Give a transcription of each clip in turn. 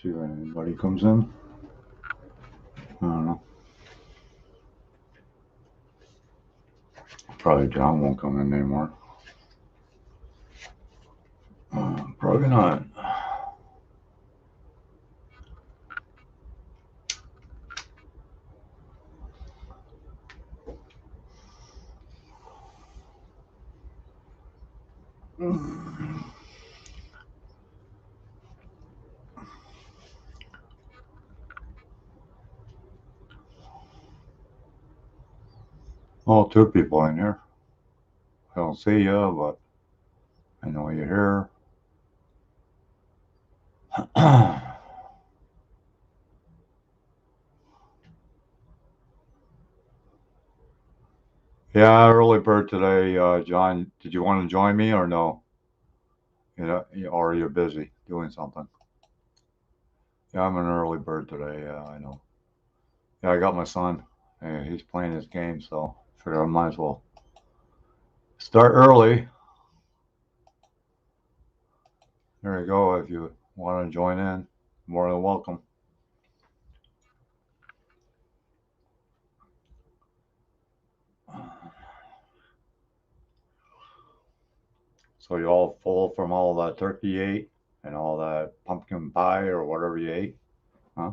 See if anybody comes in. I don't know. Probably John won't come in anymore. Probably not. Well, two people in here. I don't see you, but I know you're here. Yeah, early bird today, John. Did you want to join me or no? You know, or you're busy doing something? Yeah, I'm an early bird today. Yeah, I know. Yeah, I got my son. He's playing his game, so I figure I might as well start early. There you go. If you want to join in, more than welcome. So you all full from all that turkey you ate and all that pumpkin pie or whatever you ate, huh?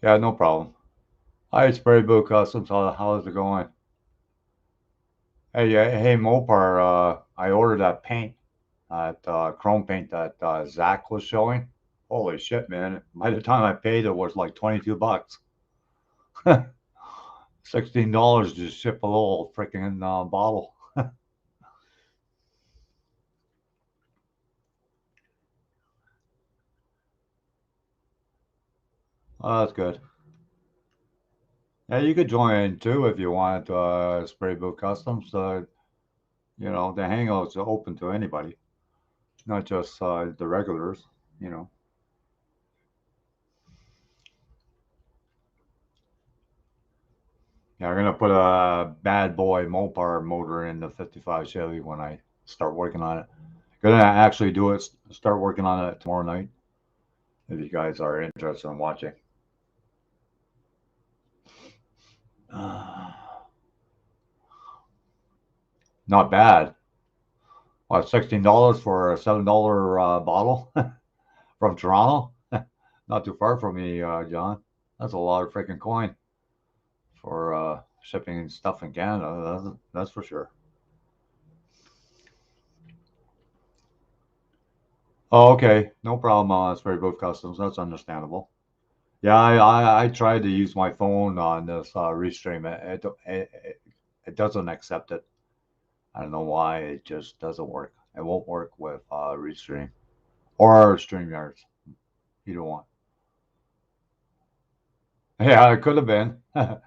Yeah, no problem. Hi, Spray Boo Customs. How's it going? Hey, hey, Mopar. I ordered that paint, that chrome paint that Zach was showing. Holy shit, man! By the time I paid, it was like $22. $16 to ship a little freaking bottle. Oh, that's good. Yeah, you could join too if you want. Spray Boo Customs. The hangouts are open to anybody, not just the regulars. You know. Yeah, I'm gonna put a bad boy Mopar motor in the '55 Chevy when I start working on it. Gonna actually do it. Start working on it tomorrow night. If you guys are interested in watching. Not bad. What, $16 for a $7 bottle from Toronto? Not too far from me, John. That's a lot of freaking coin for shipping stuff in Canada. That's for sure. Oh, okay, no problem. Spray Booth Customs. That's understandable. Yeah, I tried to use my phone on this Restream. It doesn't accept it. I don't know why. It just doesn't work. It won't work with Restream or StreamYards. Either one. Yeah, it could have been. If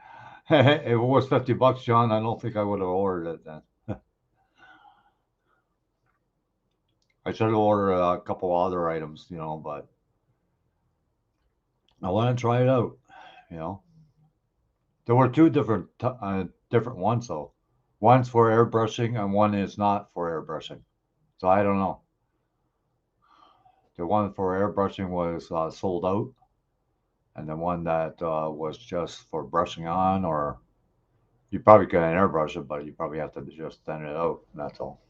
it was $50, John, I don't think I would have ordered it then. I should have ordered a couple other items, but I want to try it out. You know, there were two different ones though. One's for airbrushing and one is not for airbrushing. So I don't know. The one for airbrushing was sold out, and the one that was just for brushing on, or you probably can airbrush it, but you probably have to just thin it out. That's all.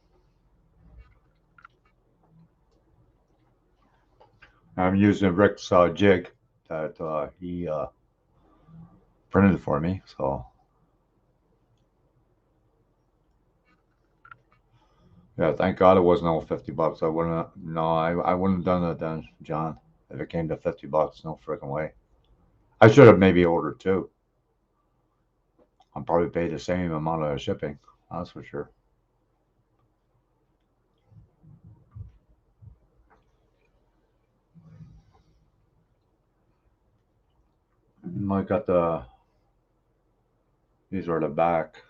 I'm using Rick's jig that he printed for me. So yeah, thank God it wasn't all $50. I wouldn't. No, I wouldn't have done it then, John. If it came to $50, no freaking way. I should have maybe ordered two. I'm probably paid the same amount of shipping. That's for sure. I got these are the back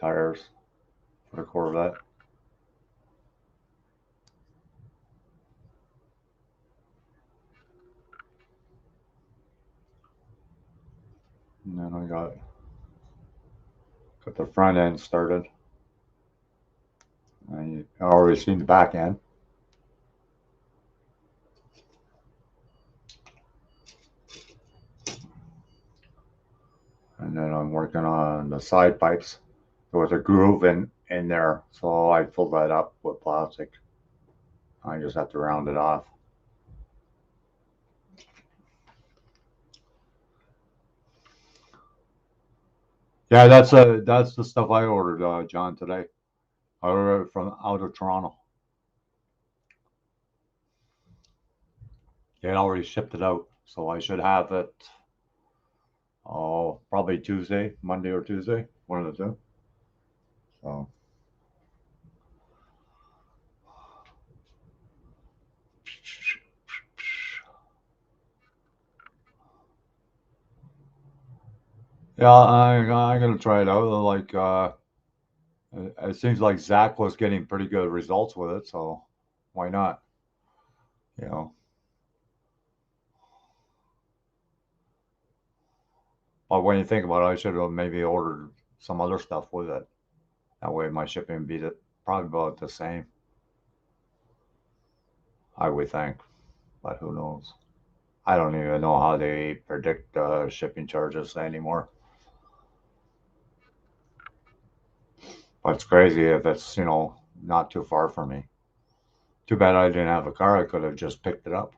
tires for the Corvette. And then I got the front end started. I already seen the back end. And then I'm working on the side pipes. There was a groove in there, so I filled that up with plastic. I just have to round it off. Yeah, that's the stuff I ordered, John, today. I ordered it from out of Toronto. They already shipped it out, so I should have it. Oh, probably Tuesday, Monday or Tuesday, one of the two. So yeah, I'm gonna try it out. Like it seems like Zach was getting pretty good results with it, so why not? You know, but when you think about it, I should have maybe ordered some other stuff with it. That way, my shipping would be probably about the same. I would think, but who knows? I don't even know how they predict shipping charges anymore. But it's crazy if it's not too far from me. Too bad I didn't have a car. I could have just picked it up.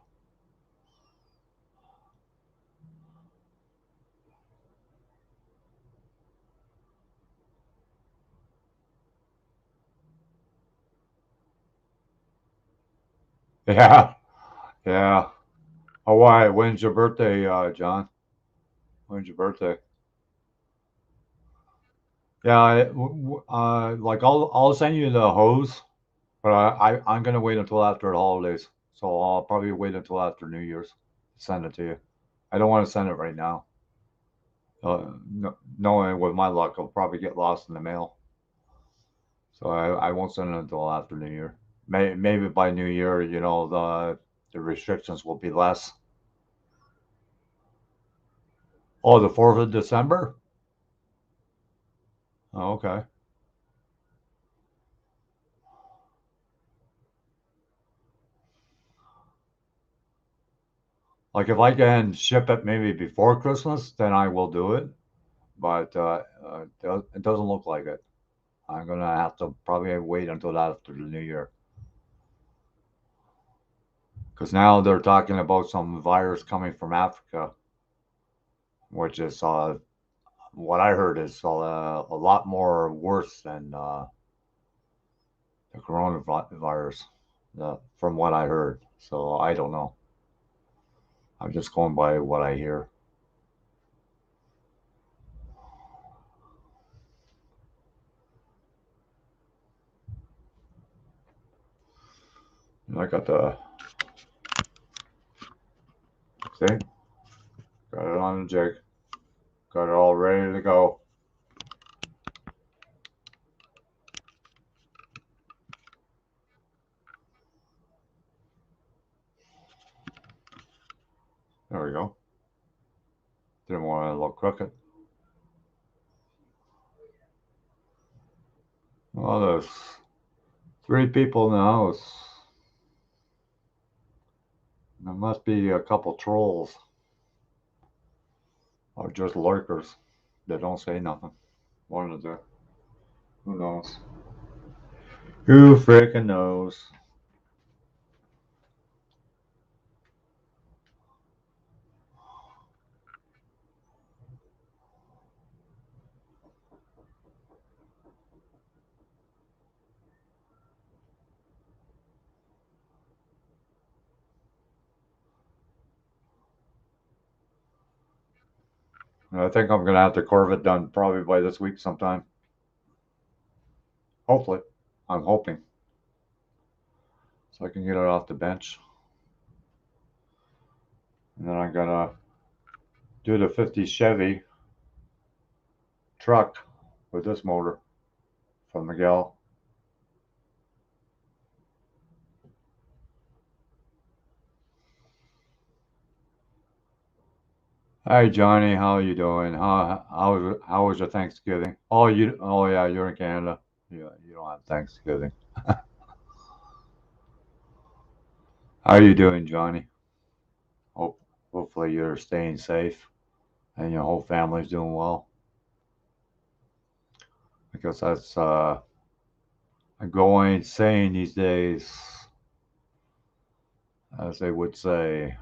Yeah, yeah. Oh, why? When's your birthday, John? When's your birthday? Yeah, like I'll send you the hose, but I'm gonna wait until after the holidays. So I'll probably wait until after New Year's to send it to you. I don't want to send it right now. No, knowing with my luck, I'll probably get lost in the mail. So I won't send it until after New Year. Maybe by New Year, the restrictions will be less. Oh, the 4th of December? Oh, okay. Like if I can ship it maybe before Christmas, then I will do it. But it doesn't look like it. I'm gonna have to probably wait until after the New Year because now they're talking about some virus coming from Africa, which is what I heard is a lot more worse than the coronavirus, from what I heard. So I don't know. I'm just going by what I hear. And I got the see, got it on the jig, got it all ready to go. There we go. Didn't want to look crooked. Well, there's 3 people in the house. There must be a couple trolls or just lurkers that don't say nothing. One of the who knows? Who freaking knows? I think I'm gonna have the Corvette done probably by this week sometime. Hopefully, I'm hoping so I can get it off the bench, and then I'm gonna do the '50 Chevy truck with this motor from Miguel. Hi Johnny, how you doing? How was your Thanksgiving? Oh yeah, you're in Canada. You don't have Thanksgiving. How are you doing, Johnny? Hope hopefully you're staying safe and your whole family's doing well. Because that's a going saying these days, as they would say.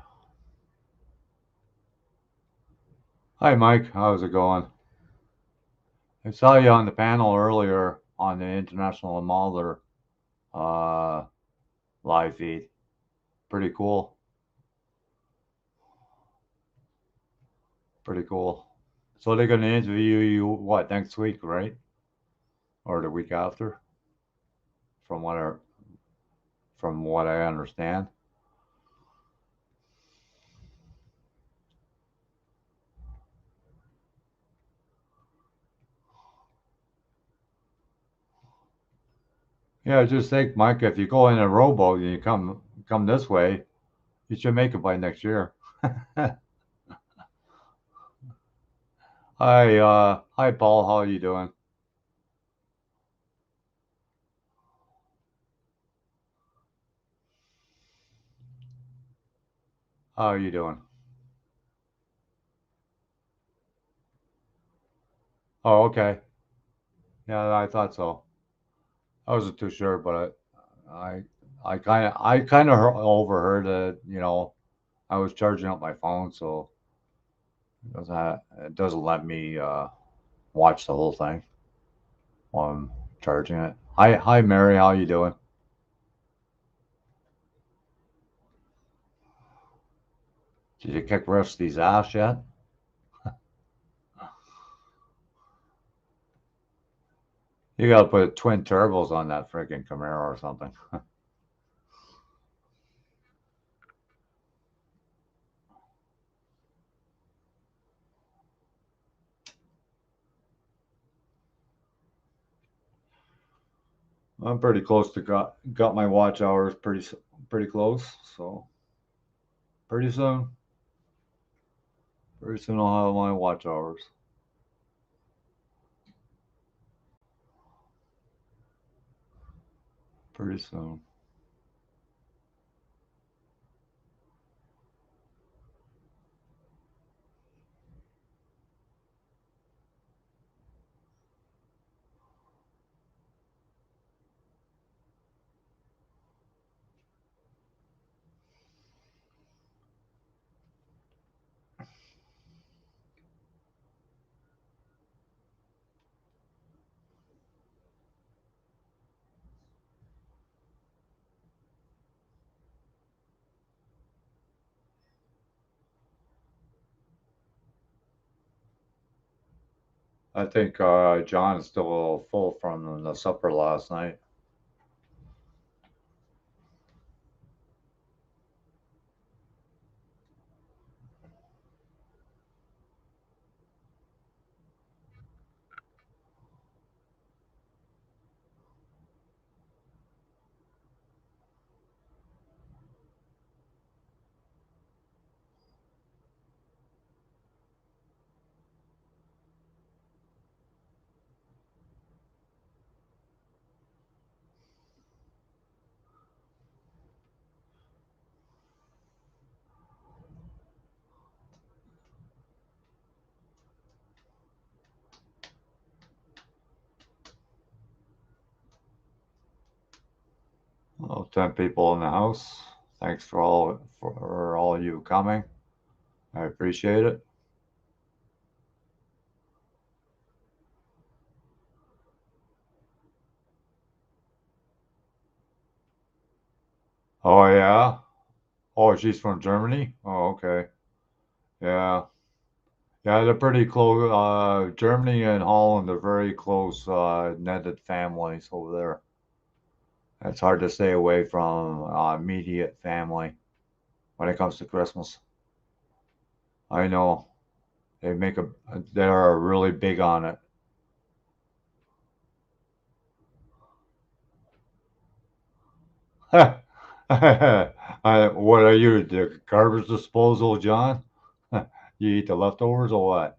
Hi, Mike. How's it going? I saw you on the panel earlier on the International Mauler uh, live feed. Pretty cool. Pretty cool. So they're going to interview you what next week, right? Or the week after, from what I, from what I understand. Yeah, just think, Mike, if you go in a rowboat and you come this way, you should make it by next year. Hi, Paul. How are you doing? How are you doing? Oh, okay. Yeah, I thought so. I wasn't too sure, but I, I kind of overheard that. I was charging up my phone, so it doesn't let me watch the whole thing while I'm charging it. Hi, Mary. How you doing? Did you kick Rusty's ass yet? You gotta put twin turbos on that freaking Camaro or something. I'm pretty close to got my watch hours pretty close. So pretty soon, pretty soon I'll have my watch hours. Pretty soon. I think John is still a little full from the supper last night. Well, 10 people in the house. Thanks for all you coming. I appreciate it. Oh yeah. Oh, she's from Germany. Oh, okay. Yeah. Yeah, they're pretty close. Germany and Holland are very close netted families over there. It's hard to stay away from immediate family when it comes to Christmas. I know they make a they're really big on it. What are you, the garbage disposal, John? You eat the leftovers or what?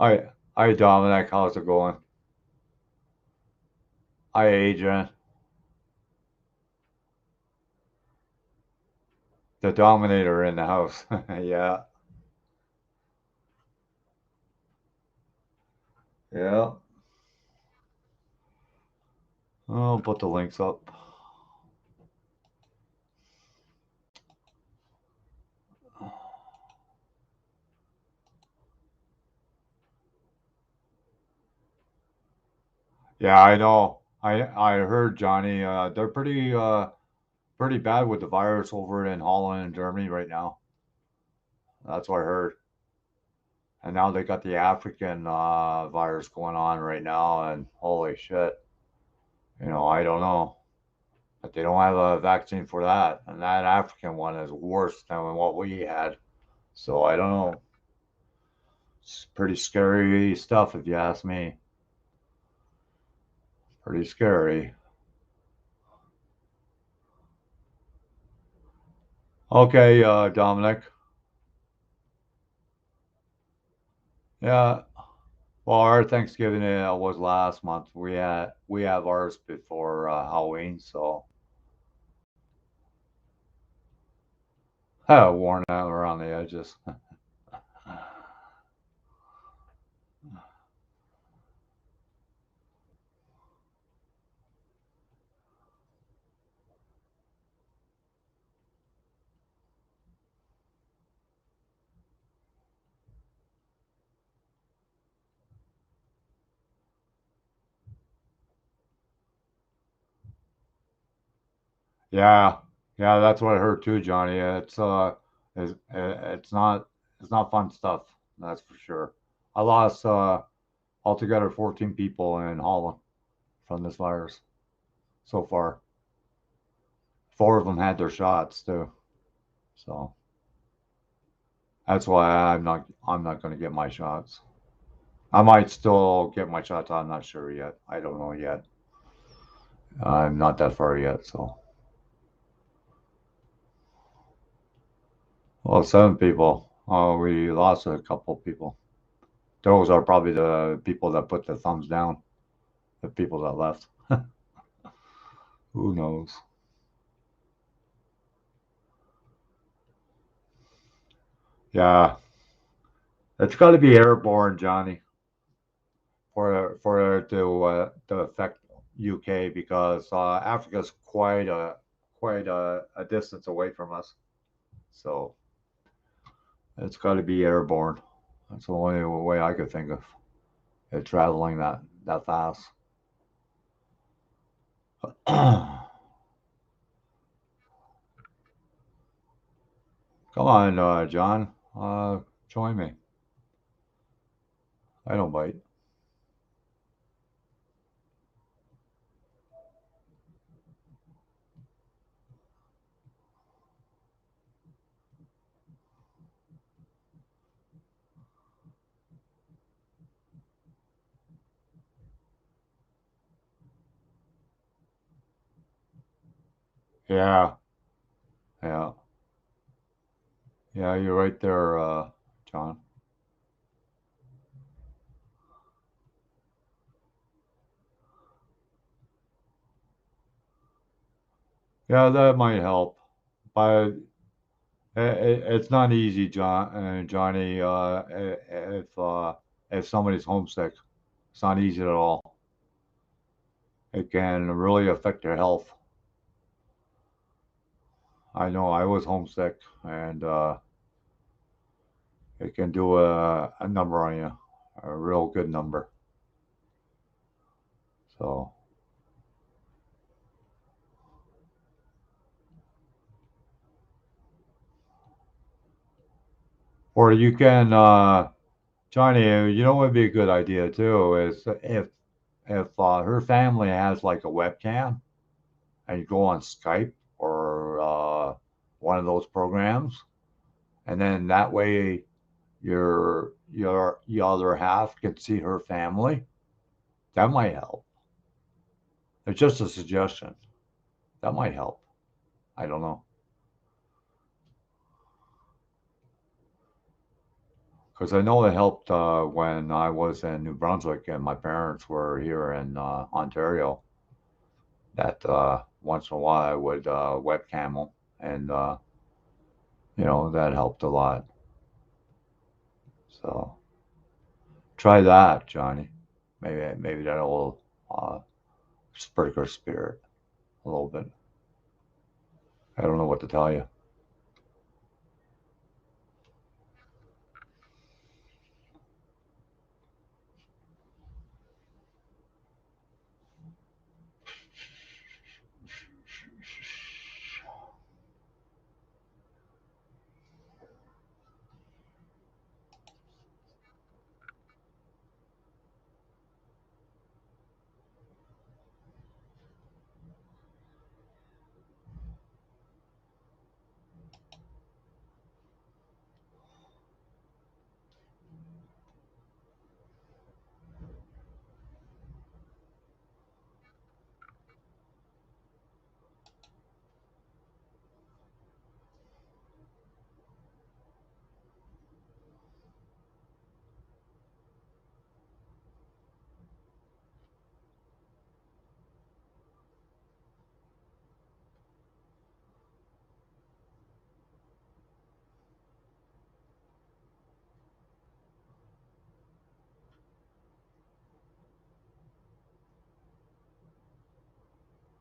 Hi, Dominic. How's it going? Hi, Adrian. The Dominator in the house. Yeah. Yeah. I'll put the links up. Yeah, I know. I heard Johnny. They're pretty bad with the virus over in Holland and Germany right now. That's what I heard. And now they got the African virus going on right now, and holy shit, I don't know, but they don't have a vaccine for that, and that African one is worse than what we had. So I don't know. It's pretty scary stuff, if you ask me. Pretty scary. Okay, Dominic. Yeah. Well, our Thanksgiving was last month. We have ours before Halloween, so worn out around the edges. Yeah, yeah, that's what I heard too, Johnny. It's not fun stuff. That's for sure. I lost altogether 14 people in Holland from this virus so far. Four of them had their shots too. So that's why I'm not going to get my shots. I might still get my shots. I'm not sure yet. I don't know yet. I'm not that far yet. So, well, seven people. Oh, we lost a couple people. Those are probably the people that put the thumbs down. The people that left. Who knows? Yeah, it's got to be airborne, Johnny, for it to affect UK because Africa's quite a distance away from us. So it's got to be airborne. That's the only way I could think of it traveling that fast. Come on, John. Join me. I don't bite. Yeah, yeah, yeah. You're right there, John. Yeah, that might help, but it's not easy, Johnny. If somebody's homesick, it's not easy at all. It can really affect their health. I know I was homesick, and it can do a number on you, a real good number. So, or you can, Johnny. What would be a good idea too is if her family has like a webcam and you go on Skype or one of those programs, and then that way your other half can see her family. That might help. It's just a suggestion. That might help. I don't know because I know it helped when I was in New Brunswick and my parents were here in Ontario. That once in a while I would webcam them and that helped a lot. So try that, Johnny. Maybe that'll spark your spirit a little bit. I don't know what to tell you.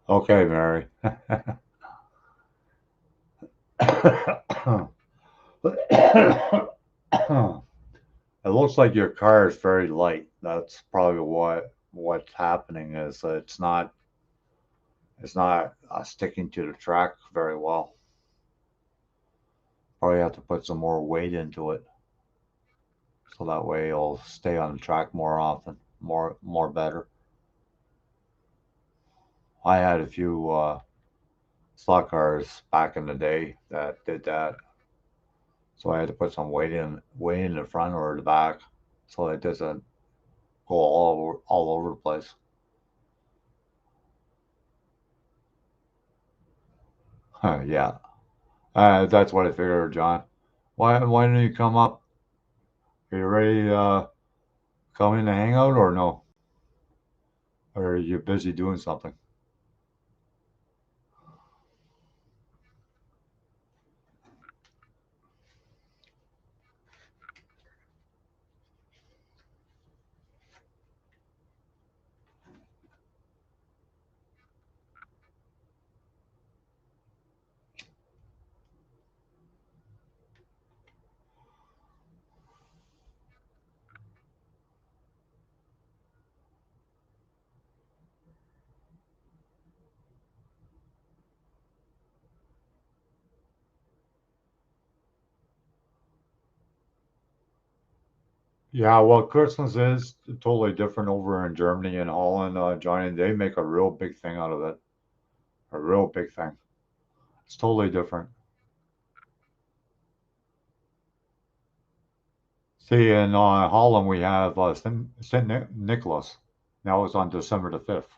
Okay, Mary. It looks like your car is very light. That's probably what's happening is it's not sticking to the track very well. Probably have to put some more weight into it so that way it'll stay on the track more often, more better. I had a few slot cars back in the day that did that, so I had to put some weight in the front or the back so it doesn't go all over the place. Yeah, that's what I figured, John. Why don't you come up? Are you ready come in to hang out or no? Or are you busy doing something? Yeah, well, Christmas is totally different over in Germany and Holland, Johnny. They make a real big thing out of it. A real big thing. It's totally different. See, in Holland, we have St. Nicholas. That was on December the 5th.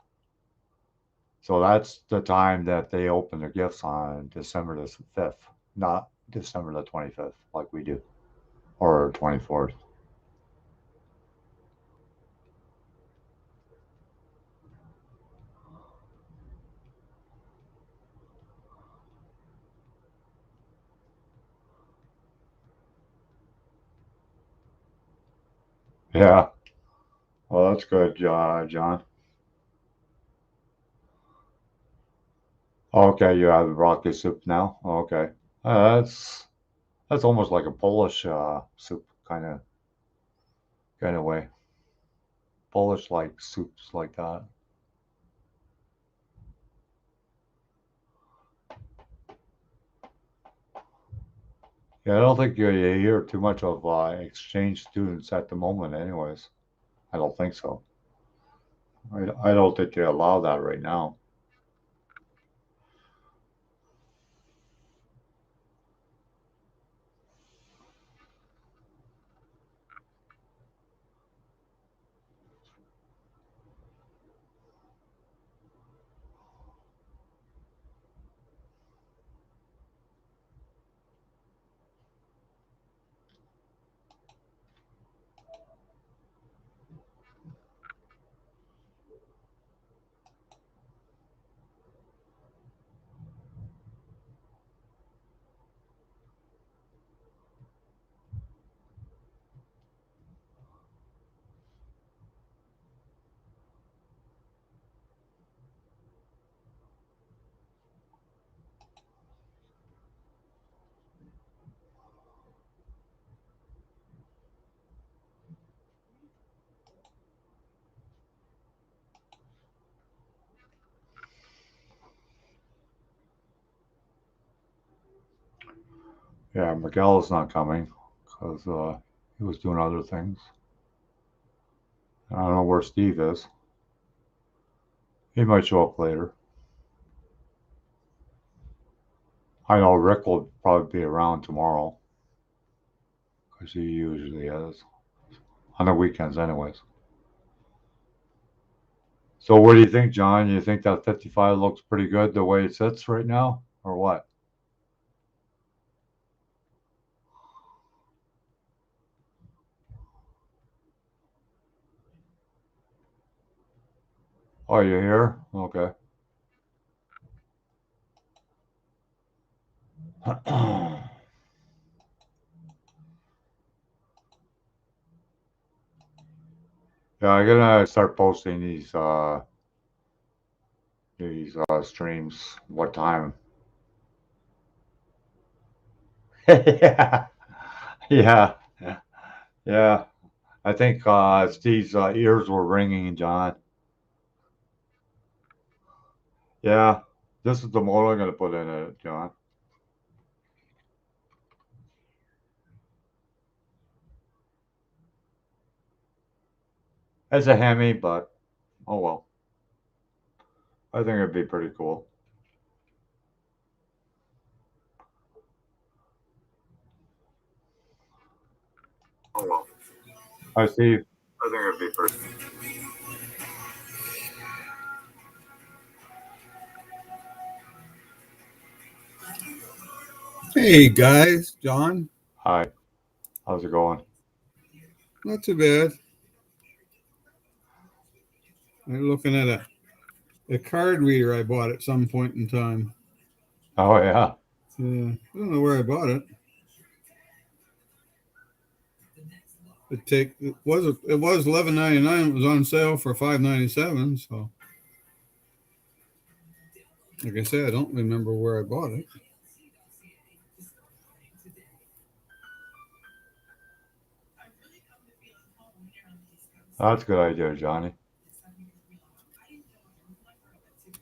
So that's the time that they open their gifts on December the 5th, not December the 25th, like we do, or 24th. Yeah. Well, that's good, John. Okay, you have broccoli soup now. Okay. That's almost like a Polish soup kind of way. Polish like soups like that. Yeah, I don't think you hear too much of exchange students at the moment, anyways. I don't think so. I don't think they allow that right now. Yeah, Miguel is not coming because he was doing other things. I don't know where Steve is. He might show up later. I know Rick will probably be around tomorrow because he usually is on the weekends, anyways. So, what do you think, John? You think that 55 looks pretty good the way it sits right now, or what? Oh, you here? Okay. Yeah, I'm gonna start posting these streams. What time? Yeah, yeah, yeah. I think Steve's ears were ringing, John. Yeah, this is the motor I'm gonna put in it, John. It's a Hemi, but oh well. I think it'd be pretty cool. Oh well. Hi, Steve. I think it'd be pretty. Hey guys, John. Hi. How's it going? Not too bad. I'm looking at a card reader I bought at some point in time. Oh yeah. I don't know where I bought it. It was $11.99. It was on sale for $5.97. So, like I said, I don't remember where I bought it. That's a good idea, Johnny.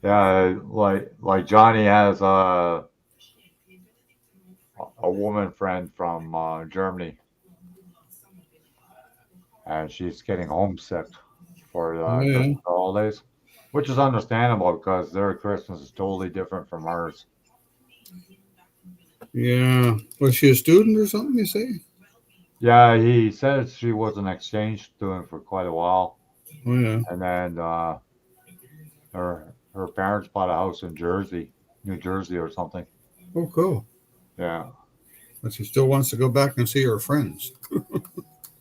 Yeah, like Johnny has a woman friend from Germany, and she's getting homesick for Yeah, Christmas holidays, which is understandable because their Christmas is totally different from ours. yeah. Was she a student or something? You say? Yeah, he said she was an exchange student for quite a while, Oh yeah. and then her parents bought a house in Jersey, New Jersey or something. Oh, cool. Yeah. But she still wants to go back and see her friends.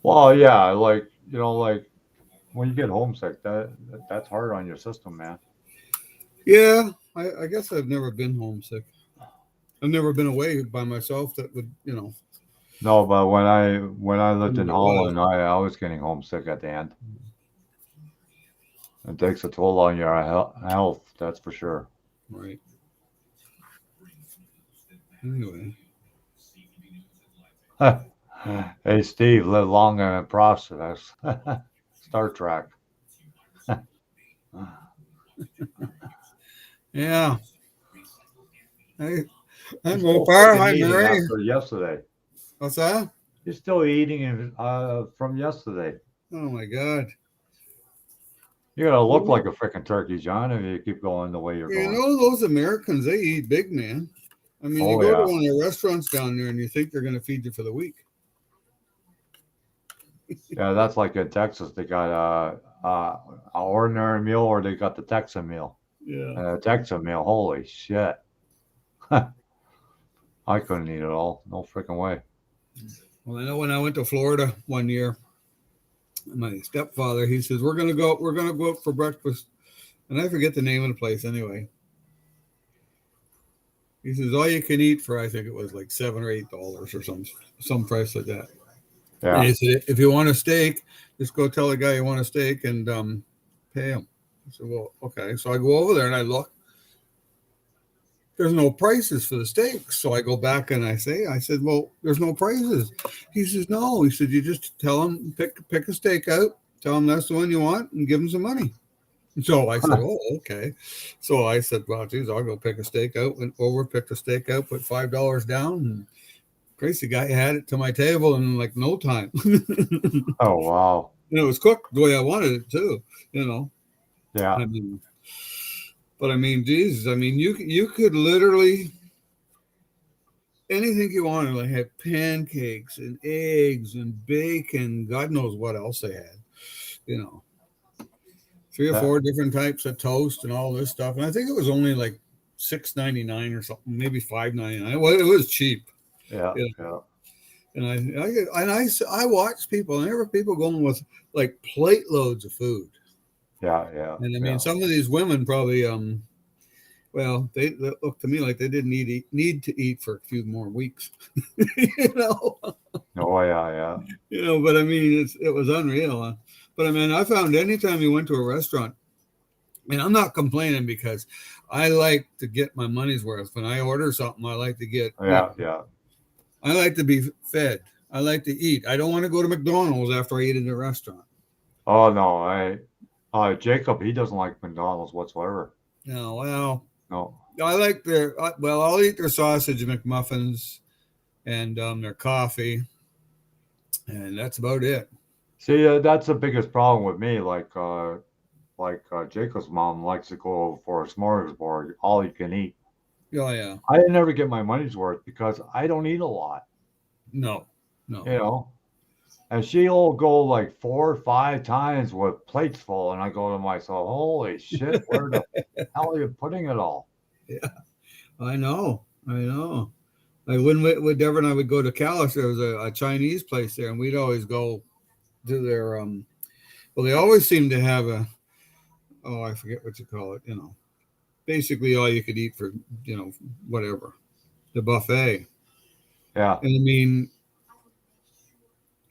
Well, yeah, like when you get homesick, that's hard on your system, man. Yeah, I guess I've never been homesick. I've never been away by myself. That would. No, but when I lived in It was Holland, I was getting homesick at the end. It takes a toll on your health, that's for sure. right. Anyway. Hey, Steve, live long and prosperous. Star Trek. Yeah. Hey, You're I'm still Opar. freaking Hi, eating Mary. after yesterday. What's that? You're still eating from yesterday. Oh my God. You're gonna look You like a freaking turkey, John, if you keep going the way you're going. know those Americans, they eat big, man. I mean, you Oh go to yeah, one of the restaurants down there and you think they're going to feed you for the week. yeah. That's like in Texas. They got a ordinary meal, or they got the Texan meal. Yeah. And the Texan meal, holy shit! I couldn't eat it all. No freaking way. Well, I know when I went to Florida one year, my stepfather, he says, we're going to go out for breakfast. And I forget the name of the place anyway. He says, all you can eat for, I think it was like $7 or $8 or some price like that. And Yeah. he said, if you want a steak, just go tell the guy you want a steak and pay him. I said, well, okay. So I go over there and I look. There's no prices for the steaks. So I go back and I said, well, there's no prices. He says, no. He said, you just tell him, pick a steak out, tell him that's the one you want, and give him some money. So I said, oh, okay. So I said, well, geez, I'll go pick a steak out. Went over, picked a steak out, put $5 down, and Crazy guy had it to my table in like no time. Oh, wow. And it was cooked the way I wanted it too. You know, Yeah. I mean, but I mean, Jesus, I mean, you could literally anything you wanted. Like had pancakes and eggs and bacon. God knows what else they had. You know, three or Yeah. four different types of toast and all this stuff. And I think it was only like $6.99 or something, maybe $5.99. Well, it was cheap. Yeah. Yeah. Yeah. And I watch people, and there were people going with like plate loads of food. Yeah. Yeah. And I mean, Yeah. some of these women probably, well, they look to me like they didn't need to eat for a few more weeks, you know, Oh, yeah. Yeah. But I mean, it was unreal. But I mean, I found anytime you went to a restaurant, and I'm not complaining because I like to get my money's worth. When I order something, I like to get, Yeah. Yeah. I like to be fed. I like to eat. I don't want to go to McDonald's after I eat in a restaurant. Oh, no. Jacob, he doesn't like McDonald's whatsoever. No, well, No. I like well, I'll eat their sausage McMuffins and their coffee, and that's about it. See, that's the biggest problem with me. Jacob's mom likes to go for a smorgasbord, all you can eat. Oh yeah, I never get my money's worth because I don't eat a lot, no, no, you know. And she'll go like 4 or 5 times with plates full, and I go to myself, "Holy shit, where the hell are you putting it all?" yeah, I know. Like when Deborah and I would go to Calais, there was a Chinese place there, and we'd always go to their Well, they always seem to have I forget what you call it. Basically all you could eat for whatever the buffet. Yeah, And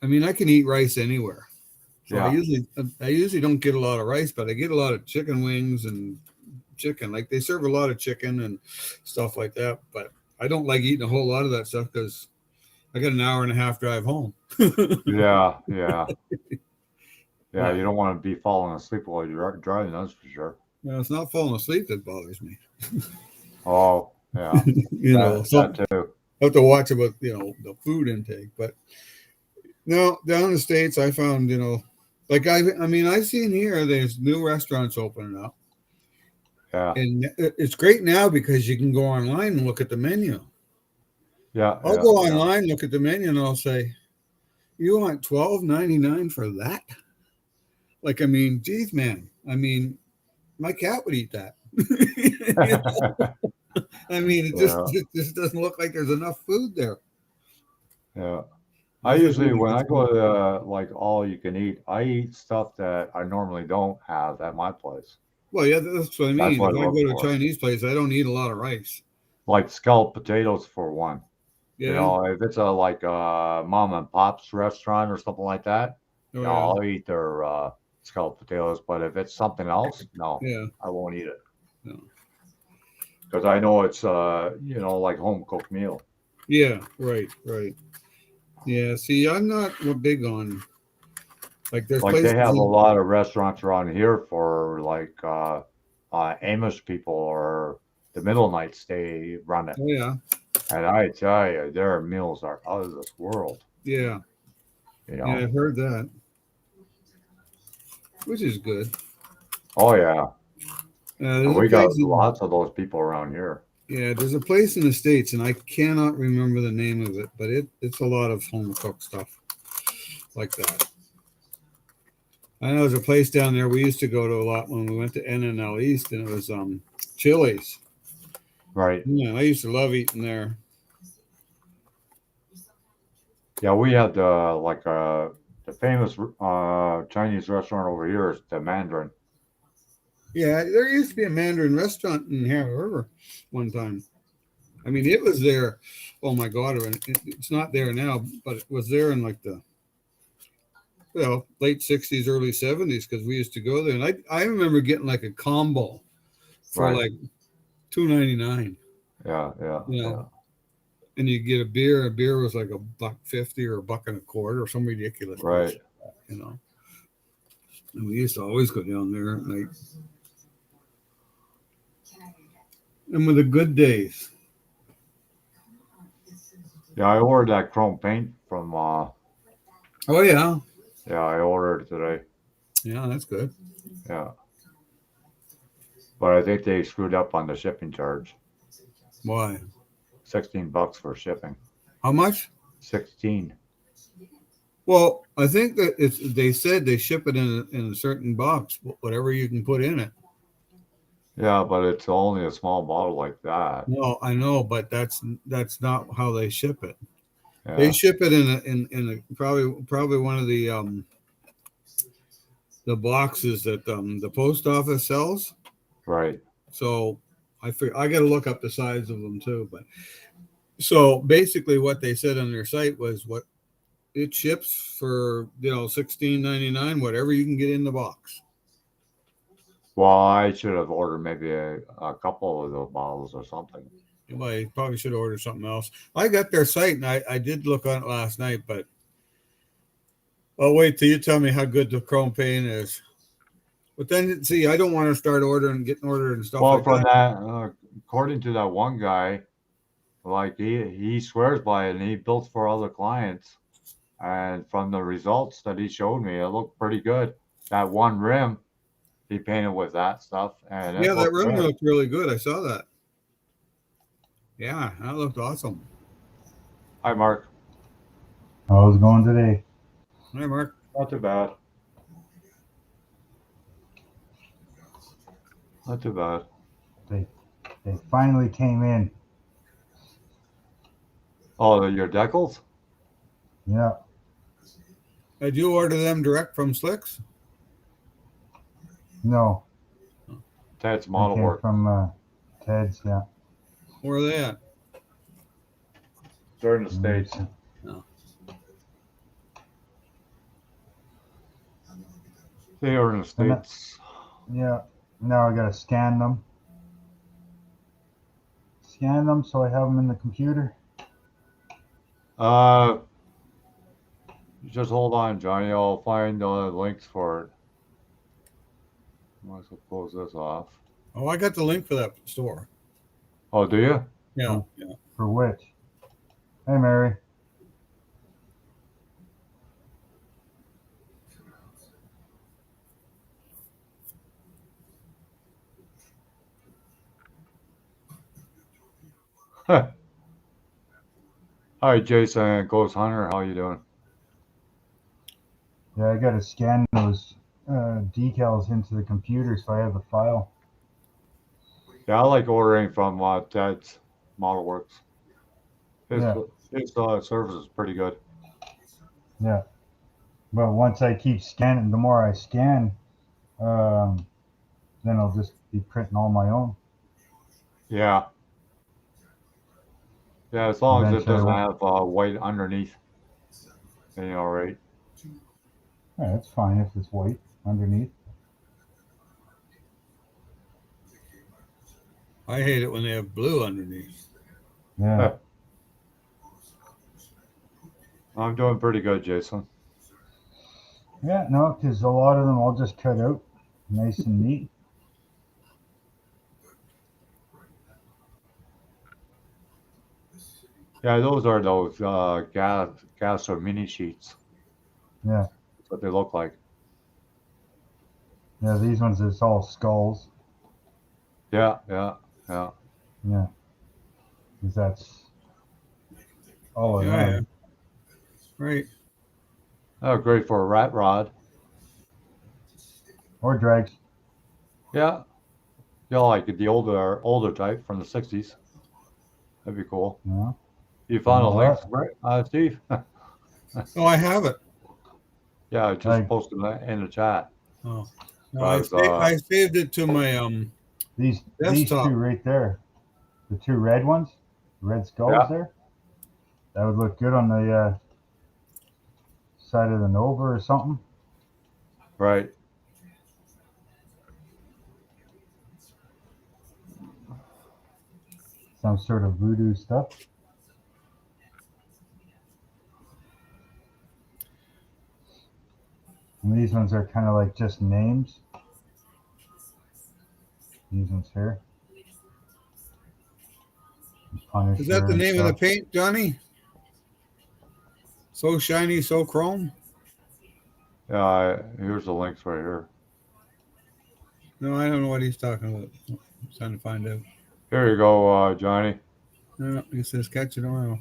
I mean, I can eat rice anywhere. So yeah, I usually don't get a lot of rice, but I get a lot of chicken wings and chicken. Like they serve a lot of chicken and stuff like that. But I don't like eating a whole lot of that stuff because I got an hour and a half drive home. yeah, yeah, yeah. Yeah. You don't want to be falling asleep while you're driving, that's for sure. Well, it's not falling asleep that bothers me. Oh, yeah, So that too. I have to watch about the food intake. But no, down in the States, I found like I mean I've seen here there's new restaurants opening up, Yeah, and it's great now because you can go online and look at the menu. yeah, I'll yeah, go yeah, online, look at the menu, and I'll say, "You want $12.99 for that?" Like, I mean, geez, man. I mean, my cat would eat that. I mean, it just yeah, it just doesn't look like there's enough food there. yeah. I That's just usually, really when good I go food. to like all you can eat, I eat stuff that I normally don't have at my place. Well, yeah, that's what I That's mean. what If I I look go to a for. Chinese place, I don't eat a lot of rice. Like scalloped potatoes for one. Yeah. If it's a mom and pop's restaurant or something like that, Oh yeah. I'll eat their scalloped potatoes. But if it's something else, no, Yeah. I won't eat it No. because I know it's like home cooked meal. Yeah. Right. Right. Yeah. See, I'm not big on like there's Like they places. have a lot of restaurants around here for Amish people or the Middle Knights. They run it, Oh yeah. and I tell you, their meals are out of this world. Yeah. You Yeah. know? I've heard that, which is good. Oh yeah, and There's a we place got in lots of those people around here. Yeah, there's a place in the States, and I cannot remember the name of it, but it's a lot of home cooked stuff like that. I know there's a place down there we used to go to a lot when we went to NNL East, and it was Chili's. Right. Yeah, I used to love eating there. Yeah, we had the famous Chinese restaurant over here is the Mandarin. Yeah, there used to be a Mandarin restaurant in Hare River one time. I mean, it was there. Oh my God, it's not there now, but it was there in like the late '60s, early '70s because we used to go there, and I remember getting like a combo for Right. like $2.99. Yeah, yeah, You yeah. know, and you get a beer. A beer was like $1.50 or $1.25 or some ridiculous Right. bullshit. And we used to always go down there at night. And with the good days. Yeah, I ordered that chrome paint from. Oh yeah, Yeah, I ordered it today. yeah, that's good. Yeah, but I think they screwed up on the shipping charge. Why? $16 for shipping. How much? 16. Well, I think that it's. They said they ship it in a certain box, whatever you can put in it. Yeah, but it's only a small bottle like that. No, I know, but that's not how they ship it. They Yeah, ship it in a probably one of the boxes that the post office sells. right. So I got to look up the size of them too. But so basically, what they said on their site was what it ships for, 16.99, whatever you can get in the box. Well, I should have ordered maybe a couple of the bottles or something. I probably should order something else. I got their site and I did look on it last night, but I'll wait till you tell me how good the chrome paint is. But then, see, I don't want to start getting ordered and stuff Well, like from that. that, according to that one guy, like he swears by it and he builds for other clients. And from the results that he showed me, it looked pretty good. That one rim he painted with that stuff, and it Yeah, that looked room good. looked really good. I saw that. Yeah, that looked awesome. Hi, Mark. How's it going today? Hey, Mark. Not too bad. Not too bad. They they finally came in. Oh, your decals? Yeah, Did you order them direct from Slicks? no, Ted's they model came work. from Ted's. Yeah, Where are they at? They're in the States. No. They are in the And that, States. yeah. Now I gotta scan them. Scan them so I have them in the computer. Uh, just hold on, Johnny. I'll find the links for it. Might as well close this off. Oh, I got the link for that store. Oh, do you? Yeah, For, yeah. for which? Hey, Mary. Hi, Jason, Ghost Hunter. How you doing? Yeah, I gotta scan those decals into the computer so I have the file. Yeah, I like ordering from Ted's Model Works. His Yeah, his service is pretty good. yeah. But once I keep scanning, the more I scan, um, then I'll just be printing all my own. Yeah, yeah. As long as it Eventually, I doesn't won't. have white underneath, then you're all right. Yeah, that's fine if it's white underneath. I hate it when they have blue underneath. Yeah. I'm doing pretty good, Jason. Yeah, no, because a lot of them I'll just cut out nice and neat. Yeah, those are those gas or mini sheets. Yeah, That's what they look like. yeah, these ones it's all skulls. Yeah, yeah, yeah. Yeah, because that's all of Yeah, yeah. them. Right. Oh, great for a rat rod. Or drags. Yeah, yeah, like the older type from the '60s. That'd be cool. Yeah, You and found the all links, that. right, Steve? Oh, I have it. Yeah, I just Like posted that in the chat. Oh, no, Cause I saved it to my these two desktop. right there, the two red ones, red skulls yeah, there. That would look good on the side of the Nova or something. right. Some sort of voodoo stuff. And these ones are kind of like just names. These ones here. Is that Punisher the and name of the stuff. paint, Johnny? So shiny, so chrome. Yeah, here's the links right here. No, I don't know what he's talking about. I'm trying to find out. Here you go, Johnny. No, he says catch it tomorrow.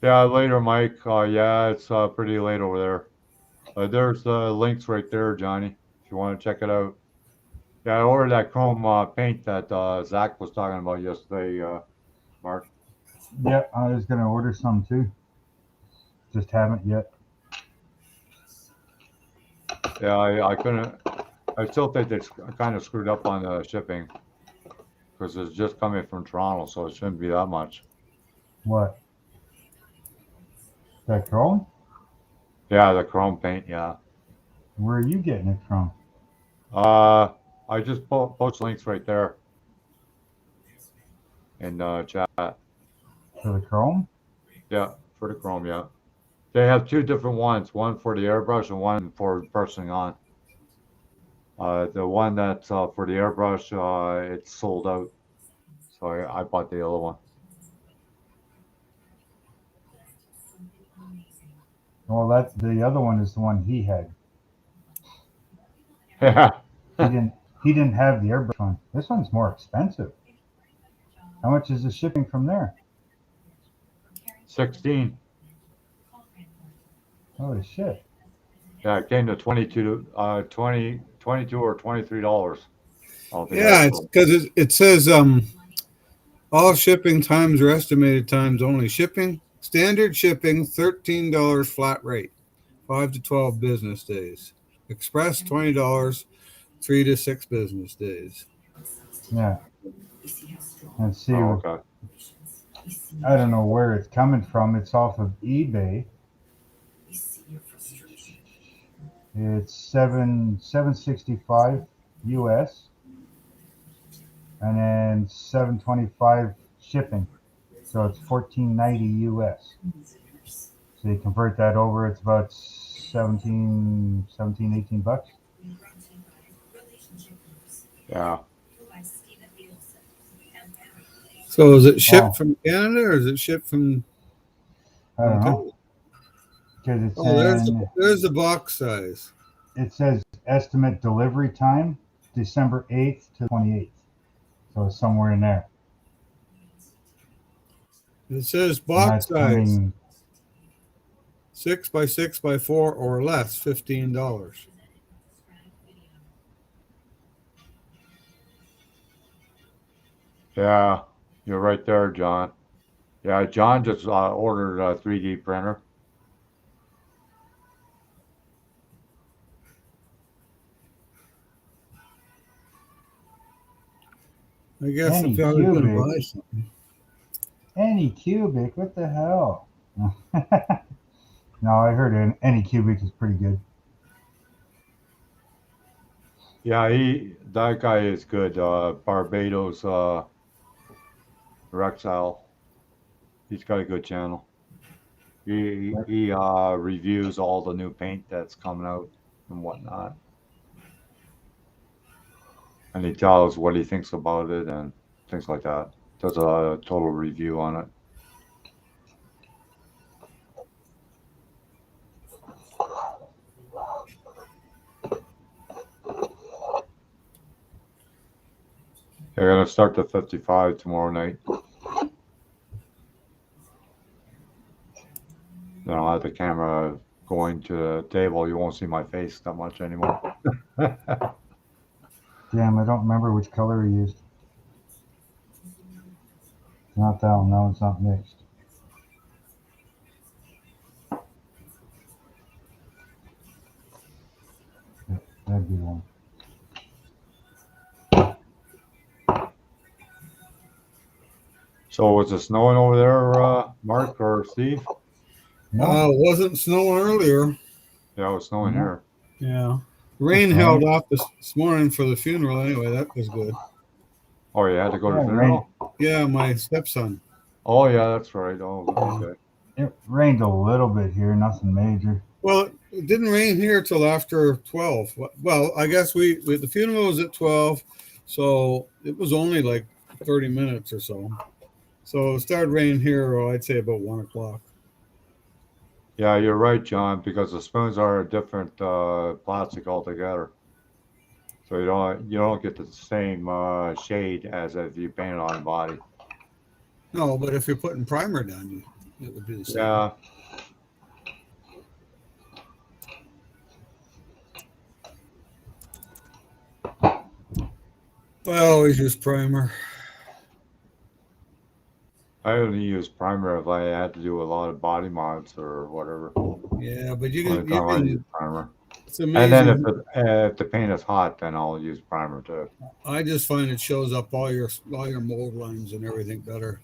Yeah, later, Mike. Yeah, it's pretty late over there. There's the links right there, Johnny, if you want to check it out. Yeah, I ordered that chrome paint that Zach was talking about yesterday, Mark. Yeah, I was gonna order some too. Just haven't yet. Yeah, I couldn't. I still think they kind of screwed up on the shipping because it's just coming from Toronto, so it shouldn't be that much. What? That chrome? Yeah, the chrome paint. Yeah. Where are you getting it from? I just post links right there in chat. For the chrome? Yeah, for the chrome. Yeah, they have two different ones. One for the airbrush and one for pressing on. The one that's for the airbrush, it's sold out. So I bought the other one. Well, that the other one is the one he had. Yeah. He didn't. He didn't have the airbrush one. This one's more expensive. How much is the shipping from there? 16. Holy shit! Yeah, it came to 22 or $23. Yeah, it's because it says all shipping times are estimated times only. Shipping standard shipping $13 flat rate, 5 to 12 business days. Express $20, 3 to 6 business days. Yeah. Let's see. Oh, okay. I don't know where it's coming from. It's off of eBay. It's 765 US, and then 725 shipping. So it's 1490 US. So you convert that over, it's about 17, 18 bucks. Yeah. So is it shipped from Canada or is it shipped from I don't know. Ontario? Because it's Oh, there's the box size. it says estimate delivery time December 8th to 28th. So it's somewhere in there. It says And box that's size coming 6 by 6 by 4 or less, $15. Yeah, you're right there, John. Yeah, John just ordered a 3D printer. I guess Any if I was going to cubic. buy something. Any cubic. What the hell? No, I heard any cubic is pretty good. Yeah, that guy is good. Barbados Rexile. He's got a good channel. He reviews all the new paint that's coming out and whatnot. And he tells what he thinks about it and things like that. Does a total review on it. They're gonna start the 55 tomorrow night. Then I'll have the camera going to the table. You won't see my face that much anymore. Damn, I don't remember which color he used. Not that one. That one's not mixed. Yeah, that'd be one. So was it snowing over there, Mark or Steve? No, It wasn't snowing earlier. Yeah, it was snowing No. here. Yeah. Rain Okay. held off this morning for the funeral anyway. That was good. Oh, you had to go to Yeah, the funeral? Yeah, my stepson. Oh, yeah, that's right. Oh, okay. it rained a little bit here. Nothing major. Well, it didn't rain here till after 12. Well, I guess the funeral was at 12, so it was only like 30 minutes or so. So it started raining here, I'd say about 1 o'clock. Yeah, you're right, John, because the spoons are a different plastic altogether. So you don't get the same shade as if you paint it on the body. No, but if you're putting primer down, it would be the same. Yeah. I always use primer. I only use primer if I had to do a lot of body mods or whatever. Yeah, but Only time I use primer. it's And then amazing. if the paint is hot, then I'll use primer too. I just find it shows up all your mold lines and everything better.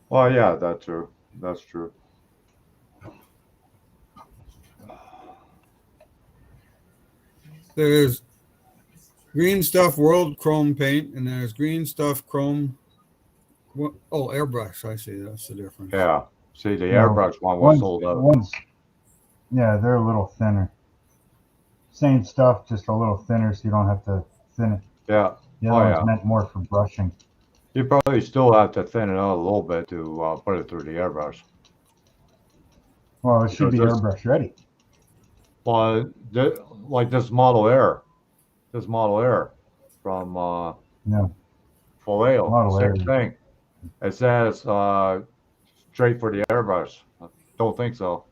Well, yeah, that's true. That's true. There's green stuff world chrome paint, and there's green stuff chrome. Oh, airbrush. I see. That's the difference. Yeah. See, the No, airbrush one was sold out. Yeah, they're a little thinner. Same stuff, just a little thinner, so you don't have to thin it. Yeah. The other one's meant more for brushing. You probably still have to thin it out a little bit to put it through the airbrush. Well, it should be airbrush ready. Well, like this Model Air from No, Vallejo, Model same Air. thing. It says straight for the airbrush. Don't think so.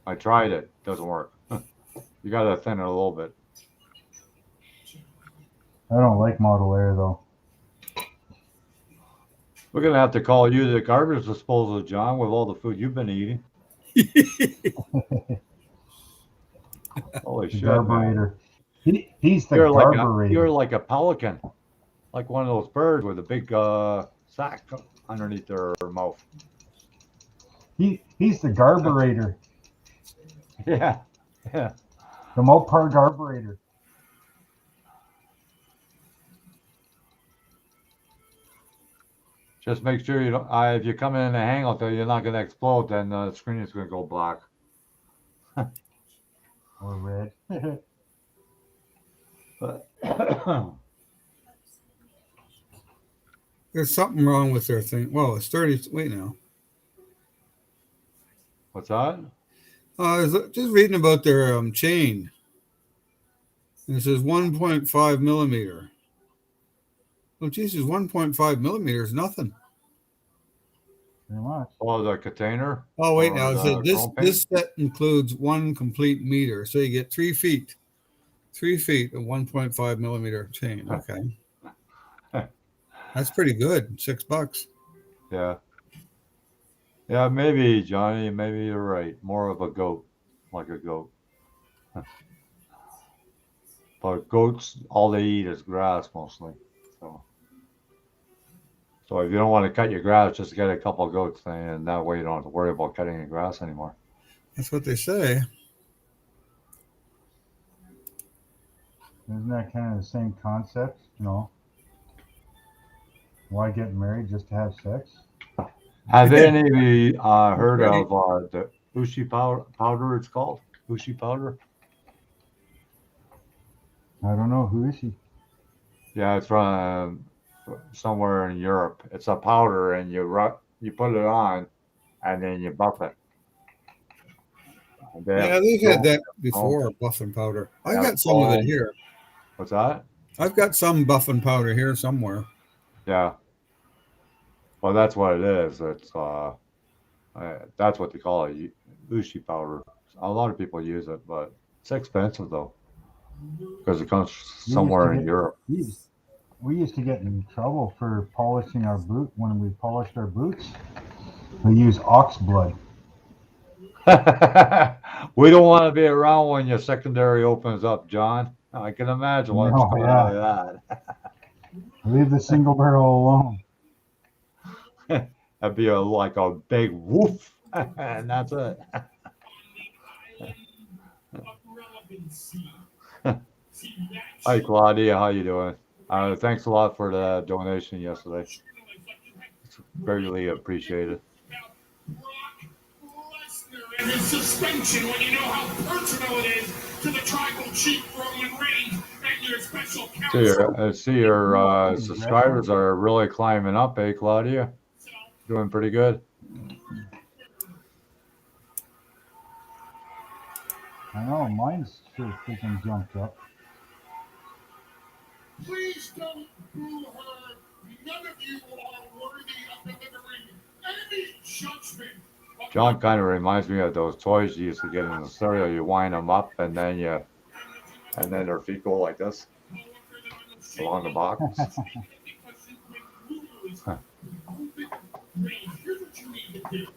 I tried it. Doesn't work. You got to thin it a little bit. I don't like Model Air though. We're gonna have to call you the garbage disposal, John, with all the food you've been eating. Holy The shit, man. carburetor. He's the You're carburetor. like a pelican, like one of those birds with a big sack underneath their mouth. He's the carburetor. Yeah, yeah. The Mopar carburetor. Just make sure you don't. If you come in a hangout, though, you're not going to explode. Then the screen is going to go black. Or red. But There's something wrong with their thing. Well, it's 30. Wait now. what's that? I was just reading about their chain. And it says 1.5 millimeter. Well, Jesus, 1.5 millimeter is nothing. Very much. Oh, the container. Oh, wait Or now. It the said chrome paint? this set includes 1 complete meter. So you get 3 feet. 3 feet of 1.5 millimeter chain. Okay. That's pretty good. $6. Yeah. Yeah, maybe, Johnny. Maybe you're right. More of a goat, like a goat. But goats, all they eat is grass mostly. So if you don't want to cut your grass, just get a couple of goats, and that way you don't have to worry about cutting your grass anymore. That's what they say. Isn't that kind of the same concept? You know, why get married just to have sex? Have any of you heard of the ushi powder? It's called ushi powder. I don't know. Who is she? Yeah, it's from somewhere in Europe. It's a powder, and you put it on, and then you buff it. Yeah, they've had that before, buffing powder. I got some of it here. What's that? I've got some buffing powder here somewhere. Yeah. Well, that's what it is. It's that's what they call it, ushi powder. A lot of people use it, but it's expensive though, because it comes somewhere in Europe. We used to get in trouble for polishing our boot when we polished our boots. We use ox blood. We don't want to be around when your secondary opens up, John. I can imagine what's coming out of that. Leave the single barrel alone. That'd be like a big woof, and that's it. Hi, Claudia. How you doing? Thanks a lot for the donation yesterday. It's greatly appreciated. And his suspension when you know how personal it is to the tribal chief Roman Reigns and your special counsel. See your subscribers are really climbing up, eh, Claudia? Doing pretty good. I know mine's sure freaking jumped up. Please don't boo her. None of you are worthy of delivering any judgment. John kind of reminds me of those toys you used to get in the cereal. You wind them up, and then their feet go like this along the box. Huh. Here's what you need to do.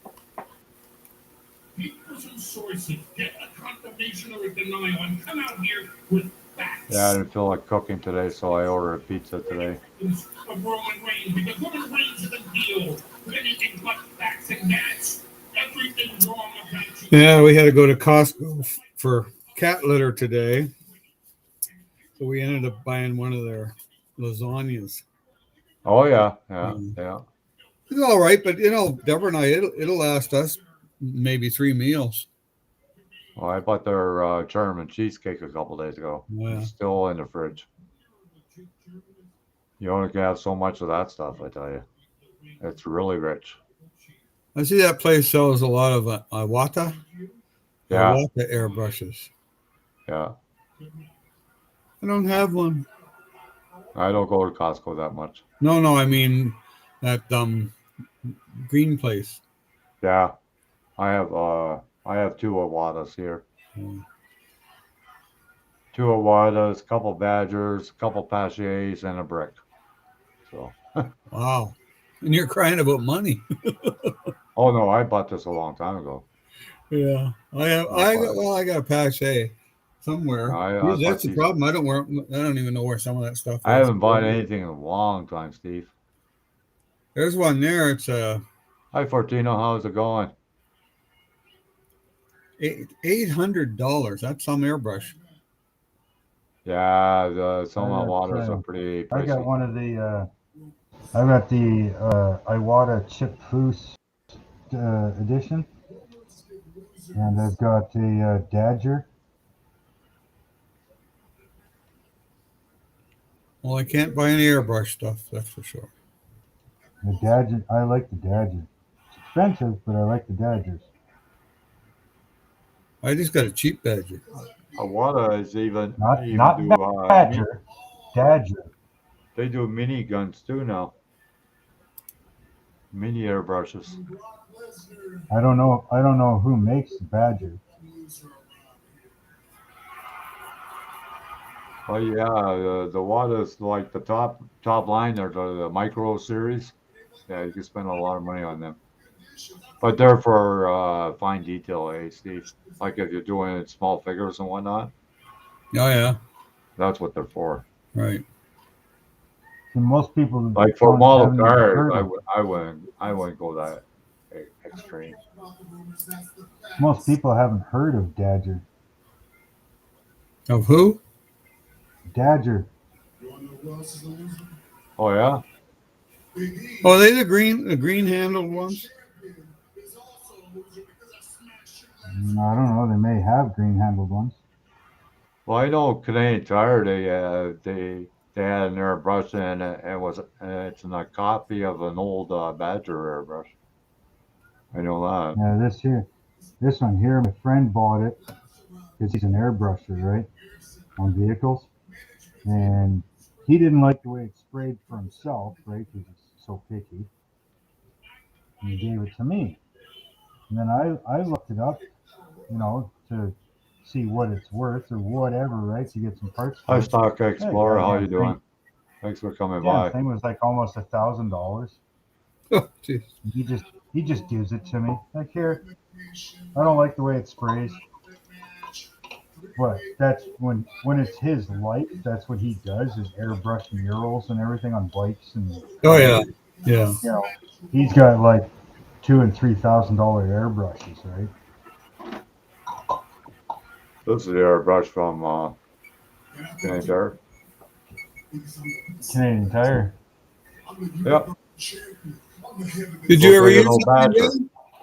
Papers and sources, get a confirmation or a denial, and come out here with facts. Yeah, I didn't feel like cooking today, so I ordered a pizza today. Of Roman Reigns, because Roman Reigns doesn't deal with anything but facts, and that's everything wrong about you. Yeah, we had to go to Costco for cat litter today. So we ended up buying one of their lasagnas. Oh yeah. It's all right, but Deborah and I, it'll last us maybe 3 meals. Well, I bought their German cheesecake a couple days ago. Yeah. It's still in the fridge. You only can have so much of that stuff, I tell you. It's really rich. I see that place sells a lot of Iwata. Yeah. Iwata airbrushes. Yeah. I don't have one. I don't go to Costco that much. No, I mean that green place. Yeah. I have 2 Awadas here. Mm. 2 Awadas, a couple Badgers, a couple Paches, and a brick. So. Wow. And you're crying about money. Oh no, I bought this a long time ago. Yeah. I got a Pache somewhere. That's the problem. I don't even know where some of that stuff is. I haven't bought anything in a long time, Steve. There's one there. It's Hi Fortino, how's it going? $800. That's some airbrush. Yeah, some Iwatas are pretty pricey. I got one of the I got the Iwata Chip Foose edition, and I've got the Dadger. Well, I can't buy any airbrush stuff, that's for sure. The Dadger, I like the Dadger. It's expensive, but I like the Dadgers. I just got a cheap Badger. Iwata is Not Badger, Dadger. They do mini guns too now. Mini airbrushes. I don't know who makes the Badger. Oh yeah, the Wada's like the top line. They're the micro series. Yeah, you can spend a lot of money on them. But they're for fine detail, Steve? Like if you're doing small figures and whatnot. Oh yeah, that's what they're for. Right. And most people like for model cars, I wouldn't go that extreme. Most people haven't heard of Dadger. Of who? Dadger. Oh yeah. Oh, are they the green handled ones? I don't know. They may have green handled ones. Well, I know Canadian Tire. They had an airbrush and it's a copy of an old Badger airbrush. I know that. Yeah, this one here, my friend bought it because he's an airbrusher, right, on vehicles, and he didn't like the way it sprayed for himself, right, because he's so picky. And he gave it to me, and then I looked it up, to see what it's worth or whatever, right, to get some parts. Hi, Stock Explorer. How you doing? Thanks for coming by. The thing was like almost $1,000. Oh, jeez. He just gives it to me. Like, here, I don't like the way it sprays. But that's when it's his life, that's what he does, is airbrush murals and everything on bikes and oh yeah. He's got like $2,000 and $3,000 airbrushes, right? This is the airbrush from Canadian Tire. Canadian Tire. Yep. Did you ever use that?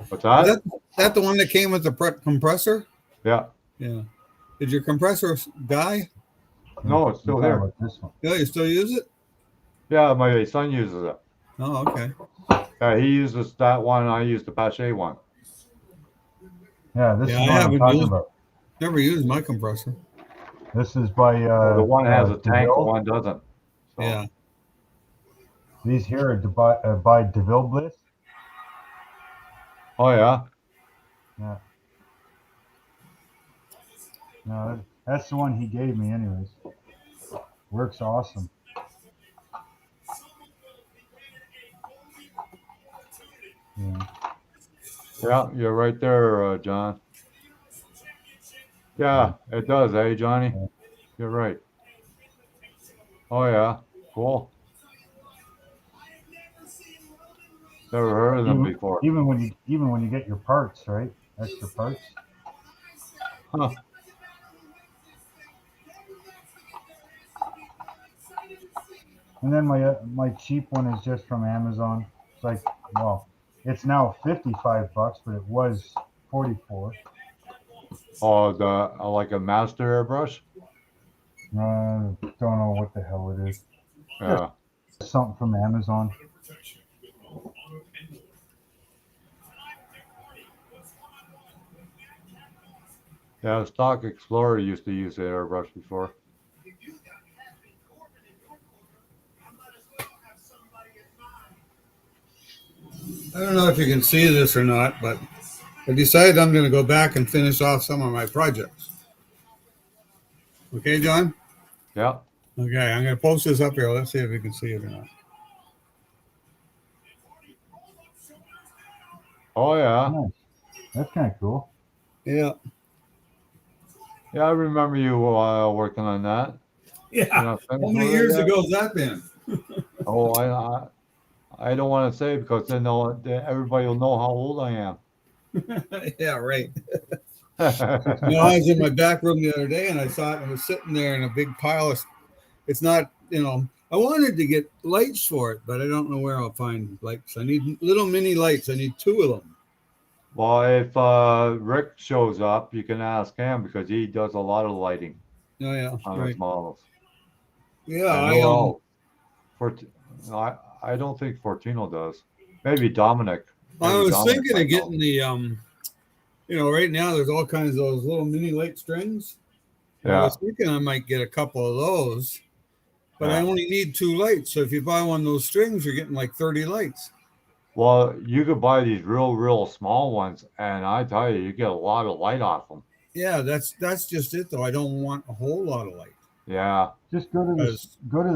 What's that? Is that the one that came with the compressor? Yeah. Yeah. Did your compressor die? No, it's still here. This one. Yeah, you still use it? Yeah, my son uses it. Oh, okay. Yeah, he uses that one. I use the Pache one. Yeah, this Yeah, is I what I'm haven't talking used, about. never used my compressor. This is by Well, the one has a tank, the DeVille. one doesn't. So, Yeah. These here are by DeVille Bliss. oh yeah. Yeah. No, that's the one he gave me, anyways. Works awesome. Yeah. Yeah, you're right there, John. Yeah, it does, eh, Johnny? Yeah. You're right. Oh yeah, cool. Never heard of them before. Even when you get your parts, right? Extra parts. Huh. And then my cheap one is just from Amazon. It's like, well, it's now $55, but it was 44. Oh, the like a master airbrush. Don't know what the hell it is. Yeah, Just something from Amazon. yeah. Stock Explorer used to use the airbrush before. I don't know if you can see this or not, but I decided I'm going to go back and finish off some of my projects. Okay, John? Yeah. Okay, I'm going to post this up here. Let's see if you can see it or not. Oh yeah. Nice. That's kind of cool. Yeah. Yeah, I remember you working on that. Yeah. You're not How finished many with it years yet? ago has that been? Oh, I don't want to say because then everybody will know how old I am. Yeah, right. No, I was in my back room the other day and I saw it and it was sitting there in a big pile of. It's not, I wanted to get lights for it, but I don't know where I'll find lights. I need little mini lights. I need 2 of them. Well, if Rick shows up, you can ask him because he does a lot of lighting Oh yeah, on right. his models. Yeah, I know. I don't think Fortino does. Maybe Dominic. I Maybe was Dominic thinking of might know. getting the right now there's all kinds of those little mini light strings. And I Yeah, was thinking I might get a couple of those, but I yeah. only need 2 lights. So if you buy one of those strings, you're getting like 30 lights. Well, you could buy these real small ones, and I tell you, you get a lot of light off them. Yeah, that's just it though. I don't want a whole lot of light Yeah. Just go to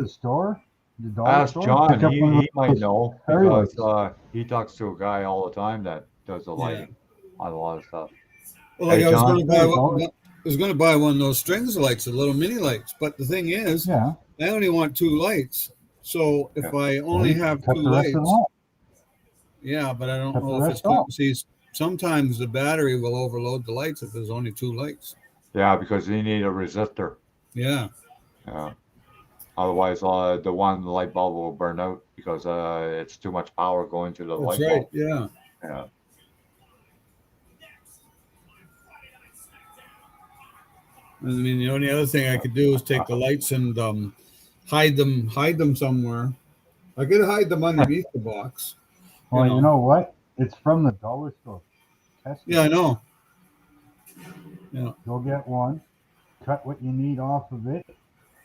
the store, the dollar Ask store. John. Pick up one of He might those know fairy because lights. he talks to a guy all the time that does the yeah. lighting on a lot of stuff. Well, like Hey, I was going John. to Go buy to dollar. one of those strings lights, the little mini lights. But the thing is, Yeah. I only want 2 lights. So if Yeah. I Well, only you have cut 2 the rest of them lights, off. yeah, but I don't Cut the know if it's rest going off. to see. Sometimes the battery will overload the lights if there's only 2 lights. Yeah, because you need a resistor. Yeah. Yeah. Otherwise, the light bulb will burn out because it's too much power going to the That's light right. bulb. Yeah. Yeah. I mean, the only other thing I could do is take the lights and hide them somewhere. I could hide them underneath the box. Well, you know what? It's from the dollar store. Test it. Yeah, I know. Yeah. Go get one, cut what you need off of it,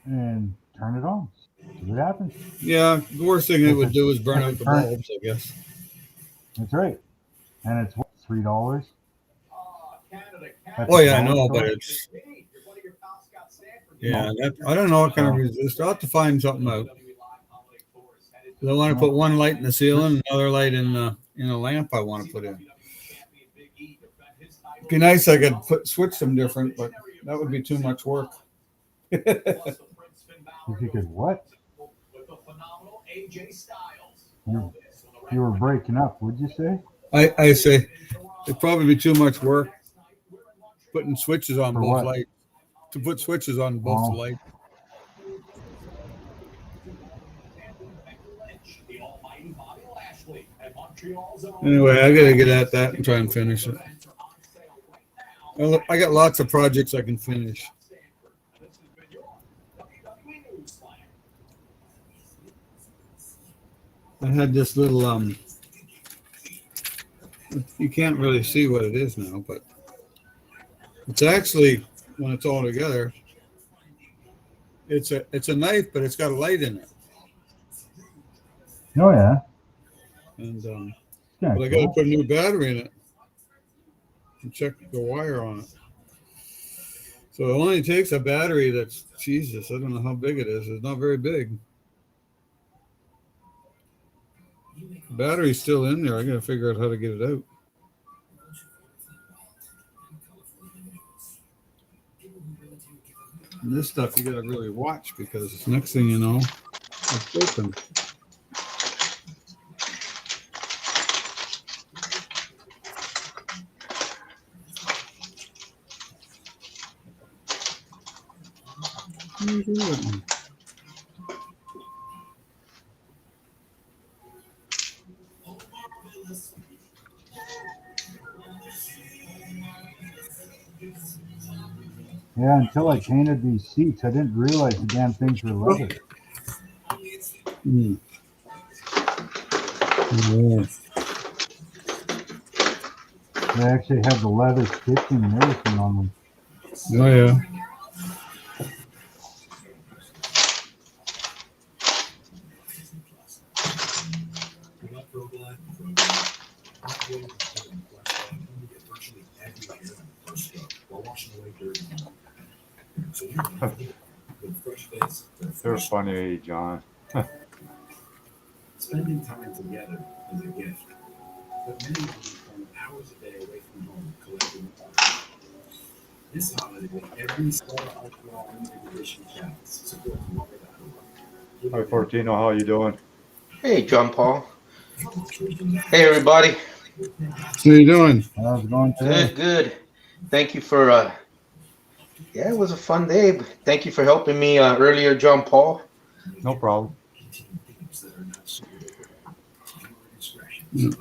and turn it on. See what happens. Yeah. The worst thing it would do is burn If out it the turn- bulbs, I guess. That's right. And it's what, $3? Oh yeah, I know, but it's I don't know what kind of resistor. I'll have to find something out. I want to put one light in the ceiling, another light in the lamp I want to put in. It'd be nice I could switch them different, but that would be too much work. If you could what? You were breaking up, would you say? I say it'd probably be too much work putting switches on For both what? lights. To put switches on both the lights. Anyway, I gotta get at that and try and finish it. I got lots of projects I can finish. I had this little You can't really see what it is now, but it's actually, when it's all together, it's a knife, but it's got a light in it. Oh yeah, And yeah, but I got to cool. put a new battery in it and check the wire on it. So it only takes a battery that's, Jesus, I don't know how big it is. It's not very big. The battery's still in there. I got to figure out how to get it out. And this stuff you got to really watch because next thing you know, it's open. Yeah, until I painted these seats, I didn't realize the damn things were leather. Mm. Yeah. They actually had the leather stitching and everything on them. Oh yeah. They're funny, John. Spending time together is a gift, but many of them spend hours a day away from home collecting art. This holiday, every Stella Artois limited edition cats support Florida. Hi, Fortino. How you doing? Hey, John Paul. Hey, everybody. How you doing? How's it going today? Good, good. Thank you for, yeah, it was a fun day. Thank you for helping me earlier, John Paul. No problem. The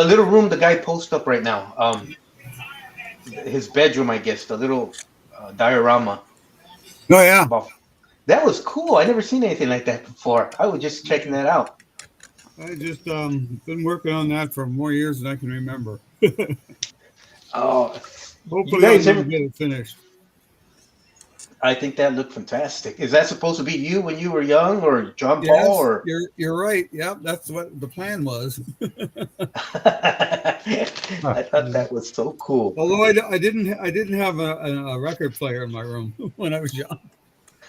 little room the guy posts up right now, his bedroom, I guess, the little diorama. Oh yeah. About, that was cool. I never seen anything like that before. I was just checking that out. I just been working on that for more years than I can remember. Oh, Hopefully guys I'll never ever- get it finished. I think that looked fantastic. Is that supposed to be you when you were young, or John Yes, Paul, or? you're right. Yeah, that's what the plan was. I thought that was so cool. Although I didn't have a record player in my room when I was young.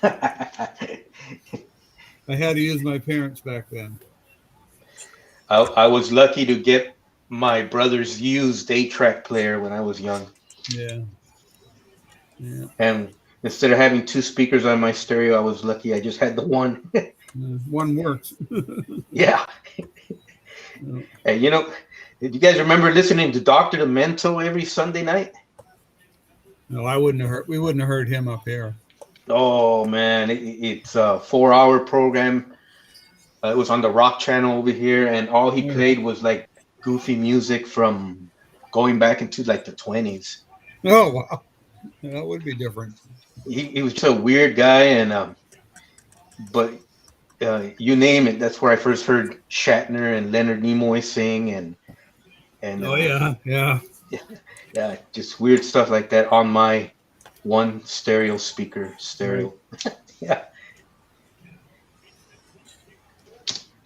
I had to use my parents back then. I was lucky to get my brother's used 8-track player when I was young. Yeah. Yeah. And instead of having 2 speakers on my stereo, I was lucky I just had the one. One works. Yeah. Yeah. Hey, you know, did you guys remember listening to Dr. Demento every Sunday night? No, we wouldn't have heard him up here. Oh, man. It's a 4-hour program. It was on the Rock channel over here, and all he played was like goofy music from going back into like the 20s. Oh wow. That would be different. He was just a weird guy, and but you name it, that's where I first heard Shatner and Leonard Nimoy sing, and Oh yeah. yeah, just weird stuff like that on my one stereo speaker. Yeah.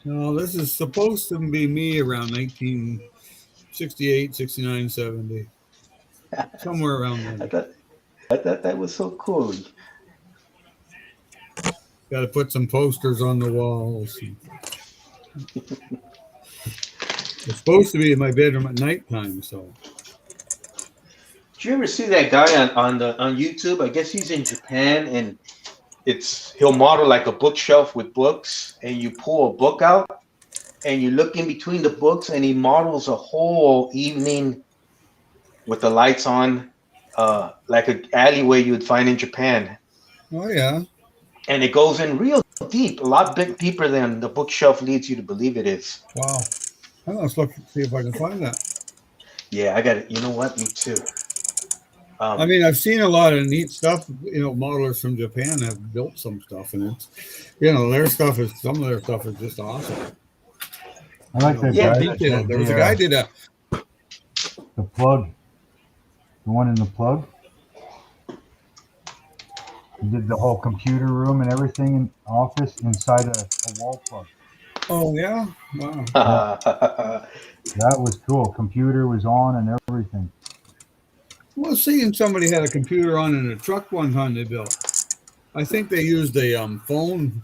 No, this is supposed to be me around 1968, 69, 70. Somewhere around I there. thought that was so cool. Got to put some posters on the walls. It's supposed to be in my bedroom at nighttime, so. Did you ever see that guy on YouTube? I guess he's in Japan, and he'll model like a bookshelf with books, and you pull a book out and you look in between the books, and he models a whole evening with the lights on, like an alleyway you would find in Japan. Oh yeah. And it goes in real deep, a lot deeper than the bookshelf leads you to believe it is. Wow. Let's look see if I can find that. Yeah, I got it. You know what? Me too. I mean, I've seen a lot of neat stuff. Modelers from Japan have built some stuff, and it's, some of their stuff is just awesome. I like that Yeah. guy that Detailed. did There was a guy did the plug, the one in the plug. He did the whole computer room and everything in office inside a wall plug. Oh yeah, wow. That was cool. Computer was on and everything. Well, seeing somebody had a computer on in a truck one time they built. I think they used a phone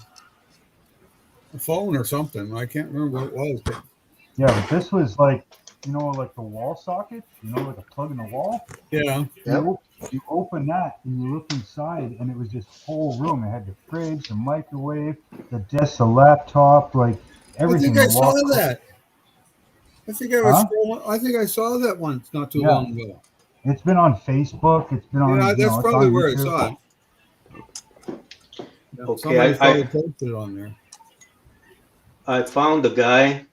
or something. I can't remember what it was. But Yeah, but this was like, like the wall socket, like a plug in the wall. yeah, You open that and you look inside, and it was this whole room. It had the fridge, the microwave, the desk, the laptop, like everything. I think I saw The that. I think I was. I think I saw that once not too long ago. It's been on Facebook. It's been on. Yeah, that's it's probably on where YouTube. I saw it. Yeah, Okay, somebody probably posted it on there. I found the guy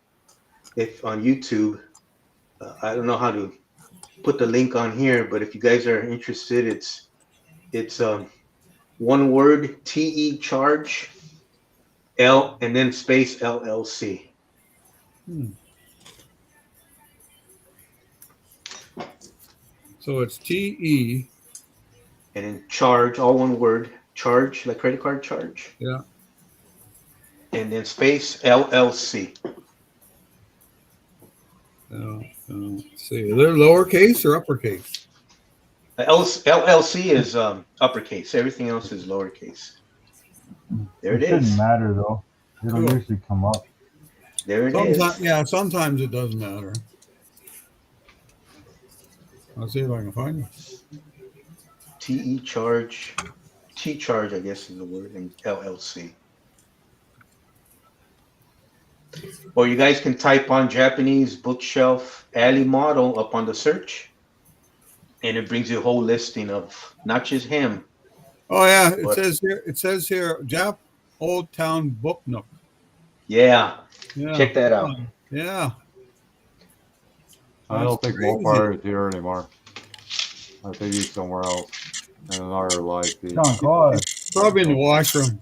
on YouTube. I don't know how to put the link on here, but if you guys are interested, it's one word, TE charge, L, and then space LLC. So it's TE. And then charge, all one word, charge, like credit card charge. Yeah. And then space LLC. Let's see. Are they lowercase or uppercase? LLC is uppercase. Everything else is lowercase. There it is. Doesn't matter though. It'll usually come up. There it is. Yeah, sometimes it doesn't matter. I'll see if I can find it. TE charge, T charge, I guess is the word, and LLC. Or you guys can type on Japanese bookshelf alley model up on the search, and it brings you a whole listing of not just him. Oh yeah, it says here, Jap Old Town Book Nook. Yeah. Check that out. Yeah. I don't think Mopar is here anymore. I think he's somewhere else in another life. John Claude. Probably in the washroom.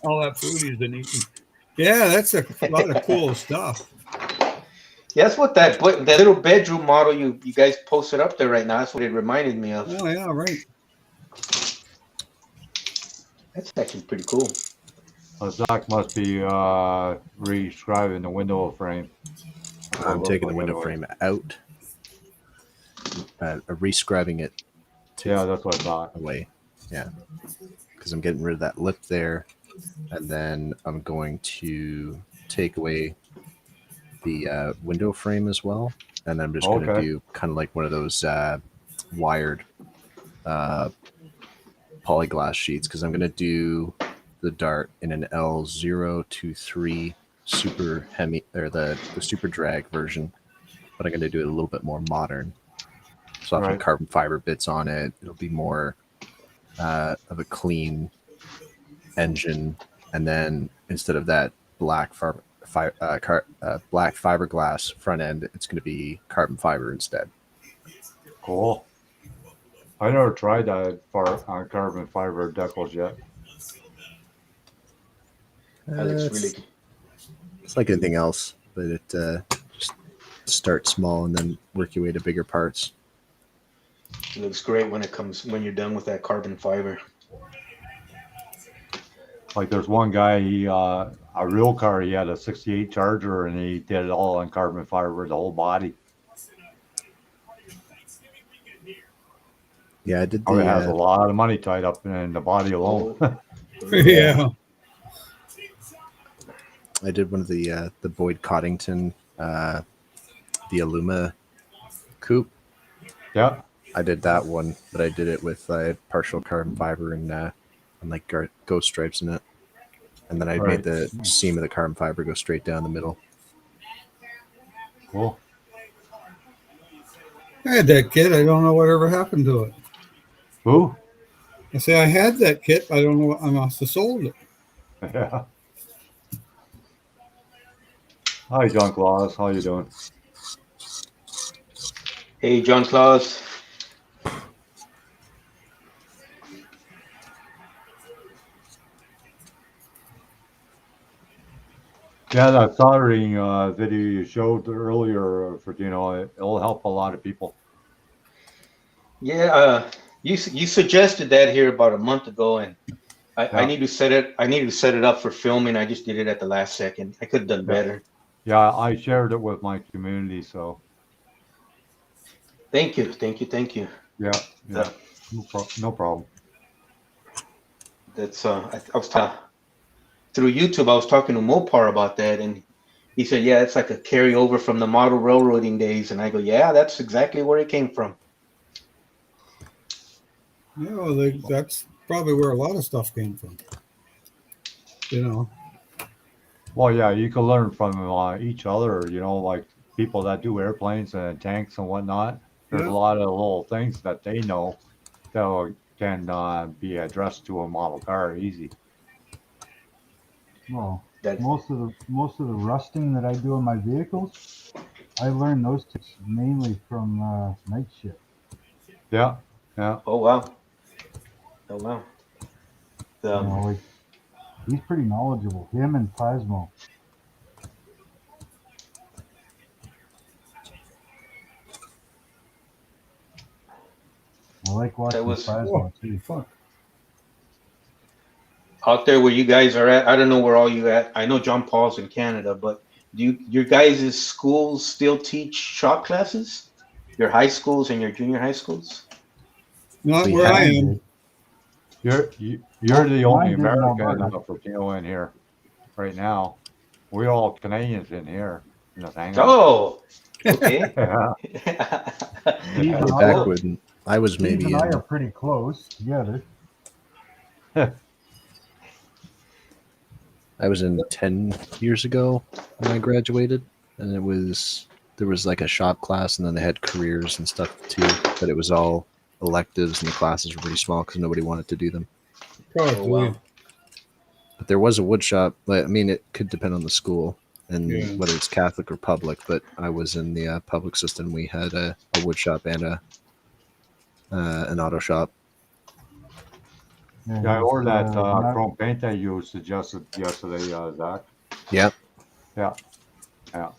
All that food he's been eating. Yeah, that's a lot of cool stuff. Yeah, that's what that little bedroom model you guys posted up there right now. That's what it reminded me of. Oh yeah, right. That's actually pretty cool. Zach must be re-scribing the window frame. I'm taking the window frame out, re-scribing it. Yeah, that's what I thought. Away, yeah, because I'm getting rid of that lip there, and then I'm going to take away the window frame as well, and then I'm just going to do kind of like one of those wired polyglass sheets, because I'm going to do the dart in an L023 super hemi, or the super drag version, but I'm going to do it a little bit more modern. So I'll have carbon fiber bits on it. It'll be more of a clean engine, and then instead of that black fiberglass front end, it's going to be carbon fiber instead. Cool. I never tried that on carbon fiber decals yet. That looks really good. It's like anything else, but it just start small and then work your way to bigger parts. It looks great when you're done with that carbon fiber. Like there's one guy, a real car, he had a 68 Charger and he did it all on carbon fiber, the whole body. Yeah, I did. It has a lot of money tied up in the body alone. Yeah. I did one of the Boyd Coddington, the Illuma coupe. Yeah. I did that one, but I did it with partial carbon fiber and like ghost stripes in it. And then I made the seam of the carbon fiber go straight down the middle. Cool. I had that kit. I don't know whatever happened to it. Who? I say I had that kit. I don't know. I must have sold it. Yeah. Hi, John Claus. How you doing? Hey, John Claus. Yeah, that soldering video you showed earlier, for it'll help a lot of people. Yeah, you suggested that here about a month ago, and I Yeah, need to set it. I need to set it up for filming. I just did it at the last second. I could have done yeah, better. yeah. I shared it with my community, so Thank you, thank you, thank you. yeah, yeah. The, No problem. that's I was through YouTube. I was talking to Mopar about that, and he said, "Yeah, it's like a carryover from the model railroading days." And I go, "Yeah, that's exactly where it came from." Yeah, well, that's probably where a lot of stuff came from. You know, Well, yeah, you can learn from each other. Like people that do airplanes and tanks and whatnot. There's a yeah. lot of little things that they know that can be addressed to a model car easy. Well, That most of the rusting that I do on my vehicles, I learned those tips mainly from night shift. Yeah, yeah. oh wow, oh wow. Like he's pretty knowledgeable. Him and Plasmo. I like That watching was Oh, Plasmo too. fuck. out there where you guys are at. I don't know where all you at. I know John Paul's in Canada, but do your guys' schools still teach shop classes? Your high schools and your junior high schools? Not We where I have Mine am. did. You're the only Mine did in American Alberta. for in here right now. We're all Canadians in here in this hangout. Oh, okay. Yeah, Steve and way I back are, Cool. when I was Steve maybe and I are in pretty close together. I was in 10 years ago when I graduated, and there was like a shop class, and then they had careers and stuff too, but it was all electives, and the classes were pretty small because nobody wanted to do them. Oh wow. Probably. But there was a wood shop. I mean, it could depend on the school and Yeah. whether it's Catholic or public. But I was in the public system. We had a wood shop and an auto shop. Yeah, yeah. Or that when chrome paint that you suggested yesterday, Zach. Yeah, Yeah, yeah.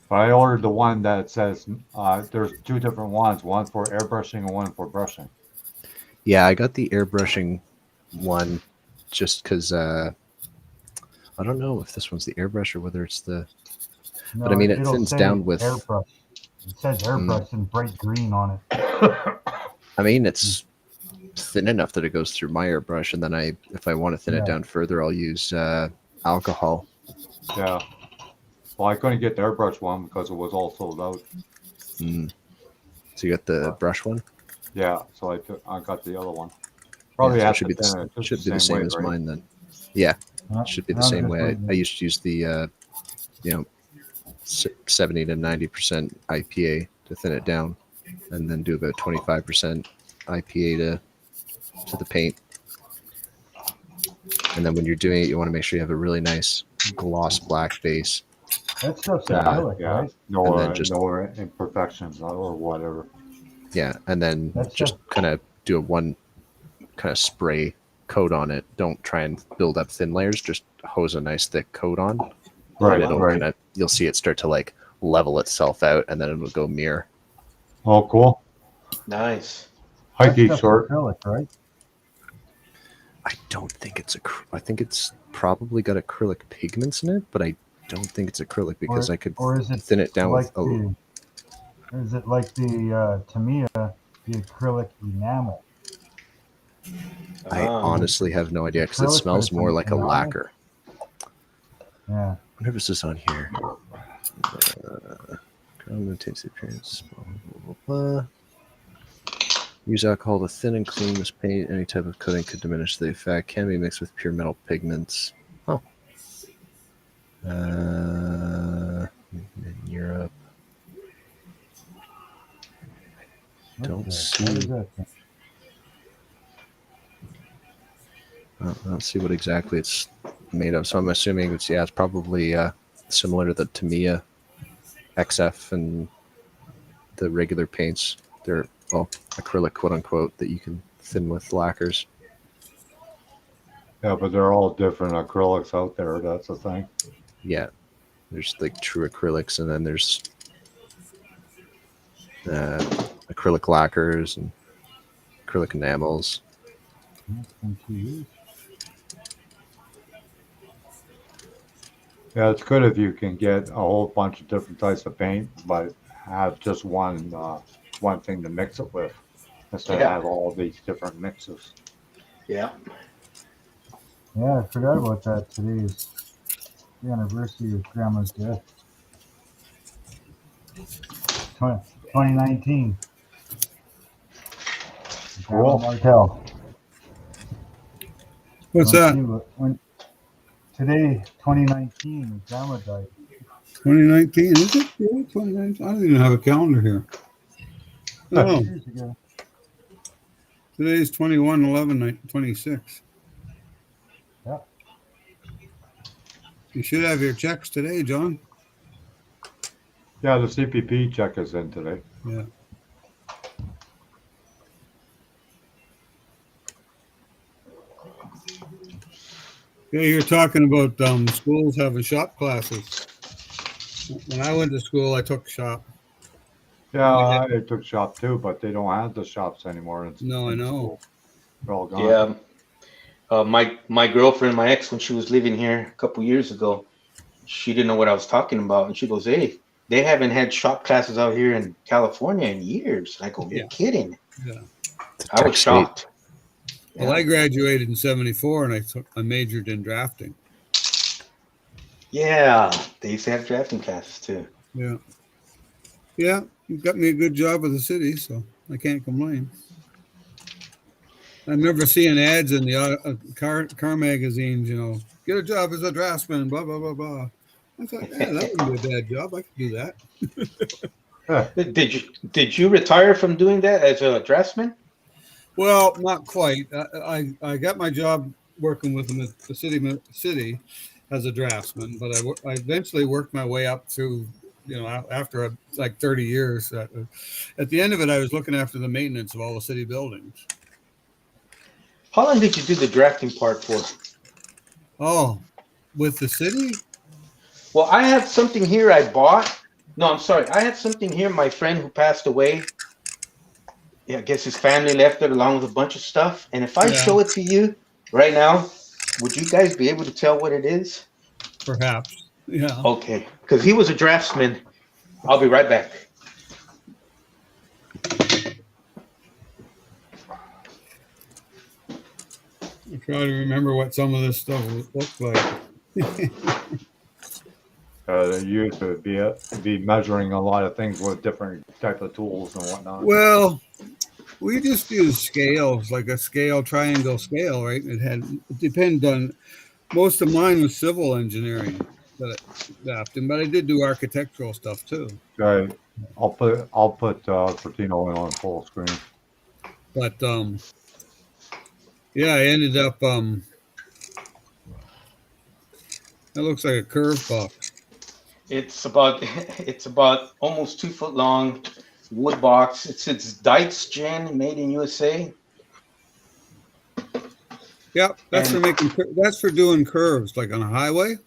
But I ordered the one that says there's two different ones, one for airbrushing and one for brushing. yeah. I got the airbrushing one just because I don't know if this one's the airbrush or whether it's the. But I mean, it it'll thins say down with. airbrush. It says airbrush in bright green on it. I mean, it's thin enough that it goes through my airbrush, and then if I want to thin it Yeah. down further, I'll use alcohol. Yeah. Well, I couldn't get the airbrush one because it was all sold out. Mm. So you got the brush one. Yeah, so I got the other one. Probably Yeah, so have it should to be thin it just should be the same way, as right? mine then. Yeah, it should be the I'm same just way. waiting. I used to use the 70 to 90% IPA to thin it down, and then do about 25% IPA to the paint. And then when you're doing it, you want to make sure you have a really nice gloss black base. That stuff's Yeah, acrylic, Yeah, right? no imperfections or whatever. Yeah, and then That's just kind of do a one kind of spray coat on it. Don't try and build up thin layers. Just hose a nice thick coat on, Right, and it'll right. kind of you'll see it start to like level itself out, and then it'll go mirror. Oh, cool. Nice. Hi, That Keith stuff's Short. acrylic, right? I don't think it's I think it's probably got acrylic pigments in it, but I don't think it's acrylic because I could Or is it thin it down like with a. is it like the Tamiya, the acrylic enamel? I honestly have no idea because it Acrylic, smells but it's more like a enamel? lacquer. Yeah. What is this on here? Takes the appearance. Blah, blah, blah, blah. Use alcohol to thin and clean this paint. Any type of coating could diminish the effect. Can be mixed with pure metal pigments. Oh. In Europe. Don't What see. is that thing? I don't see what exactly it's made of. So I'm assuming it's probably similar to the Tamiya XF and the regular paints. They're acrylic, quote unquote, that you can thin with lacquers. Yeah, but they're all different acrylics out there. That's the thing. Yeah, There's like true acrylics, and then there's acrylic lacquers and acrylic enamels. It's been 2 years. Yeah, it's good if you can get a whole bunch of different types of paint, but have just one thing to mix it with instead of Yeah. have all these different mixes. Yeah. Yeah, I forgot about that. Today is the anniversary of Grandma's death. 2019. Grandma Cool. Martel. What's Don't that? see when today, 2019, Grandma died. 2019, is it? Yeah, 2019. I don't even have a calendar here. Oh, 2 years ago. today's 21/11/26. Yeah. You should have your checks today, John. Yeah, the CPP check is in today. Yeah. Yeah, you're talking about schools having shop classes. When I went to school, I took shop. Yeah, Yeah. I took shop too, but they don't have the shops anymore No, I in know. school. They're all gone. Yeah. My girlfriend, my ex, when she was living here a couple years ago, she didn't know what I was talking about, and she goes, "Hey, they haven't had shop classes out here in California in years." And I go, "You're Yeah. kidding?" Yeah. It's a I was tech state. shocked. Well, I graduated in '74, and I majored in drafting. Yeah, they used to have drafting classes too. Yeah. Yeah, you got me a good job with the city, so I can't complain. I remember seeing ads in the car magazines, get a job as a draftsman, blah, blah, blah, blah. I thought, yeah, that wouldn't be a bad job. I could do that. Did you retire from doing that as a draftsman? Well, not quite. I got my job working with the city as a draftsman, but I eventually worked my way up through, after like 30 years. At the end of it, I was looking after the maintenance of all the city buildings. How long did you do the drafting part for? Oh, with the city? Well, I have something here I bought. No, I'm sorry. I have something here. My friend who passed away. Yeah, I guess his family left it along with a bunch of stuff. And if I show it to you right now, would you guys be able to tell what it is? Perhaps. Yeah. Okay, because he was a draftsman. I'll be right back. I'm trying to remember what some of this stuff looked like. They used to be measuring a lot of things with different type of tools and whatnot. Well, we just used scales, like a triangle scale, right? It depended on, most of mine was civil engineering that adapted, but I did do architectural stuff too. Right. I'll put Fortino in on full screen. But yeah, I ended up that looks like a curve box. It's about almost 2 foot long, wood box. It's Dykes Gen, made in USA. Yeah, that's for doing curves, like on a highway.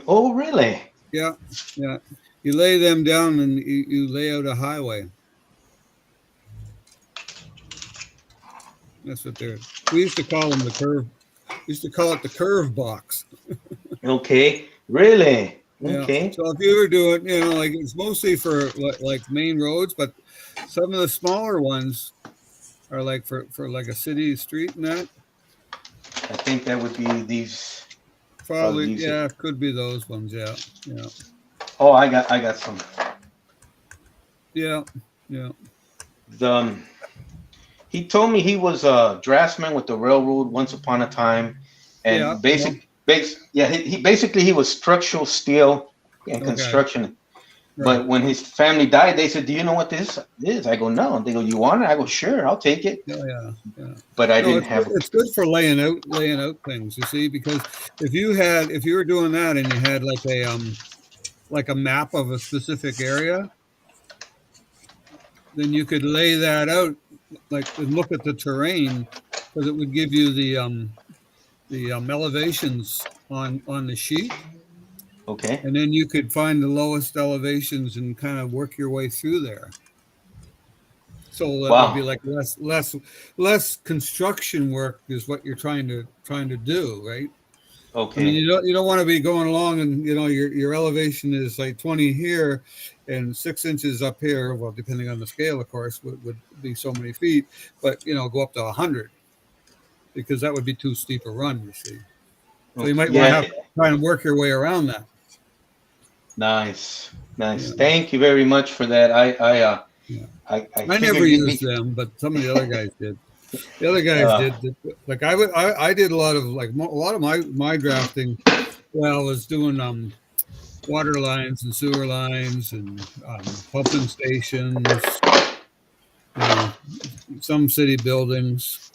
Oh, really? Yeah. You lay them down and you lay out a highway. That's what we used to call them the curve. We used to call it the curve box. Okay, really? Okay. Yeah. So if you were doing, like it's mostly for like main roads, but some of the smaller ones are like for like a city street and that. I think that would be these. Probably, yeah, could be those ones. Yeah. Oh, I got some. Yeah. He told me he was a draftsman with the railroad once upon a time, and he was structural steel and construction. Right. But when his family died, they said, "Do you know what this is?" I go, "No." They go, "You want it?" I go, "Sure, I'll take it." Yeah. But I didn't have. It's good for laying out things, you see, because if you were doing that and you had like a map of a specific area, then you could lay that out, and look at the terrain, because it would give you the elevations on the sheet, Okay. and then you could find the lowest elevations and kind of work your way through there. So that would be Wow. like less construction work is what you're trying to do, right? I mean, Okay. you don't want to be going along and your elevation is like 20 here and 6 inches up here. Well, depending on the scale, of course, would be so many feet, but go up to 100 because that would be too steep a run, you see. So you Okay. might want to Yeah. have try and work your way around that. Nice. Nice. Yeah, Thank you very much for that. yeah. I I never figured you'd used be. them, but some of the other guys did. The other guys Uh, did. Like I did a lot of a lot of my drafting. Well, I was doing water lines and sewer lines and pumping stations. You know, some city buildings,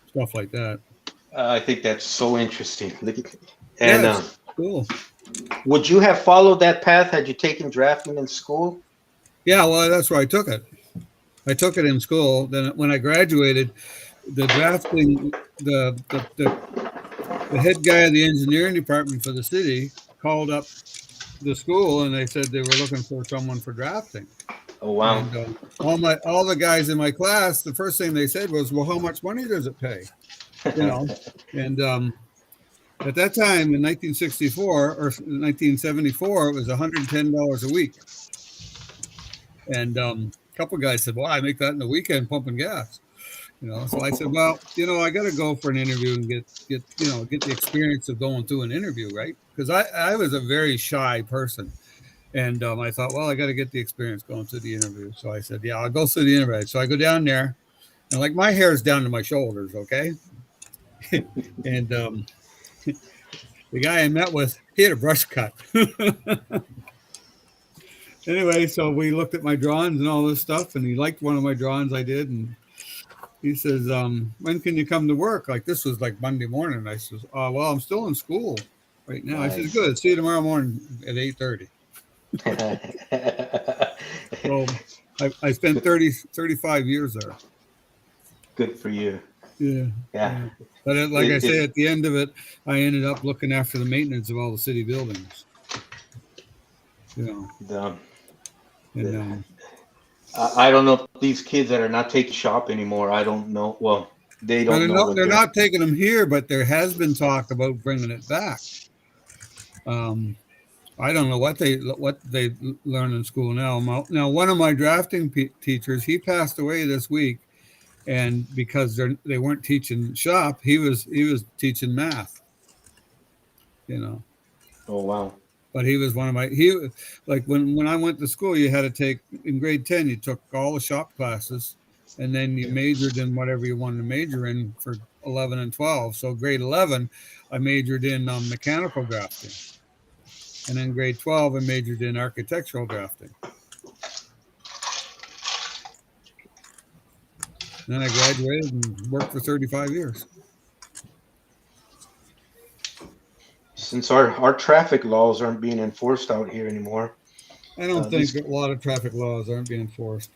stuff like that. I think that's so interesting. Look at, and Yeah, it's cool. would you have followed that path had you taken drafting in school? Yeah, well, that's where I took it. I took it in school. Then when I graduated, the drafting the head guy of the engineering department for the city called up the school and they said they were looking for someone for drafting. Oh wow. And all the guys in my class, the first thing they said was, "Well, how much money does it pay?" You know, and at that time in 1964 or 1974, it was $110 a week. And a couple of guys said, "Well, I make that in the weekend pumping gas." So I said, "Well, I got to go for an interview and get the experience of going through an interview, right?" Because I was a very shy person. And I thought, well, I got to get the experience going through the interview. So I said, yeah, I'll go through the interview. So I go down there, and like my hair is down to my shoulders, okay? And the guy I met with, he had a brush cut. Anyway, so we looked at my drawings and all this stuff, and he liked one of my drawings I did, and he says, when can you come to work? Like this was like Monday morning. I says, well, I'm still in school right now. Nice. I says, good. See you tomorrow morning at 8:30. So I spent 35 years there. Good for you. Yeah. Yeah. But I say, at the end of it, I ended up looking after the maintenance of all the city buildings. The, And I don't know if these kids that are not taking shop anymore. I don't know. Well, they don't know. they're not taking them here, but there has been talk about bringing it back. I don't know what they learn in school now. Now, one of my drafting teachers, he passed away this week, and because they weren't teaching shop, he was teaching math. Oh wow. But he was one of like when I went to school, you had to take in grade 10, you took all the shop classes, and then you majored in whatever you wanted to major in for 11 and 12. So grade 11, I majored in mechanical drafting. And in grade 12, I majored in architectural drafting. And then I graduated and worked for 35 years. Since our traffic laws aren't being enforced out here anymore. I don't think a lot of traffic laws aren't being enforced.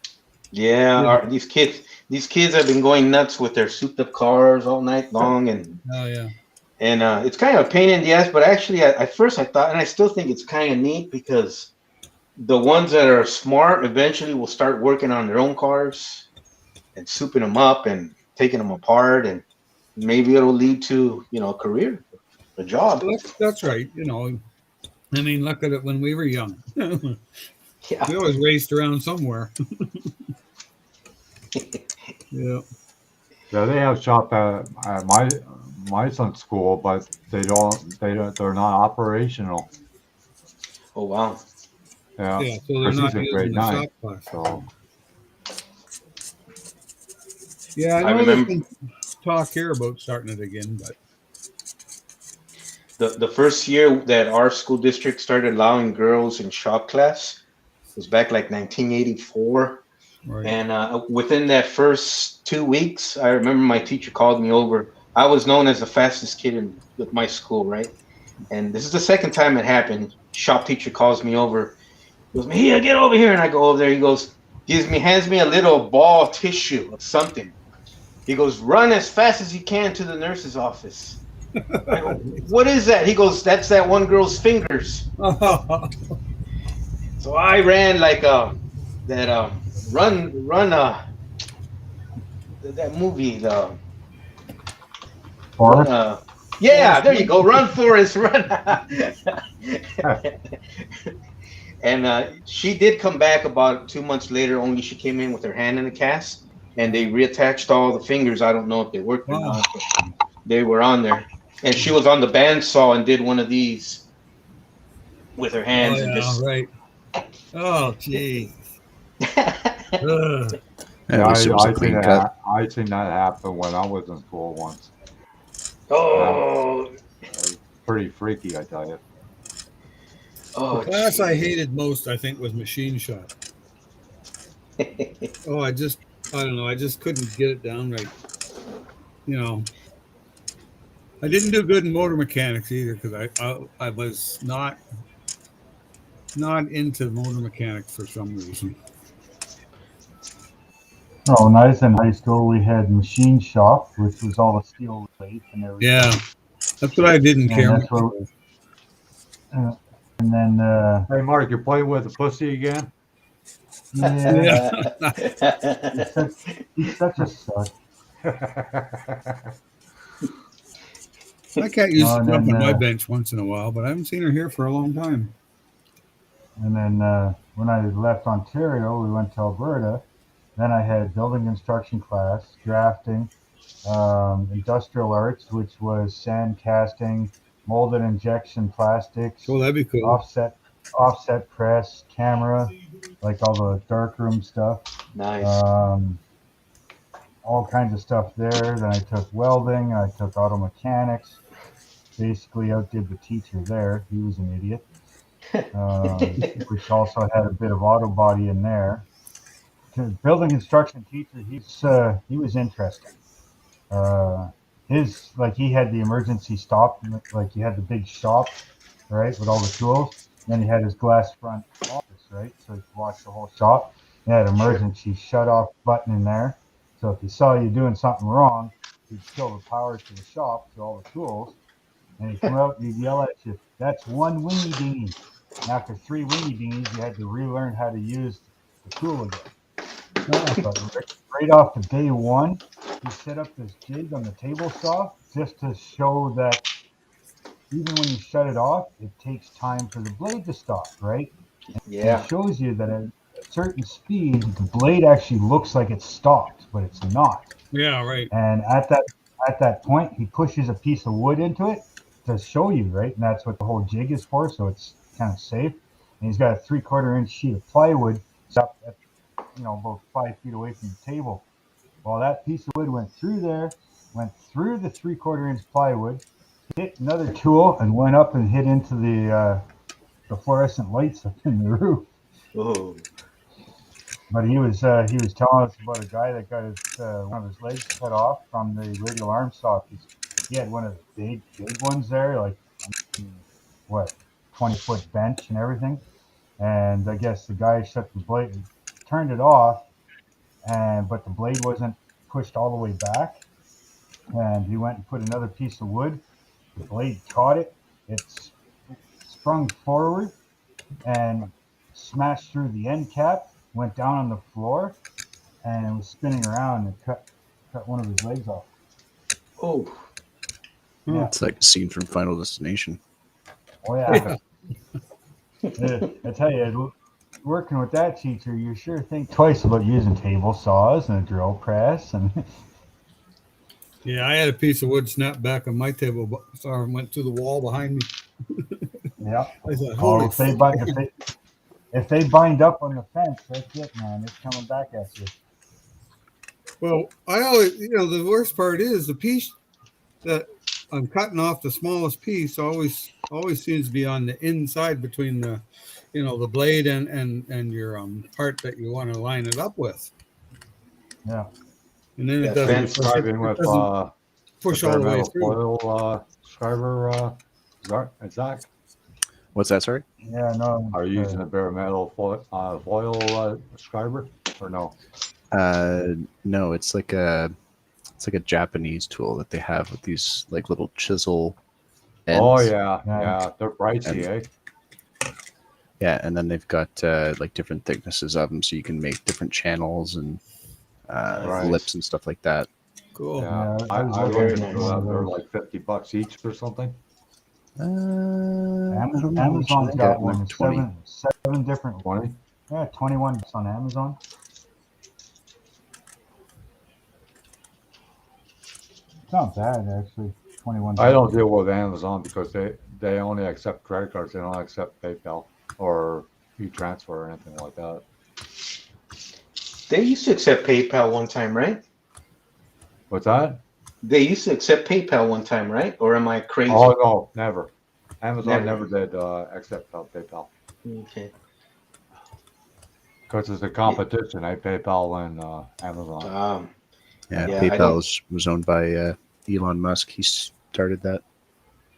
Yeah, these kids have been going nuts with their souped up cars all night long, and oh yeah. And it's kind of a pain in the ass, but actually, at first I thought, and I still think it's kind of neat because the ones that are smart eventually will start working on their own cars and souping them up and taking them apart, and maybe it'll lead to a career, a job. Well, that's right. I mean, look at it when we were young. Yeah. We always raced around somewhere. Yeah. Yeah, they have shop at my son's school, but they're not operational. Oh wow. Yeah. Yeah, so they're He's not in using grade the 9, shop class. so Yeah, I I know remember- there's been talk here about starting it again, but The first year that our school district started allowing girls in shop class was back like 1984. right. And within that first 2 weeks, I remember my teacher called me over. I was known as the fastest kid with my school, right? And this is the second time it happened. Shop teacher calls me over. He goes, "Mejia, get over here." And I go over there. He goes, hands me a little ball of tissue of something. He goes, "Run as fast as you can to the nurse's office." I go, what is that? He goes, that's that one girl's fingers. So I ran like that run that movie the Forrest? yeah, there you go, run Forrest run. And she did come back about 2 months later, only she came in with her hand in a cast and they reattached all the fingers. I don't know if they worked or Wow. not, but they were on there. And she was on the bandsaw and did one of these with her hands and yeah, just right. Oh, gee. At least it was a clean cut. I seen that happen when I was in school once. oh The Pretty freaky, I tell you. class I geez. hated most, I think, was machine shop. Oh, I don't know. I just couldn't get it down right. You know, I didn't do good in motor mechanics either because I was not into motor mechanics for some reason. Oh, when I was in high school, we had machine shop, which was all the steel lathe and everything. Yeah, that's what I didn't care. And that's where, and then, Hey, Mark, you're playing with a pussy again? yeah, Yeah. he's such a suck. I can't use to And jump then, on my bench once in a while, but I haven't seen her here for a long time. and then when I left Ontario, we went to Alberta. Then I had building construction class, drafting, industrial arts, which was sand casting, molded injection plastics, Oh, that'd be cool. offset press, camera, like all the darkroom stuff. Nice. All kinds of stuff there. Then I took welding, I took auto mechanics. Basically outdid the teacher there. He was an idiot. Which also had a bit of auto body in there. Building construction teacher, he was interesting. He had the emergency stop, like he had the big shop, right, with all the tools. Then he had his glass front office, right, so he could watch the whole shop. He had emergency shut off button in there, so if he saw you doing something wrong, he'd kill the power to the shop to all the tools, and he'd come out and he'd yell at you, "That's one weenie dinghy." And after 3 weenie dinghies, you had to relearn how to use the tool again. But right off the day one, he set up this jig on the table saw just to show that even when you shut it off, it takes time for the blade to stop, right? And Yeah. it shows you that at a certain speed, the blade actually looks like it's stopped, but it's not. Yeah, right. And at that point, he pushes a piece of wood into it to show you, right? And that's what the whole jig is for, so it's kind of safe. And he's got a 3/4 inch sheet of plywood up at, about 5 feet away from the table. Well, that piece of wood went through the 3/4 inch plywood, hit another tool, and went up and hit into the fluorescent lights up in the roof. Oh. But he was telling us about a guy that got one of his legs cut off from the radial arm saw. He had one of the big ones there, like 20-foot bench and everything. And I guess the guy shut the blade, turned it off, but the blade wasn't pushed all the way back. And he went and put another piece of wood. The blade caught it. It sprung forward and smashed through the end cap, went down on the floor, and it was spinning around and cut one of his legs off. Oh. Yeah. It's like a scene from Final Destination. Oh yeah. I tell you, working with that teacher, you sure think twice about using table saws and a drill press and. Yeah, I had a piece of wood snap back on my table saw and went through the wall behind me. Yeah. I thought, holy if they bind up on the fence, that's it, man. It's coming back at you. Well, I always, the worst part is the piece that I'm cutting off, the smallest piece always seems to be on the inside between the, the blade and your part that you want to line it up with. Yeah. And then it That's doesn't push all the way through. Foil scriber, Zach? What's that, sorry? Yeah, no. Are you using a bare metal foil scriber or no? No, it's like a It's like a Japanese tool that they have with these like little chisel Oh ends. yeah, Yeah. yeah. They're pricey, And- eh? Yeah, and then they've got like different thicknesses of them, so you can make different channels and Right. lips and stuff like that. Cool. Yeah, I was I looking looked at into one of them. They're those. like $50 each or something. I don't know. Amazon's I got think one. like 20. Seven different. 20. Yeah, 21 on Amazon. It's not bad actually. 21. I don't deal with Amazon because they only accept credit cards. They don't accept PayPal or e-transfer or anything like that. They used to accept PayPal one time, right? What's that? They used to accept PayPal one time, right? Or am I crazy? Oh no, never. Amazon Never. never did accept PayPal Okay. because it's a competition. PayPal and Amazon. Yeah, Yeah, I PayPal don't- was owned by Elon Musk. He started that.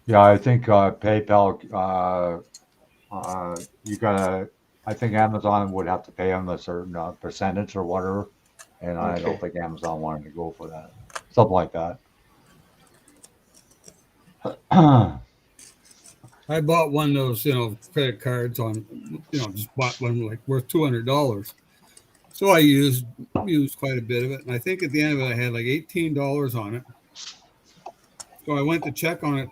Yeah, I think PayPal. You gotta. I think Amazon would have to pay them a certain percentage or whatever, and I don't Okay. think Amazon wanted to go for that. Something like that. I bought one of those, credit cards on, just bought one like worth $200. So I used quite a bit of it, and I think at the end of it, I had like $18 on it. So I went to check on it.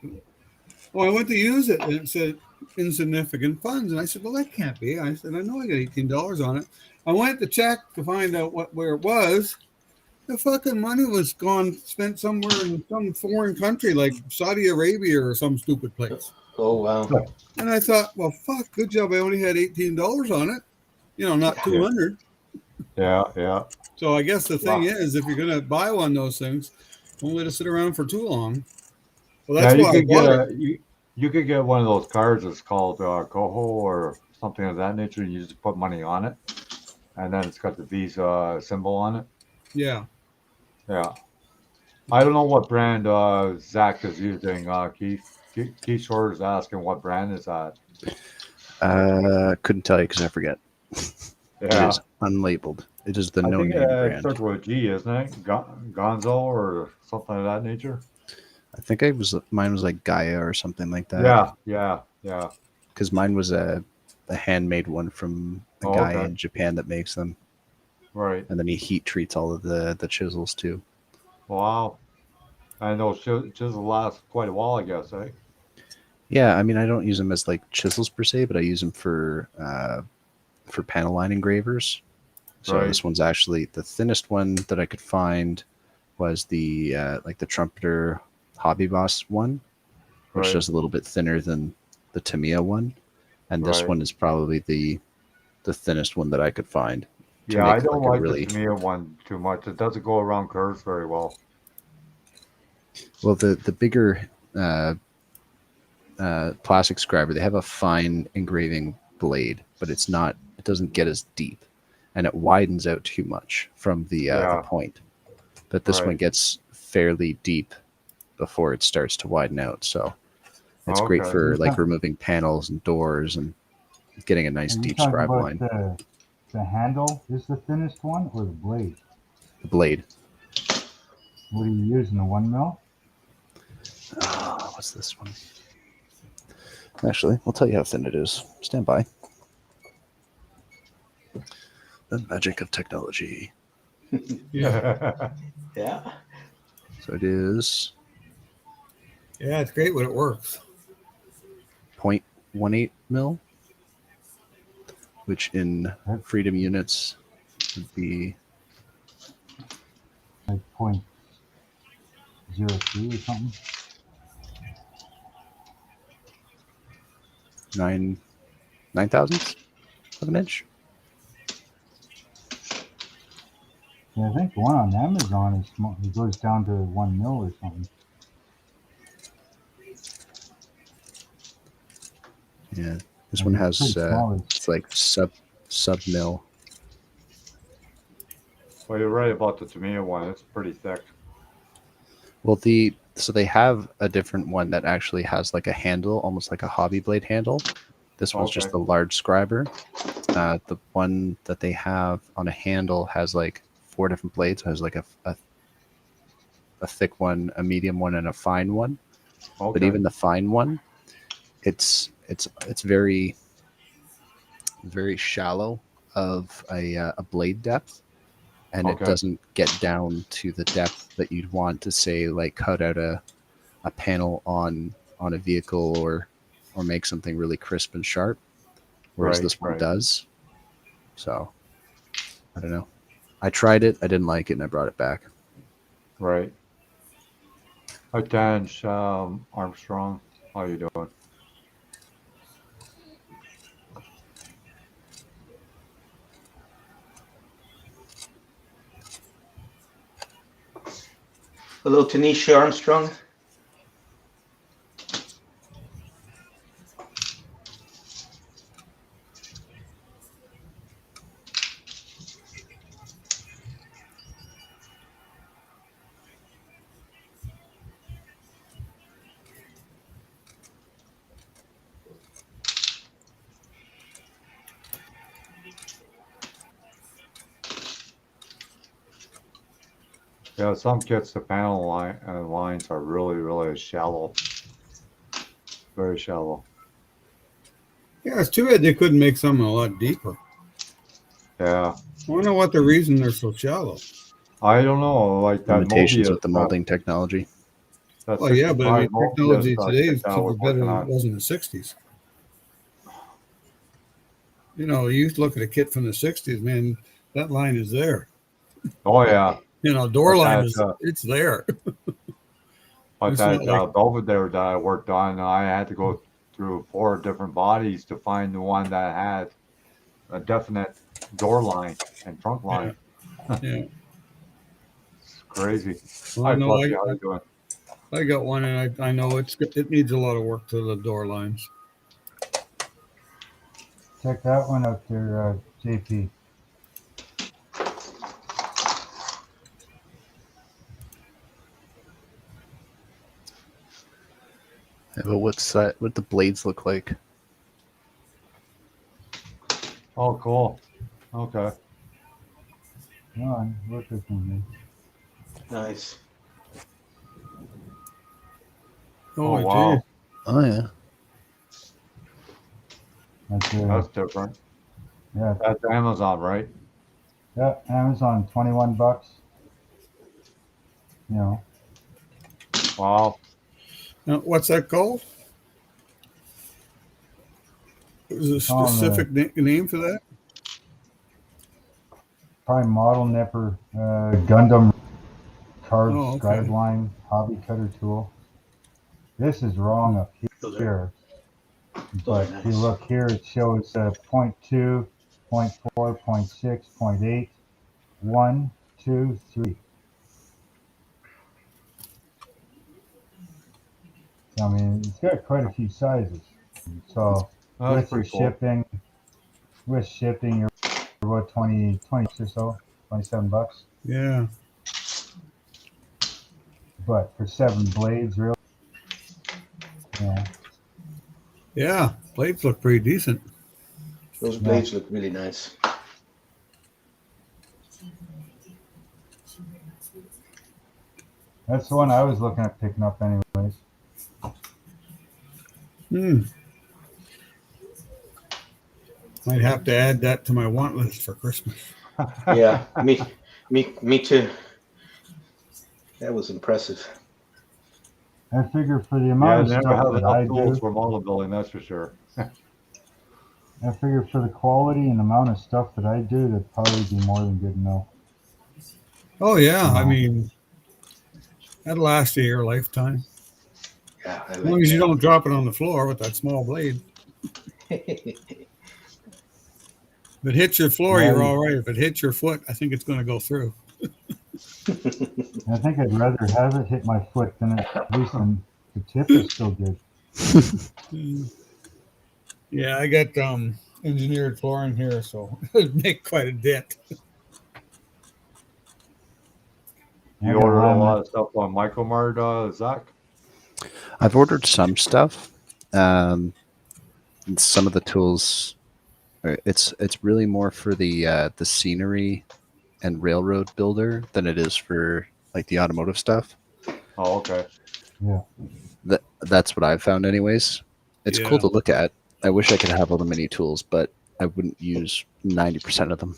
Well, I went to use it, and it said insignificant funds, and I said, "Well, that can't be." I said, "I know I got $18 on it." I went to check to find out where it was. The fucking money was spent somewhere in some foreign country like Saudi Arabia or some stupid place. Oh wow. And I thought, well, fuck, good job. I only had $18 on it, not 200. Yeah. So I guess the thing Wow. is, if you're gonna buy one of those things, don't let it sit around for too long. Well, Yeah, that's you why I could bought get it. you could get one of those cards that's called Coho or something of that nature. You just put money on it, and then it's got the Visa symbol on it. Yeah. Yeah. I don't know what brand Zach is using. Keith Short is asking what brand is that. Couldn't tell you because I forget. It Yeah. is unlabeled. It is the I no think name it brand. starts with a G, isn't it? Gonzo or something of that nature. I think mine was like Gaia or something like that. Yeah. Because mine was a handmade one from a Oh, guy okay. in Japan that makes them, Right. and then he heat treats all of the chisels too. Wow. And those chisels last quite a while, I guess, eh? Yeah, I mean, I don't use them as like chisels per se, but I use them for panel line engravers. So Right. this one's actually the thinnest one that I could find was the like the Trumpeter Hobby Boss one, which Right. is a little bit thinner than the Tamiya one, and this Right. one is probably the thinnest one that I could find. To Yeah, I make don't like a like really the Tamiya one too much. It doesn't go around curves very well. well the bigger plastic scriber. They have a fine engraving blade, but it doesn't get as deep, and it widens out too much from the point. But this one Right. gets fairly deep before it starts to widen out, so it's great Okay. for like removing panels and doors and getting a nice Are you deep talking scribe about line. the handle is the thinnest one or the blade? The blade. What are you using? The 1 mil? What's this one? Actually, I'll tell you how thin it is. Stand by. The magic of technology. Yeah. Yeah. So it is Yeah, it's great when it works. 0.18 mil, which in freedom units would be Like 0.03 or something? 9 thousandths of an inch. Yeah, I think the one on Amazon is small. It goes down to 1 mil or something. Yeah, this one has Pretty small. it's like sub mil. Well, you're right about the Tamiya one. It's pretty thick. Well, so they have a different one that actually has like a handle, almost like a hobby blade handle. This one's just Okay. the large scriber. The one that they have on a handle has like 4 different blades. It has like a a thick one, a medium one, and a fine one. Okay. But even the fine one, it's very very shallow of a blade depth, and it Okay. doesn't get down to the depth that you'd want to say like cut out a panel on a vehicle or make something really crisp and sharp. Whereas Right, this one right. does. So I don't know. I tried it, I didn't like it, and I brought it back. Right. Hi, Tange, Armstrong. How you doing? Hello, Tanisha Armstrong. Yeah, some kits, the panel lines are really, really shallow. Very shallow. Yeah, it's too bad they couldn't make something a lot deeper. Yeah. I wonder what the reason they're so shallow. I don't know, like that Limitations Mobius, with the molding technology. that Well, yeah, but I 65 mean, technology Mobius today kit is that I could be was better working than it on. was in the 60s. You know, you look at a kit from the 60s, man, that line is there. Oh, yeah. You know, door But line that, it's there. but It's that not like, Belvedere that I worked on, I had to go through 4 different bodies to find the one that had a definite door line and trunk yeah, line. yeah. It's crazy. Well, Hi, I know Fluffy, how you doing? I got one, and I know it needs a lot of work to the door lines. Check that one out there, JP. Yeah, but what's that? What the blades look like? Oh, cool. Okay. Come on, look at me. Nice. Oh, Oh, wow. geez. Oh yeah. That's That's different. yeah, That's Amazon, right? yeah. Amazon, $21. You know, Wow. Now, what's that called? Is there a call them specific name for that? probably model nipper, Gundam carved Oh, scribe okay. line hobby cutter tool. This is wrong up Those are here, those but are if you nice. look here, it shows 0.2, 0.4, 0.6, 0.8, 1, 2, 3. I mean, it's got quite a few sizes. So That's with your pretty cool. shipping, you're about 20 or so, $27. Yeah. But for 7 blades, really, yeah, Yeah. Blades look pretty decent. Those yeah. blades look really nice. That's the one I was looking at picking up, anyways. Might have to add that to my want list for Christmas. Yeah, me too. That was impressive. I figure for the Yeah, amount I of never stuff have that enough I tools do, for model building, that's for sure. I figure for the quality and amount of stuff that I do, that'd probably be more than good enough. Oh, yeah. You I know, mean, that'll last you your lifetime. Yeah, I As long like as you that. don't drop it on the floor with that small blade. If it hits your floor, yeah, you're all right. If it hits your foot, I think it's going to go through. I think I'd rather have it hit my foot than at least the tip is still good. Yeah, I got engineered flooring here, so it'd make quite a dent. I You got ordered a laminate. lot of stuff on Micromart, Zach? I've ordered some stuff. And some of the tools, it's really more for the scenery and railroad builder than it is for like the automotive stuff. Oh, okay. Yeah. That's what I've found, anyways. It's Yeah. cool to look at. I wish I could have all the mini tools, but I wouldn't use 90% of them.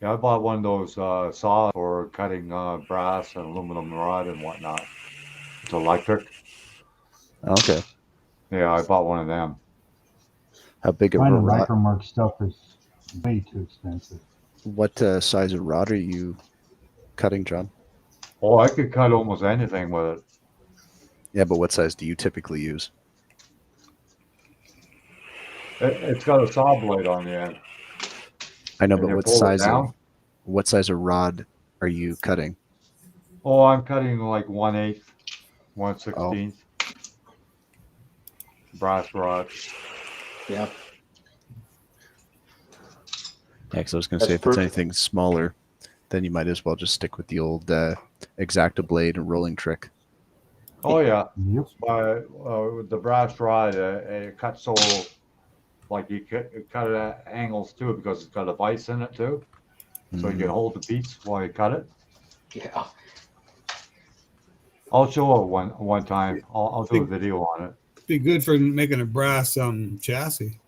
Yeah, I bought one of those saws for cutting brass and aluminum rod and whatnot. It's electric. Okay. Yeah, I bought one of them. How big of a Finding rod? micromark stuff is way too expensive. What size of rod are you cutting, John? Oh, I could cut almost anything with it. Yeah, but what size do you typically use? It's got a saw blade on the end, I know, and but you pull it down. what size of rod are you cutting? Oh, I'm cutting like 1/8, Oh, 1/16 brass rod. Yeah, yeah, because I was going to that's say if it's perfect. anything smaller, then you might as well just stick with the old X-Acto blade and rolling trick. Oh yeah, Yep. but with the brass rod, it cuts so like you cut it at angles too because it's got a vise in it too, so you can hold the piece while you cut it. Yeah. I'll show it one time. I'll do a Big- video on it. Be good for making a brass chassis.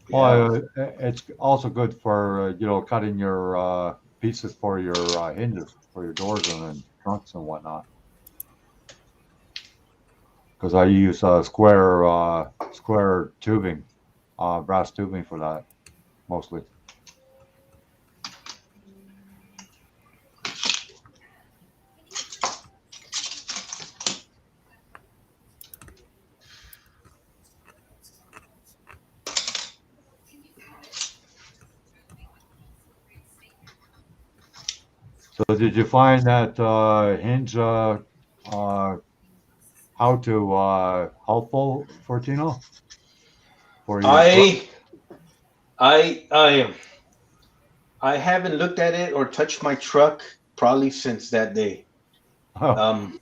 Yeah. Well, it's also good for cutting your pieces for your hinges for your doors and trunks and whatnot. Because I use square tubing, brass tubing for that mostly. So did you find that hinge how to helpful for Tino for your truck? I I I haven't looked at it or touched my truck probably since that day. Um,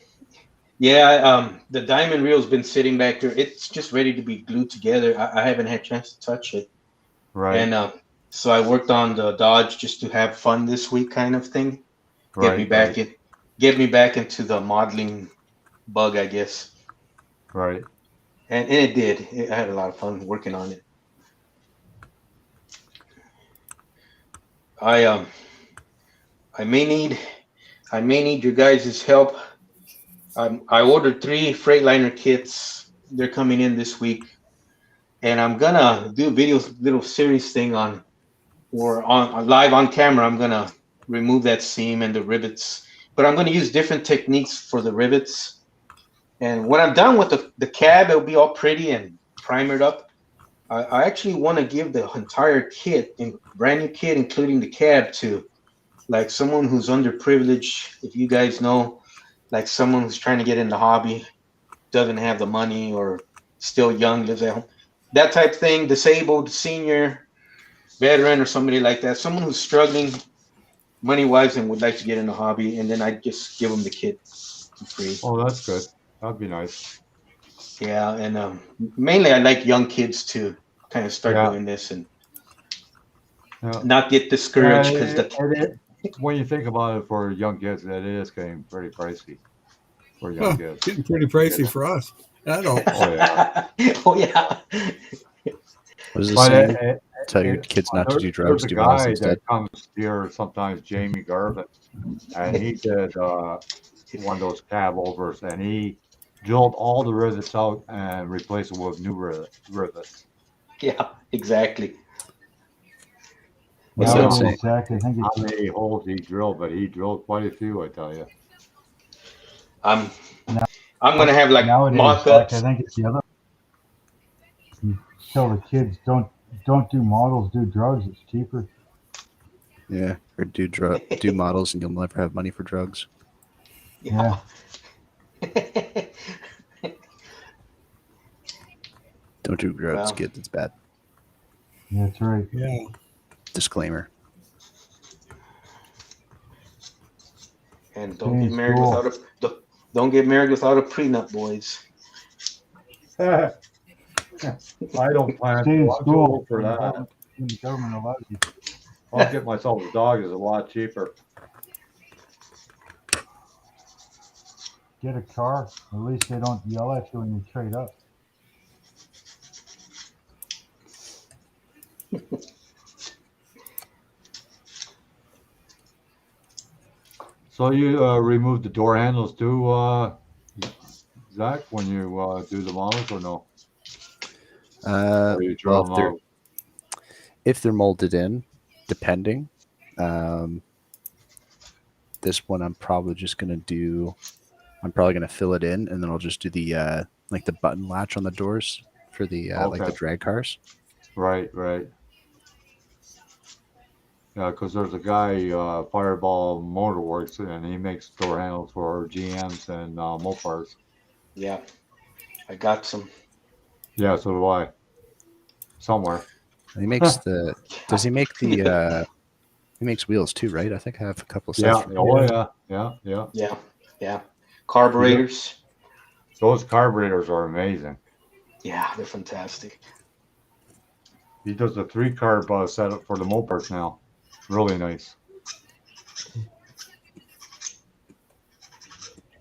yeah, the diamond reel's been sitting back there. It's just ready to be glued together. I haven't had a chance to touch it, Right, and so I worked on the Dodge just to have fun this week, kind of thing. Get me right, back right, in, get me back into the modeling bug, I guess. right. And it did. I had a lot of fun working on it. I um I may need your guys' help. I ordered 3 Freightliner kits. They're coming in this week, and I'm gonna do a little series thing on or on live on camera. I'm gonna remove that seam and the rivets, but I'm gonna use different techniques for the rivets. And when I'm done with the cab, it'll be all pretty and primered up. I actually want to give the entire kit, brand new kit, including the cab, to like someone who's underprivileged. If you guys know, like someone who's trying to get in the hobby, doesn't have the money, or still young, lives at home, that type of thing, disabled, senior, veteran, or somebody like that, someone who's struggling money wise and would like to get in the hobby, and then I just give them the kit for free. Oh, that's good. That'd be nice. Yeah, and mainly I like young kids to kind of start Yeah, doing this and yeah. not get discouraged because When you think about it, for young kids, that is getting pretty pricey for young Huh, kids. getting pretty pricey for us. That helps. Oh yeah, oh yeah. What is the but saying? Tell your it, kids not to do there's drugs, a do models guy instead. that comes here sometimes, Jamie Garvin, and he did one of those cab overs, and he drilled all the rivets out and replaced them with new rivets. Yeah, exactly. What's And that Nowadays, saying? Zach, I think How it's many holes he drilled, but he drilled quite a few, I tell you. I'm gonna have like nowadays, Zach, I mock-ups. think it's the other. You tell the kids don't do models, do drugs. It's cheaper. Yeah, or do models, and you'll never have money for drugs. Yeah. Don't do drugs, Well, kids. It's bad. Yeah, that's right. Yeah. Disclaimer. and Stay in school. don't get married without a prenup, boys. I don't plan Stay to. in I'm too school. old for that. When the government allows you. I'll get myself a dog. It's a lot cheaper. get a car. At least they don't yell at you when you trade up. So you remove the door handles too, Zach, when you do the models, or no? Or you Well, drill them out? if they're molded in, depending. This one I'm probably just gonna do. I'm probably gonna fill it in, and then I'll just do the like the button latch on the doors for the like the Okay. drag cars. Right, right. Yeah, because there's a guy, Fireball Motorworks, and he makes door handles for GMs and Mopars. Yeah, I got some. Yeah, so do I. Somewhere. And he makes the. Does he make the? He makes wheels too, right? I think I have a couple of sets Yeah. from him. Oh, yeah. Yeah, yeah. Carburetors. Those carburetors are amazing. Yeah, they're fantastic. He does the 3-carb setup for the Mopars now. Really nice.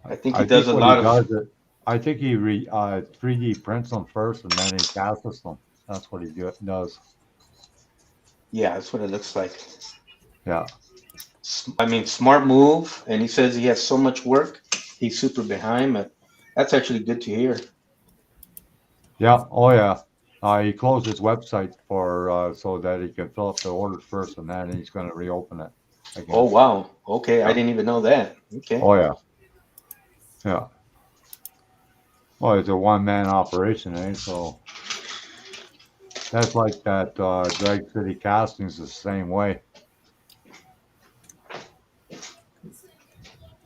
I think he does a what lot he of. does it. I think he 3D prints them first and then he casts them. That's what he does. Yeah, that's what it looks like. Yeah. I mean, smart move. And he says he has so much work. He's super behind, but that's actually good to hear. Yeah. Oh, yeah. He closed his website for so that he can fill up the orders first, and then he's going to reopen it again. Oh, wow. Okay, I Yeah. didn't even know that. Okay. Oh, yeah. Yeah. Well, it's a one-man operation, eh? So that's like that Drag City Castings the same way.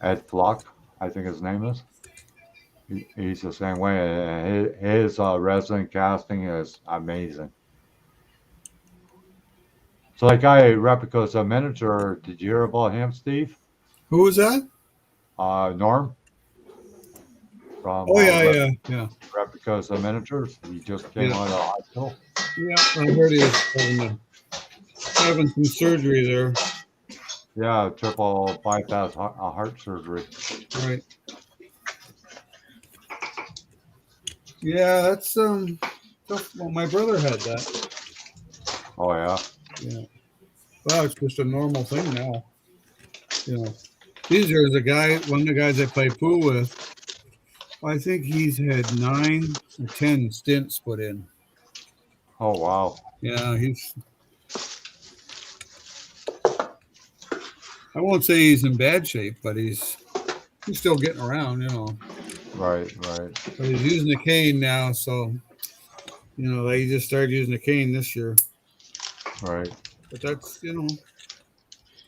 Ed Flock, I think his name is. He's the same way. His resin casting is amazing. So that guy Replica's a miniature. Did you hear about him, Steve? Who was that? Norm from Oh yeah. Replica's Miniatures. He just came Yeah. out of hospital. Yeah, I heard he was having some surgery there. Yeah, triple bypass heart surgery. Right. Yeah, that's tough. Well, my brother had that. Oh yeah. Yeah. Well, it's just a normal thing now. You know, these are the guy. One of the guys I play pool with. I think he's had 9 or 10 stints put in. Oh wow. Yeah, he's. I won't say he's in bad shape, but he's still getting around. You know. Right. But he's using a cane now, so they just started using a cane this year. Right. But that's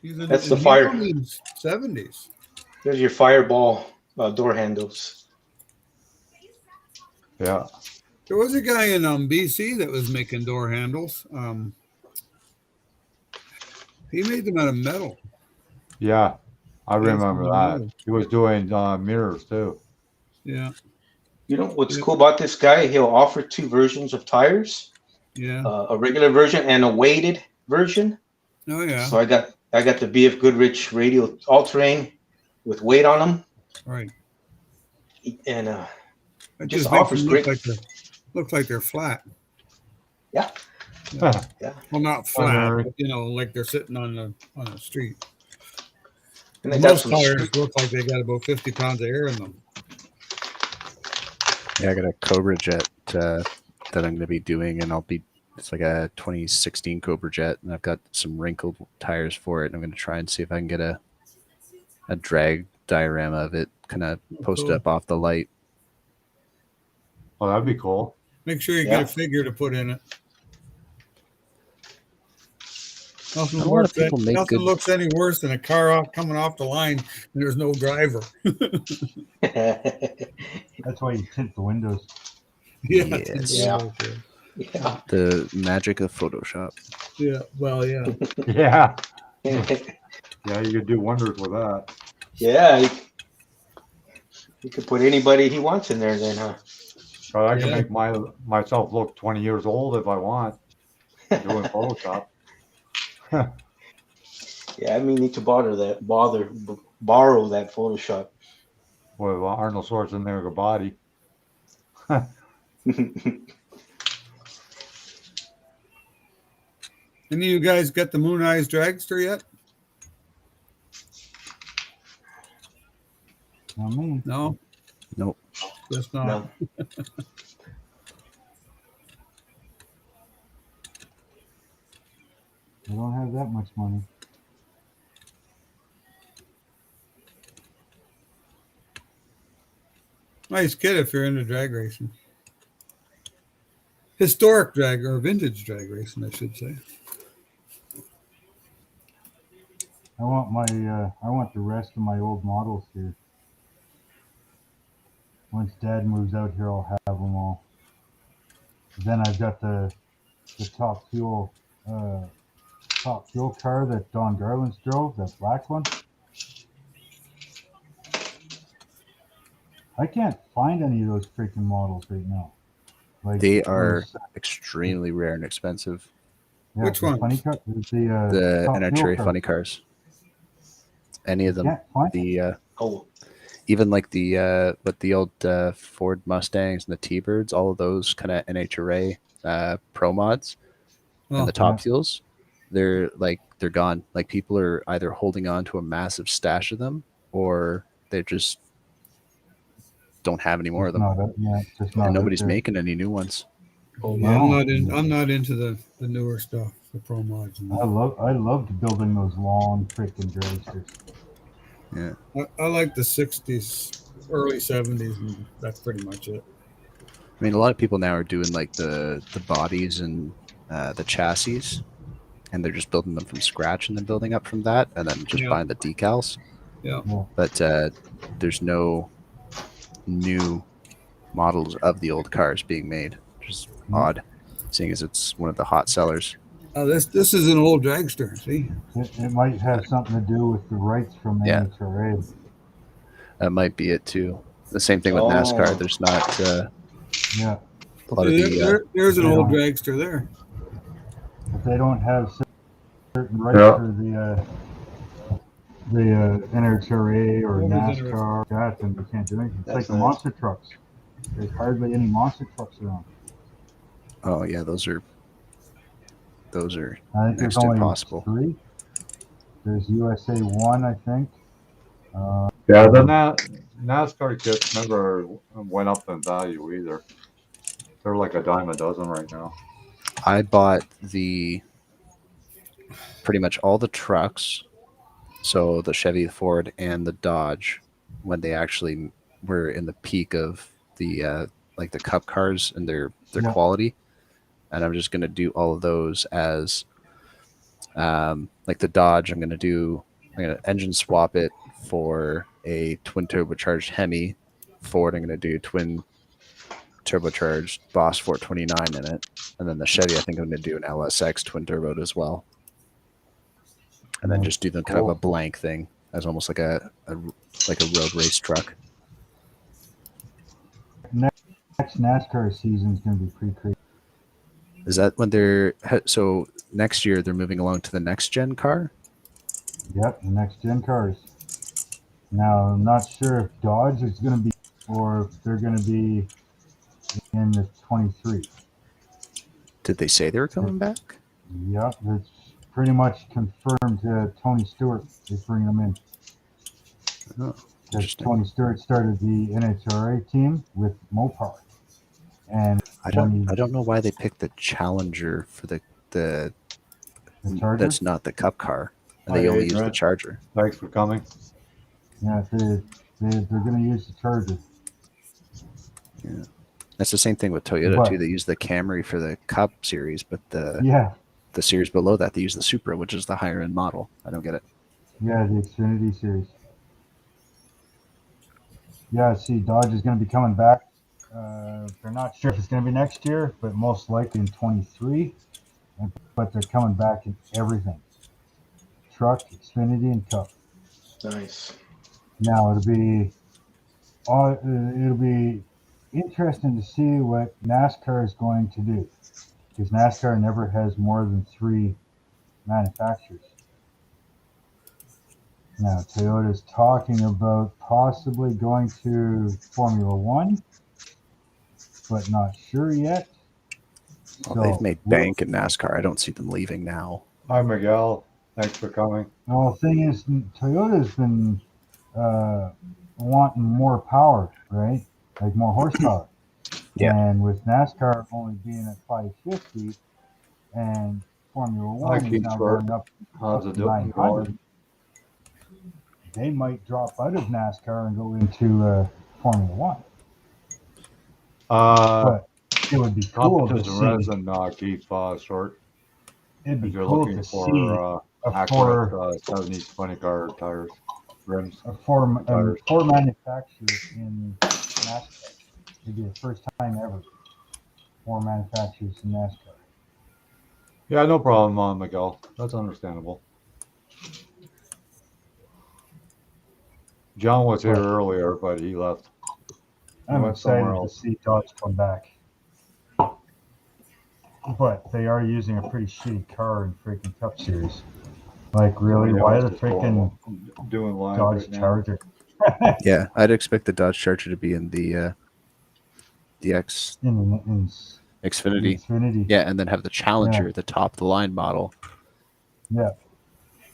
That's the fire. He's in his 70s. There's your Fireball door handles. Yeah. There was a guy in BC that was making door handles. He made them out of metal. Yeah, I remember that. Metal. He was doing mirrors too. Yeah. You know what's cool about this guy? He'll offer 2 versions of tires. Yeah. A regular version and a weighted version. Oh yeah. So I got the BF Goodrich Radial all-terrain with weight on them. Right. And It just makes offers them great. look like they're flat. Yeah. Yeah. Well, not flat, Right. but, like they're sitting on the street. And they got Most some tires look like they got about 50 pounds of air in them. Yeah, I got a Cobra Jet that I'm going to be doing, and it's like a 2016 Cobra Jet, and I've got some wrinkled tires for it. And I'm going to try and see if I can get a drag diorama of it, kind of posted Cool. up off the light. Oh, that'd be cool. Make sure you get a figure to put in it. Nothing A lot of people make nothing good. looks any worse than a car coming off the line and there's no driver. That's why you tint the windows. Yes. Yeah. Yeah. The magic of Photoshop. Yeah. Well, yeah. Yeah. Yeah, you could do wonders with that. Yeah. He could put anybody he wants in there then, huh? But I can make myself look 20 years old if I want. Doing Photoshop. Yeah, I may need to borrow that Photoshop. with Arnold Schwarzenegger body. Any of you guys got the Moon Eyes Dragster yet? Not me. No, Nope. guess not. No. I don't have that much money. Nice kid if you're into drag racing. Historic drag or vintage drag racing, I should say. I want the rest of my old models here. Once Dad moves out here, I'll have them all. Then I've got the top fuel car that Don Garland's drove, that black one. I can't find any of those freaking models right now. Like They are those, extremely rare and expensive. yeah, Which the ones? funny car, The top fuel NHRA car. funny cars. Any of them. Can't find The Oh, even like the old Ford Mustangs and the T-Birds, all of those kind of NHRA pro mods Oh, and the top yeah. fuels, they're gone. Like people are either holding on to a massive stash of them or they just don't have any more of them. It's just not And out nobody's there. making any new ones. oh yeah, wow. I'm not into the newer stuff, the pro mods. And I loved building those long freaking dragsters. Yeah. I like the 60s, early 70s, and that's pretty much it. I mean, a lot of people now are doing like the bodies and the chassis, and they're just building them from scratch and then building up from that, and then just Yeah. buying the decals. Yeah. But there's no new models of the old cars being made, which is odd, seeing as it's one of the hot sellers. This is an old dragster. See, It might have something to do with the rights from Yeah. NHRA. That might be it too. The same thing with NASCAR. There's not Yeah, a lot of the there's an they old don't- dragster there. if they don't have certain rights Yeah. for the NHRA or Nobody's NASCAR, that, then we can't do anything. It's That's like the nice. monster trucks. There's hardly any monster trucks around. oh yeah, those are I think next there's to only impossible. 3. There's USA 1, I think. Yeah, the NASCAR kits never went up in value either. They're like a dime a dozen right now. I bought pretty much all the trucks, so the Chevy, the Ford, and the Dodge, when they actually were in the peak of the like the Cup cars and their Yeah. quality, and I'm just gonna do all of those as like the Dodge. I'm gonna engine swap it for a twin turbocharged Hemi. Ford, I'm gonna do twin turbocharged Boss 429 in it, and then the Chevy, I think I'm gonna do an LSX twin turboed as well, and then just do the kind of a blank thing as almost like a road race truck. Next NASCAR season is going to be pretty crazy. Is that when so next year they're moving along to the next gen car? Yep, the next gen cars. Now, I'm not sure if Dodge is going to be, or if they're going to be in the 23. Did they say they were coming back? Yep, it's pretty much confirmed. Tony Stewart is bringing them in. Oh, Because interesting. Tony Stewart started the NHRA team with Mopar. And I don't know why they picked the Challenger for the Charger? that's not the Cup car, and they Hi, only use the Adrian. Charger. Thanks for coming. Yeah, they're going to use the Charger. Yeah, that's the same thing with Toyota But- too. They use the Camry for the Cup series, but Yeah, the series below that they use the Supra, which is the higher end model. I don't get it. yeah, the Xfinity series. Yeah, see, Dodge is going to be coming back. They're not sure if it's going to be next year, but most likely in 23. But they're coming back in everything. Truck, Xfinity, and Cup. Nice. Now it'll be interesting to see what NASCAR is going to do, because NASCAR never has more than 3 manufacturers. Now, Toyota's talking about possibly going to Formula One, but not sure yet. Well, they've made we'll bank in see. NASCAR. I don't see them leaving now. Hi, Miguel. Thanks for coming. Well, the thing is, Toyota's been wanting more power, right? Like more horsepower. Yeah. And with NASCAR only being at 550 and Formula Hi, One is Keith now Short. going up How's it to 900, going? they might drop out of NASCAR and go into Formula One. But it would be cool to Competition see. resin, Keith Short. It'd be If you're cool looking to see for a accurate four 70s 20 car tires, rims, tires. four manufacturers in NASCAR. It'd be the first time ever. 4 manufacturers in NASCAR. Yeah, no problem, Miguel. That's understandable. John was here earlier, but he left. He I'm went somewhere excited to else. see Dodge come back. But they are using a pretty shitty car in freaking Cup Series. Like, really? Somebody Why else the is freaking doing live Dodge right now. Charger? Yeah, I'd expect the Dodge Charger to be in the X in Xfinity. Xfinity. Yeah, and then have the Challenger, Yeah. the top of the line model. Yeah.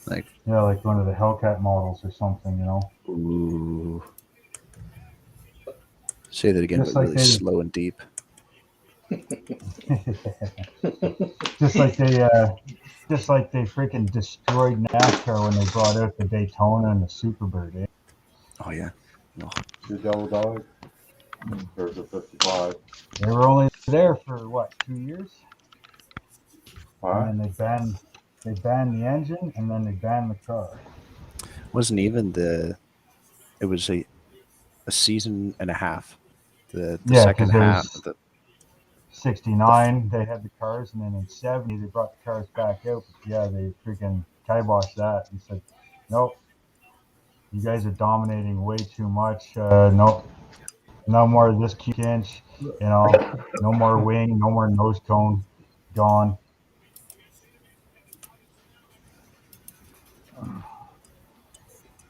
Like, yeah, like one of the Hellcat models or something, you know? ooh. Say that again, Just but like really they- slow and deep. just like they freaking destroyed NASCAR when they brought out the Daytona and the Superbird. Eh? Oh yeah. Oh. The Double Dog. There's a 55. They were only there for what, 2 years? All right. And then they banned the engine and then they banned the car. Wasn't even it was a season and a half. The Yeah, second 'cause it half. was 69 they had the cars, and then in 70 they brought the cars back out. But yeah, they freaking kiboshed that and said, nope, you guys are dominating way too much. Nope, no more of this inch, you know, no more wing, no more nose cone, gone.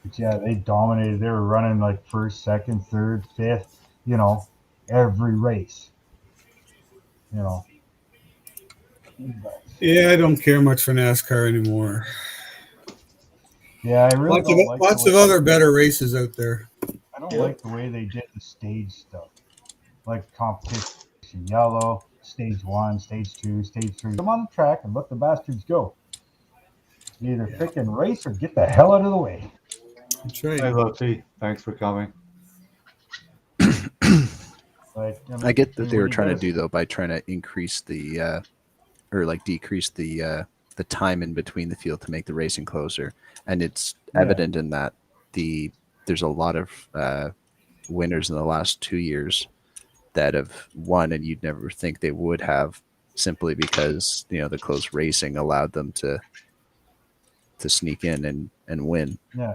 But yeah, they dominated. They were running like first, second, third, fifth, you know, every race, you know. But, Yeah, I don't care much for NASCAR anymore. yeah, I really don't like lots of other better races out there. I don't like the way they did the stage stuff, like competition yellow, stage 1, stage 2, stage 3. Come on the track and let the bastards go. Either freaking race or get the hell out of the way. That's right. Hey, Lottie. Thanks for coming. Like, I get that they were trying to do though by trying to increase the or like decrease the time in between the field to make the racing closer, and it's evident in that there's a lot of winners in the last 2 years that have won, and you'd never think they would have, simply because the close racing allowed them to sneak in and win. Yeah.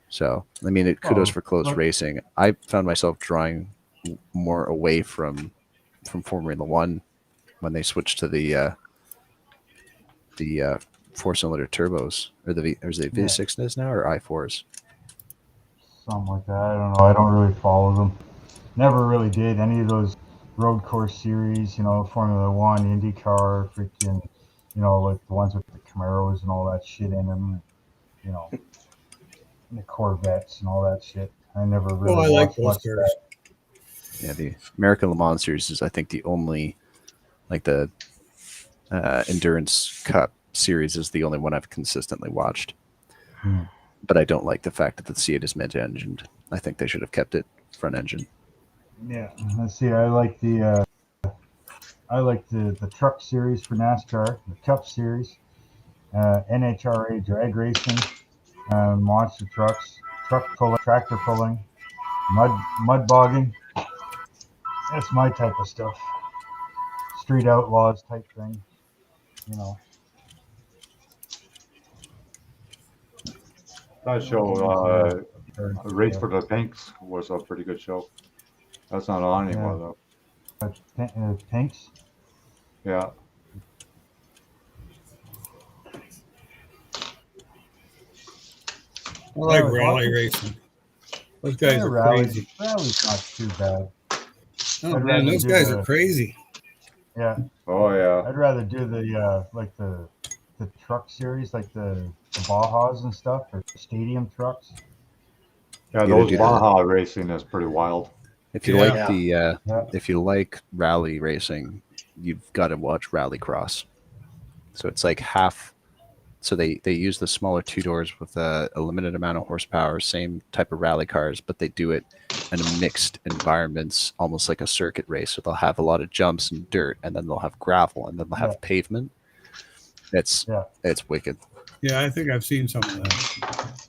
So I mean, kudos for close racing. I found myself drawing more away from Formula One when they switched to the 4-cylinder turbos, or is it V6s now or i4s? Something like that. I don't know. I don't really follow them. Never really did any of those road course series, Formula One, IndyCar, freaking, like the ones with the Camaros and all that shit in them, the Corvettes and all that shit. I never really watched much of that. Yeah, the American Le Mans series is, I think, the only, like the Endurance Cup series is the only one I've consistently watched. But I don't like the fact that the Seat is mid-engined. I think they should have kept it front engine. Yeah, let's see. I like the truck series for NASCAR, the Cup series, NHRA drag racing, monster trucks, tractor pulling, mud bogging. That's my type of stuff. Street Outlaws type thing, That show, Race for the Pinks, was a pretty good show. That's not on anymore, though. Pinks? Yeah. I like Yeah, rally watching- racing. Those guys are crazy. Rally's not too bad. Oh I'd man, rather those do guys the- are crazy. Yeah, Oh yeah. I'd rather do the like the truck series, like the Bajas and stuff, or stadium trucks. Yeah, You those do the- Baja racing is pretty wild. If you Yeah. like the Yeah. if you like rally racing, you've got to watch Rallycross. So it's like half. So they use the smaller two doors with a limited amount of horsepower, same type of rally cars, but they do it in a mixed environments, almost like a circuit race. So they'll have a lot of jumps and dirt, and then they'll have gravel, and then they'll have Yeah. pavement. It's wicked. Yeah, I think I've seen some of that.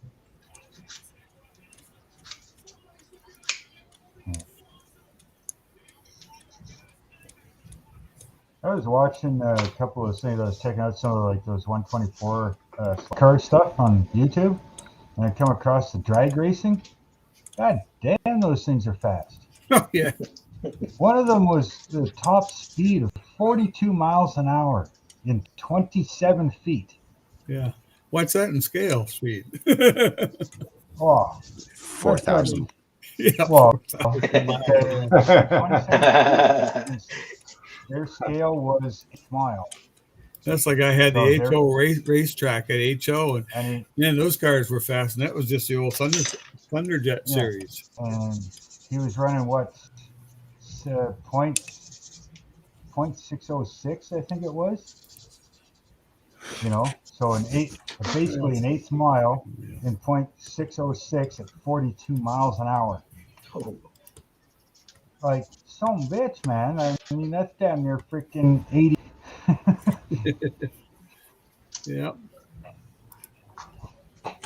I was watching a couple of things. I was checking out some of like those 124 car stuff on YouTube, and I come across the drag racing. God damn, those things are fast. Oh yeah. One of them was the top speed of 42 miles an hour in 27 feet. Yeah. What's that in scale speed? Oh, 4,000. Yeah. well, 4,000 27 feet, their scale was 8 mile. That's like I had So the they're- HO racetrack at HO, and And he, man, those cars were fast, and that was just the old Thunderjet Yeah. series. and he was running what, point 0.606, I think it was. You know, so basically an eighth mile in 0.606 at 42 miles an hour. Like, some bitch, man. I mean, that's damn near freaking 80. Yeah.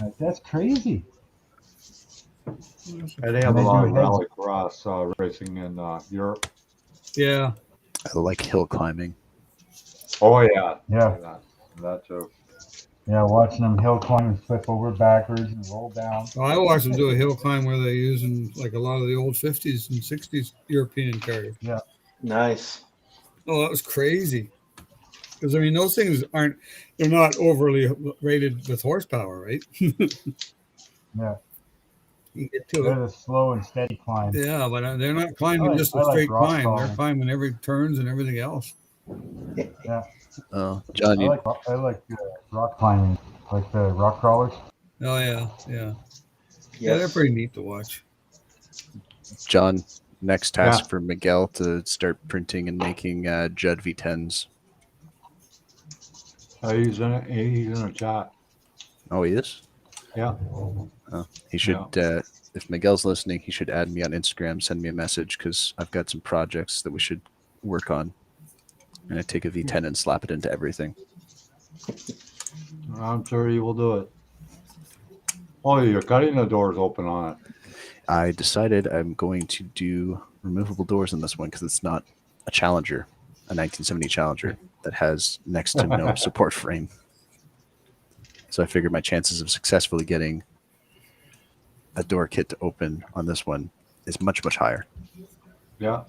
Like, that's crazy. And they have And a they lot do of heads- rallycross racing in Europe. Yeah. I like hill climbing. Oh yeah, Yeah. that too. Yeah, watching them hill climb and flip over backwards and roll down. Well, I watched them do a hill climb where they're using like a lot of the old 50s and 60s European cars. Nice. Oh, that was crazy. Because I mean, those things they're not overly rated with horsepower, right? Yeah, You get to they're it. the slow and steady climb. Yeah, but they're not climbing just I a like straight rock climb. They're crawling. climbing every turns and everything else. Oh, John, I like rock climbing, like the rock crawlers. Oh yeah, yeah. Yeah, they're Yes. pretty neat to watch. John, next task Yeah. for Miguel to start printing and making Judd V10s. He's in it. He's in a chat. Oh, he is? Yeah. He should, if Miguel's listening, he should add me on Instagram, send me a message, because I've got some projects that we should work on. And I take a V10 and slap it into everything. I'm sure he will do it. Oh, you're cutting the doors open on it. I decided I'm going to do removable doors in this one because it's not a Challenger, a 1970 Challenger that has next to no support frame. So I figured my chances of successfully getting a door kit to open on this one is much, much higher. Yeah.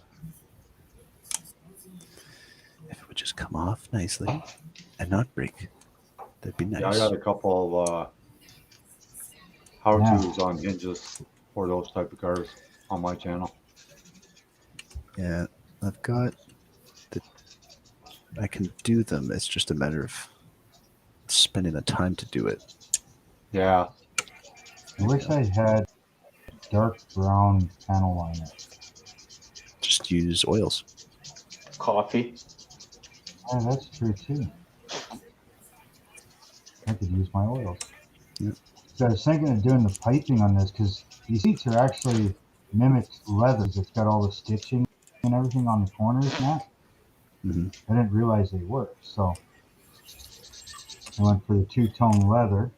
If it would just come off nicely and not break, that'd be nice. Yeah, I got a couple of how-tos on hinges for those type of cars on my channel. Yeah, I've got I can do them. It's just a matter of spending the time to do it. Yeah. I wish I had dark brown panel liner. Just use oils. Coffee. Oh, that's true too. I could use my oils. Yep. So I was thinking of doing the piping on this because these seats are actually mimicked leathers. It's got all the stitching and everything on the corners and that. Mm-hmm. I didn't realize they worked, so I went for the two-tone leather.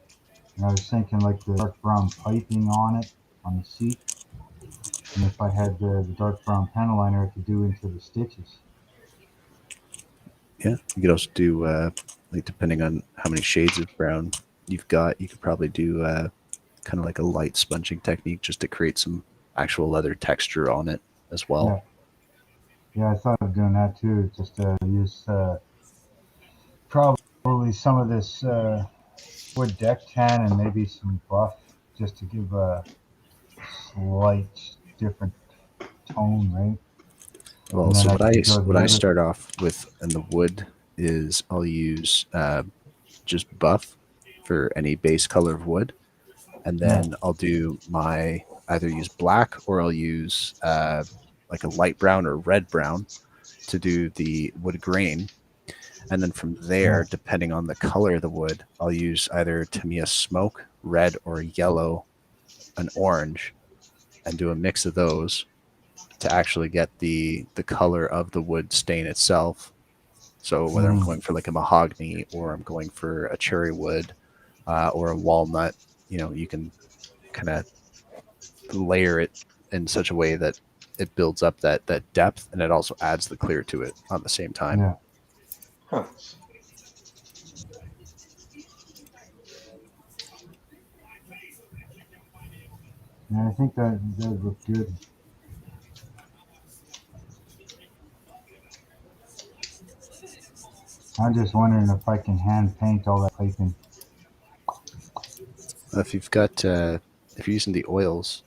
And I was thinking like the dark brown piping on it, on the seat. And if I had the dark brown panel liner, I could do into the stitches. Yeah, you could also do like depending on how many shades of brown you've got, you could probably do kind of like a light sponging technique just to create some actual leather texture on it as well. Yeah, I thought of doing that too, just to use probably some of this wood deck tan and maybe some buff just to give a slight different tone, right? Well, And then so I can go what the I other. start off with in the wood is I'll use just buff for any base color of wood, and then I'll do my either use black or I'll use like a light brown or red brown to do the wood grain. And then from there, depending on the color of the wood, I'll use either Tamiya smoke, red or yellow, an orange, and do a mix of those to actually get the color of the wood stain itself. So whether I'm going for like a mahogany or I'm going for a cherry wood or a walnut, you can kind of layer it in such a way that it builds up that depth, and it also adds the clear to it on the same time. Yeah. Huh. And I think that does look good. I'm just wondering if I can hand paint all that piping. If you've got if you're using the oils,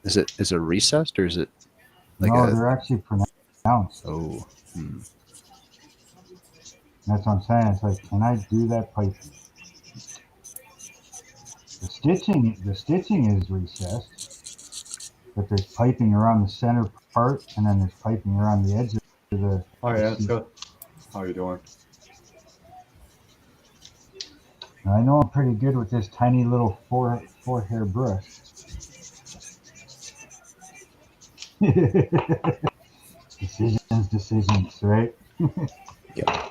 is it recessed or is it like No, a they're actually pronounced. oh That's what I'm saying. It's like, can I do that piping? The stitching is recessed, but there's piping around the center part, and then there's piping around the edge of the. Oh yeah, it's seat. good. How you doing? I know I'm pretty good with this tiny little four hair brush. Decisions, right? yeah.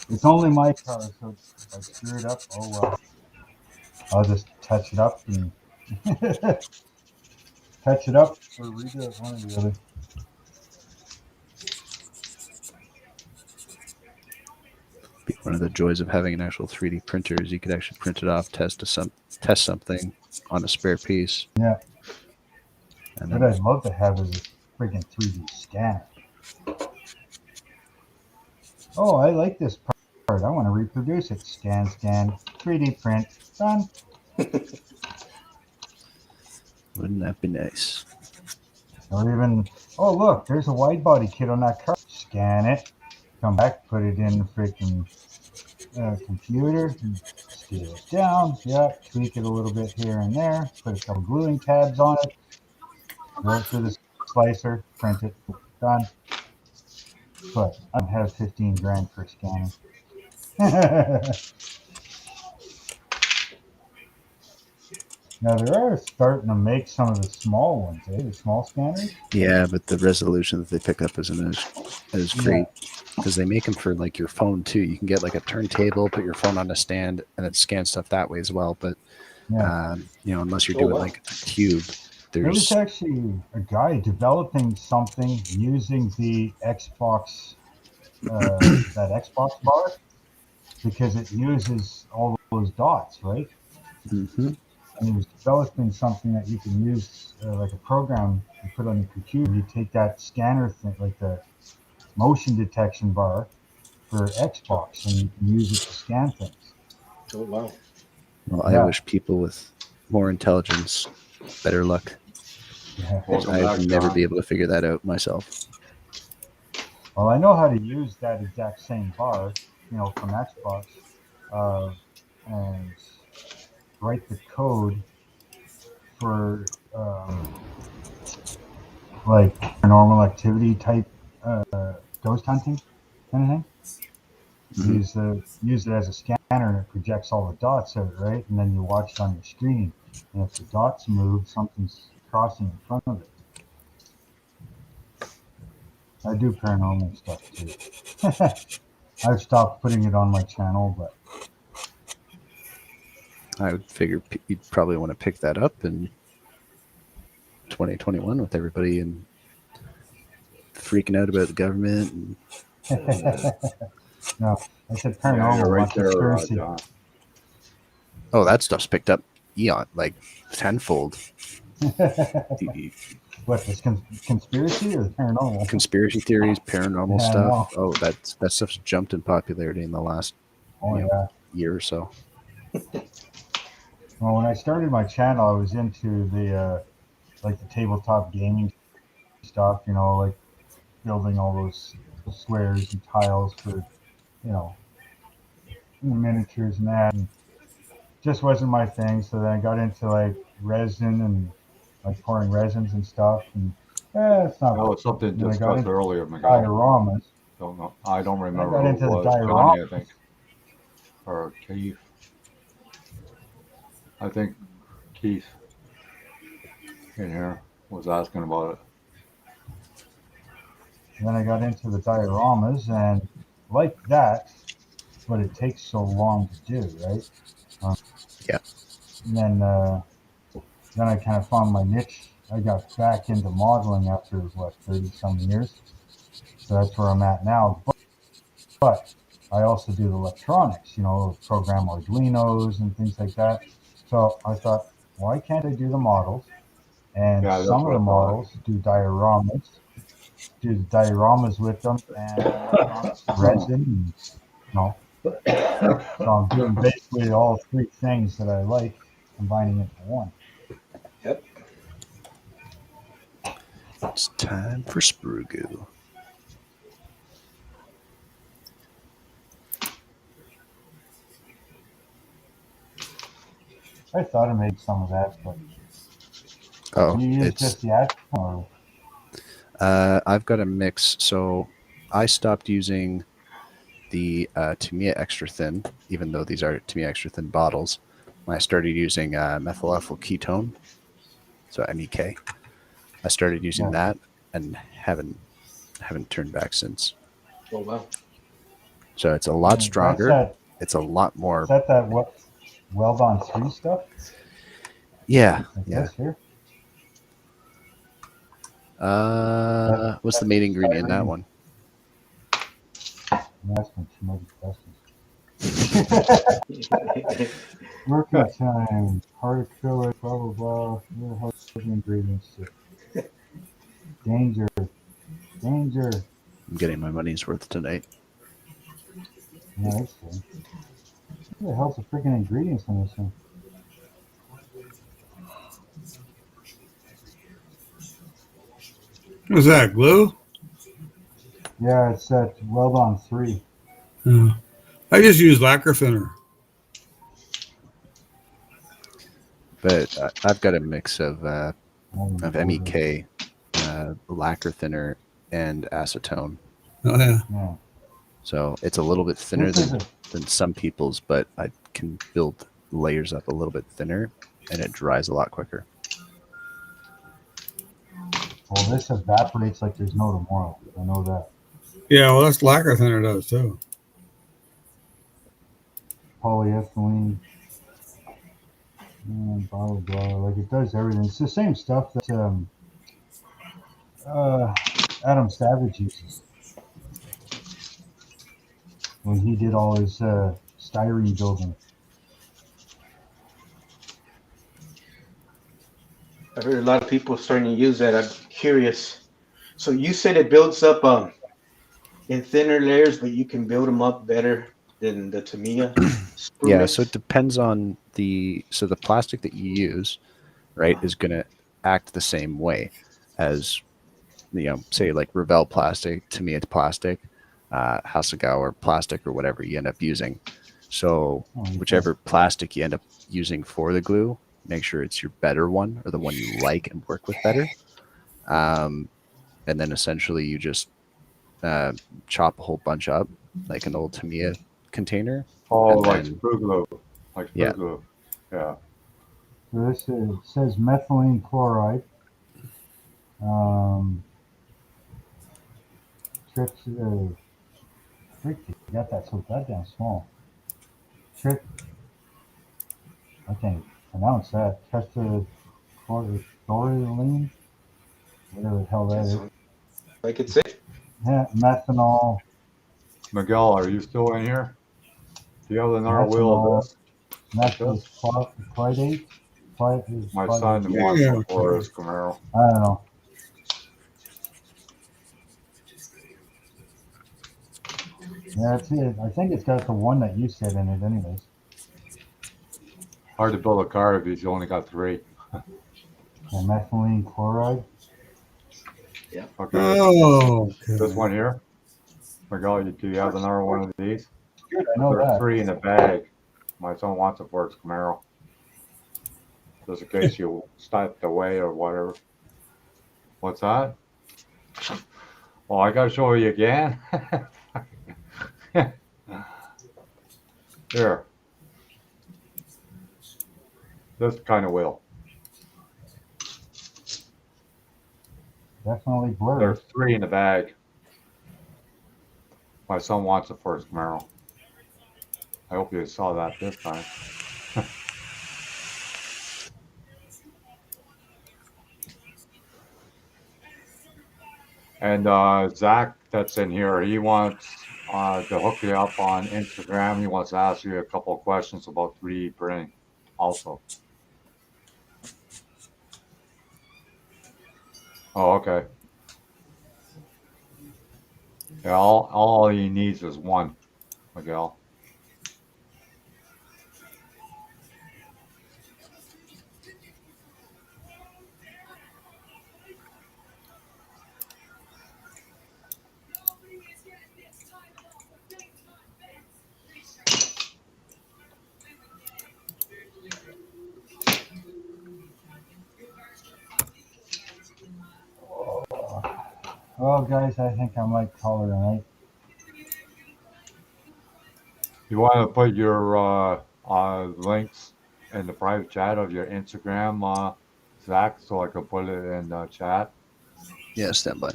It's only my car, so if I screw it up, oh well. I'll just touch it up and touch it up or redo it, one or the other. One of the joys of having an actual 3D printer is you could actually print it off, test something on a spare piece. Yeah. And What then, I'd love to have is a freaking 3D scanner. Oh, I like this part. I want to reproduce it. Scan, 3D print, done. wouldn't that be nice? Or even, oh look, there's a wide body kit on that car. Scan it, come back, put it in the freaking computer, and scale it down. Yeah, tweak it a little bit here and there. Put a couple gluing tabs on it. Go through the slicer, print it, done. But I don't have 15 grand for scanning. Now they are starting to make some of the small ones, the small scanners. Yeah, but the resolution that they pick up isn't as great because they make them for like your phone too. You can get like a turntable, put your phone on a stand, and then scan stuff that way as well. But unless you're doing like a cube, There was there's actually a guy developing something using the Xbox, that Xbox bar, because it uses all those dots, right? Mhm. And he was developing something that you can use, like a program you put on your computer. You take that scanner thing, like the motion detection bar for Xbox, and you can use it to scan things. Oh wow. Well, I wish people with more intelligence better luck. Yeah. I'd never be able to figure that out myself. Well, I know how to use that exact same bar, from Xbox, and write the code for like paranormal activity type ghost hunting kind of thing. Mhm. Use it as a scanner, and it projects all the dots out, right? And then you watch it on your screen. And if the dots move, something's crossing in front of it. I do paranormal stuff too. I've stopped putting it on my channel, but I would figure you'd probably want to pick that up in 2021 with everybody and freaking out about the government. And no, I said Yeah, paranormal, you're right not there, conspiracy. John. oh, that stuff's picked up eon like tenfold. What, this conspiracy or paranormal? Conspiracy theories, paranormal Yeah, I stuff. know. Oh, that stuff's jumped in popularity in the last Oh yeah. year or so. Well, when I started my channel, I was into the like the tabletop gaming stuff. You know, like building all those squares and tiles for you know miniatures and that. And just wasn't my thing. So then I got into like resin and like pouring resins and stuff. And it's not. That was something And then I got discussed into earlier, Miguel. dioramas. Don't know. I don't I remember got who it into the was. Johnny, I think, dioramas. or Keith. I think Keith in here was asking about it. And then I got into the dioramas and like that, but it takes so long to do, right? Um, Yeah. And then I kind of found my niche. I got back into modeling after what 30 some years, so that's where I'm at now. But I also do the electronics, you know, program Arduinos and things like that. So I thought, why can't I do the models? And Yeah, that's some of what the I thought. models do the dioramas with them, and electronics, resin, and, you know. So I'm doing basically all three things that I like, combining into one. Yep. It's time for sprue goo. I thought of making some of that, but Oh, do you use it's just the acetone? Or I've got a mix. So I stopped using the Tamiya Extra Thin, even though these are Tamiya Extra Thin bottles. When I started using methyl ethyl ketone, so MEK, I started using yeah, that and haven't turned back since. Oh wow. So it's a lot that's stronger. that. It's a lot Is more. that what weld on three stuff? Yeah, Like yeah. this here. What's the That's main ingredient in that styrene. one? That's from Schmutty Customs. Working time, hard acrylic, blah blah blah. What the hell are the ingredients? Danger, danger. I'm getting my money's worth tonight. Yeah, that's true. What the hell's the freaking ingredients in this thing? What's that, glue? Yeah, it's that weld on three. I just use lacquer thinner. But I've got a mix of Bourbon. MEK, lacquer thinner, and acetone. Oh, yeah. Yeah. So it's a little bit thinner This is than some people's, but I can build layers up a little bit thinner, and it dries a lot quicker. well, this evaporates like there's no tomorrow. I know that. Yeah, well, that's lacquer thinner does too. Polyethylene, and blah blah blah. Like it does everything. It's the same stuff that Adam Savage uses when he did all his styrene building. I heard a lot of people starting to use that. I'm curious. So you said it builds up in thinner layers, but you can build them up better than the Tamiya sprue Yeah, so it mix. depends on the plastic that you use, right, is going to act the same way as say like Revell plastic. To me, it's plastic, Hasegawa plastic, or whatever you end up using. So whichever plastic you end up using for the glue, make sure it's your better one or the one you like and work with better. And then essentially you just chop a whole bunch up like an old Tamiya container. Oh, and like then, sprue glue. Like sprue yeah, glue. Yeah. So this says methylene chloride. Trips. Frick, you got that so goddamn small. Trip. I can't pronounce that. Tetrachloroethylene. Whatever the hell that That's is. what I could say. Methanol. Miguel, are you still in here? Do you have another wheel of Methanol. this? Like this? Methylclidate. My son Yeah, wants yeah. one for his Camaro. I don't know. Yeah, that's it. I think it's got the one that you said in it, anyways. Hard to build a car if he's only got 3. And methylene chloride. Okay. Oh, This okay. one here. Miguel, do you have another one of these? Good, I know There's that. 3 in the bag. My son wants it for his Camaro. Just in case you stepped away or whatever. What's that? Well, I gotta show you again. Here. This kind of wheel. Definitely blurry. There's 3 in the bag. My son wants it for his Camaro. I hope you saw that this time. And Zach, that's in here, he wants to hook you up on Instagram. He wants to ask you a couple of questions about 3D printing also. Oh, okay. Yeah, all he needs is one, Miguel. Well, guys, I think I might call it a night. You want to put your links in the private chat of your Instagram, Zach, so I can put it in the chat? Yeah, stand by.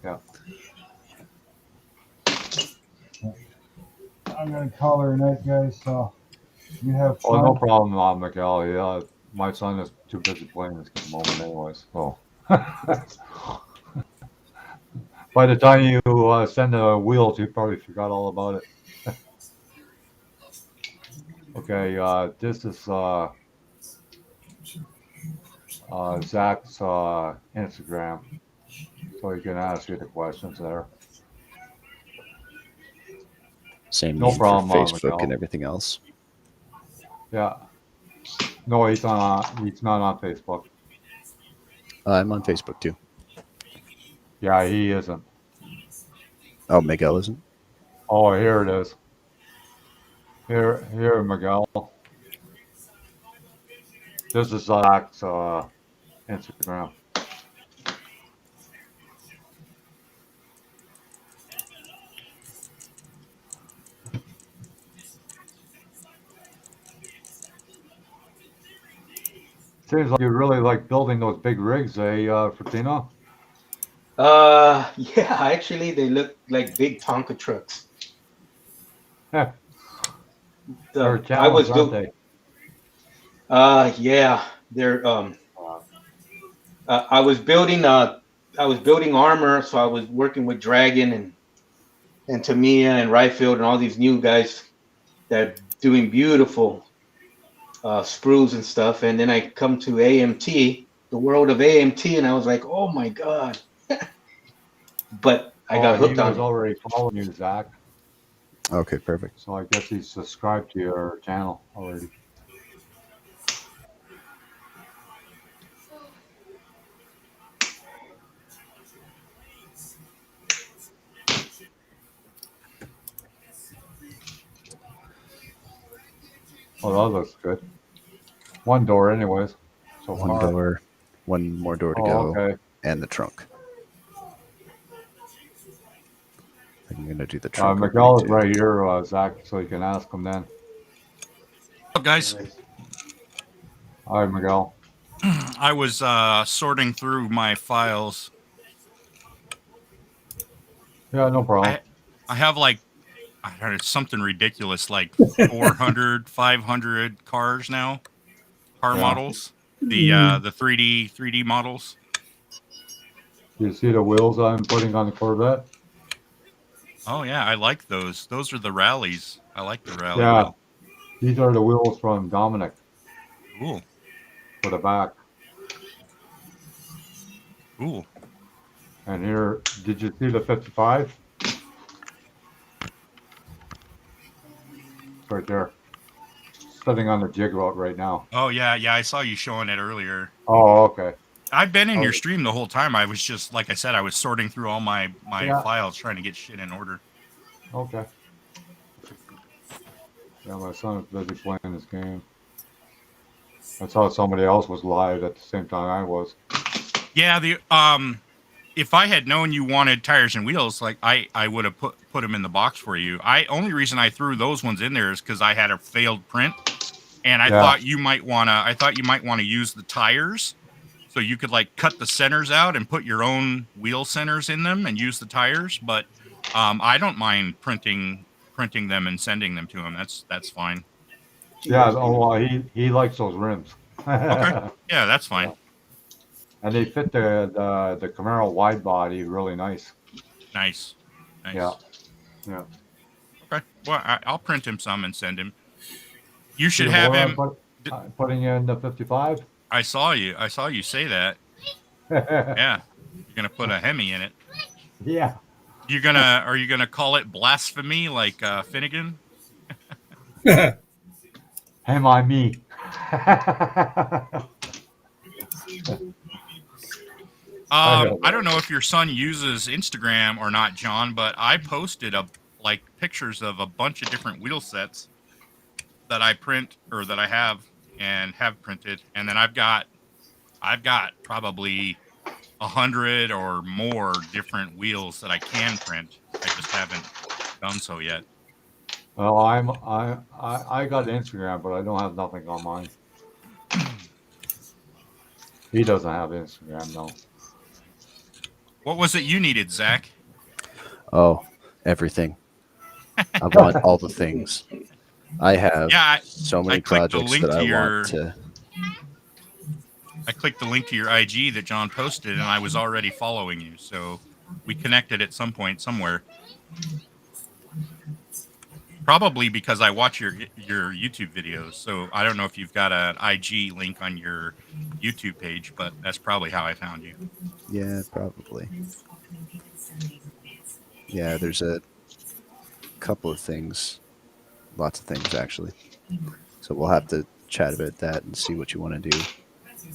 Yeah. I'm gonna call her a night, guys. So you have Oh, fun. no problem, Miguel. Yeah, my son is too busy playing this at the moment anyways. So. By the time you send the wheels, you probably forgot all about it. Okay, this is Zach's Instagram, so you can ask you the questions there. Same No name problem, for Facebook Miguel. and everything else. Yeah. No, he's not on Facebook. I'm on Facebook too. Yeah, he isn't. Oh, Miguel isn't? Oh, here it is. Here, Miguel. This is Zach's Instagram. Seems like you really like building those big rigs, Fortino? Yeah, actually, they look like big Tonka trucks. They're I a challenge, was aren't do. they? Yeah, they're I was building armor, so I was working with Dragon and Tamiya and Ryfield and all these new guys that are doing beautiful sprues and stuff. And then I come to AMT, the world of AMT, and I was like, oh my god! But I got He hooked was on it. already following you, Zach. Okay, perfect. So I guess he's subscribed to your channel already. Oh, that looks good. One door, anyways. So One far. door, one more door to Oh, go, okay. and the trunk. I'm going to do the trunk. Miguel is opening, too. right here, Zach, so you can ask him then. What's up, guys? Hi, Miguel. I was sorting through my files. Yeah, no problem. I have like, I don't know, something ridiculous, like 400, 500 cars now, car models, the 3D models. Do you see the wheels I'm putting on the Corvette? Oh yeah, I like those. Those are the rallies. I like the rally Yeah. wheel. These are the wheels from Dominic Cool. for the back. Cool. And here, did you see the 55? It's right there. sitting on the jig rope right now. Oh yeah, I saw you showing it earlier. Oh, okay. I've been in Oh. your stream the whole time. I was just, like I said, I was sorting through all my Yeah. files trying to get shit in order. Okay. Yeah, my son is busy playing this game. I saw somebody else was live at the same time I was. Yeah, if I had known you wanted tires and wheels, like I would have put them in the box for you. Only reason I threw those ones in there is because I had a failed print, and I thought you might wanna use the tires, so you could like cut the centers out and put your own wheel centers in them and use the tires. But I don't mind printing them and sending them to him. That's fine. Yeah. Oh, well, he likes those rims. Okay. Yeah, that's fine. Yeah. And they fit the Camaro wide body really nice. Nice. Yeah. Yeah. Okay. Well, I'll print him some and send him. You should See, have Laura, him. putting in the 55. I saw you say that. Yeah. You're gonna put a Hemi in it. Yeah. Are you gonna call it blasphemy like Finnegan? Am I me? I don't know if your son uses Instagram or not, John, but I posted pictures of a bunch of different wheel sets that I print or that I have and have printed, and then I've got probably 100 or more different wheels that I can print. I just haven't done so yet. Well, I got Instagram, but I don't have nothing on mine. He doesn't have Instagram, no. What was it you needed, Zach? Oh, everything. I want all the things. I have so many projects that I want to. I clicked the link to your IG that John posted, and I was already following you, so we connected at some point somewhere. Probably because I watch your YouTube videos, so I don't know if you've got an IG link on your YouTube page, but that's probably how I found you. Yeah, probably. Yeah, there's a couple of things, lots of things actually. So we'll have to chat about that and see what you want to do.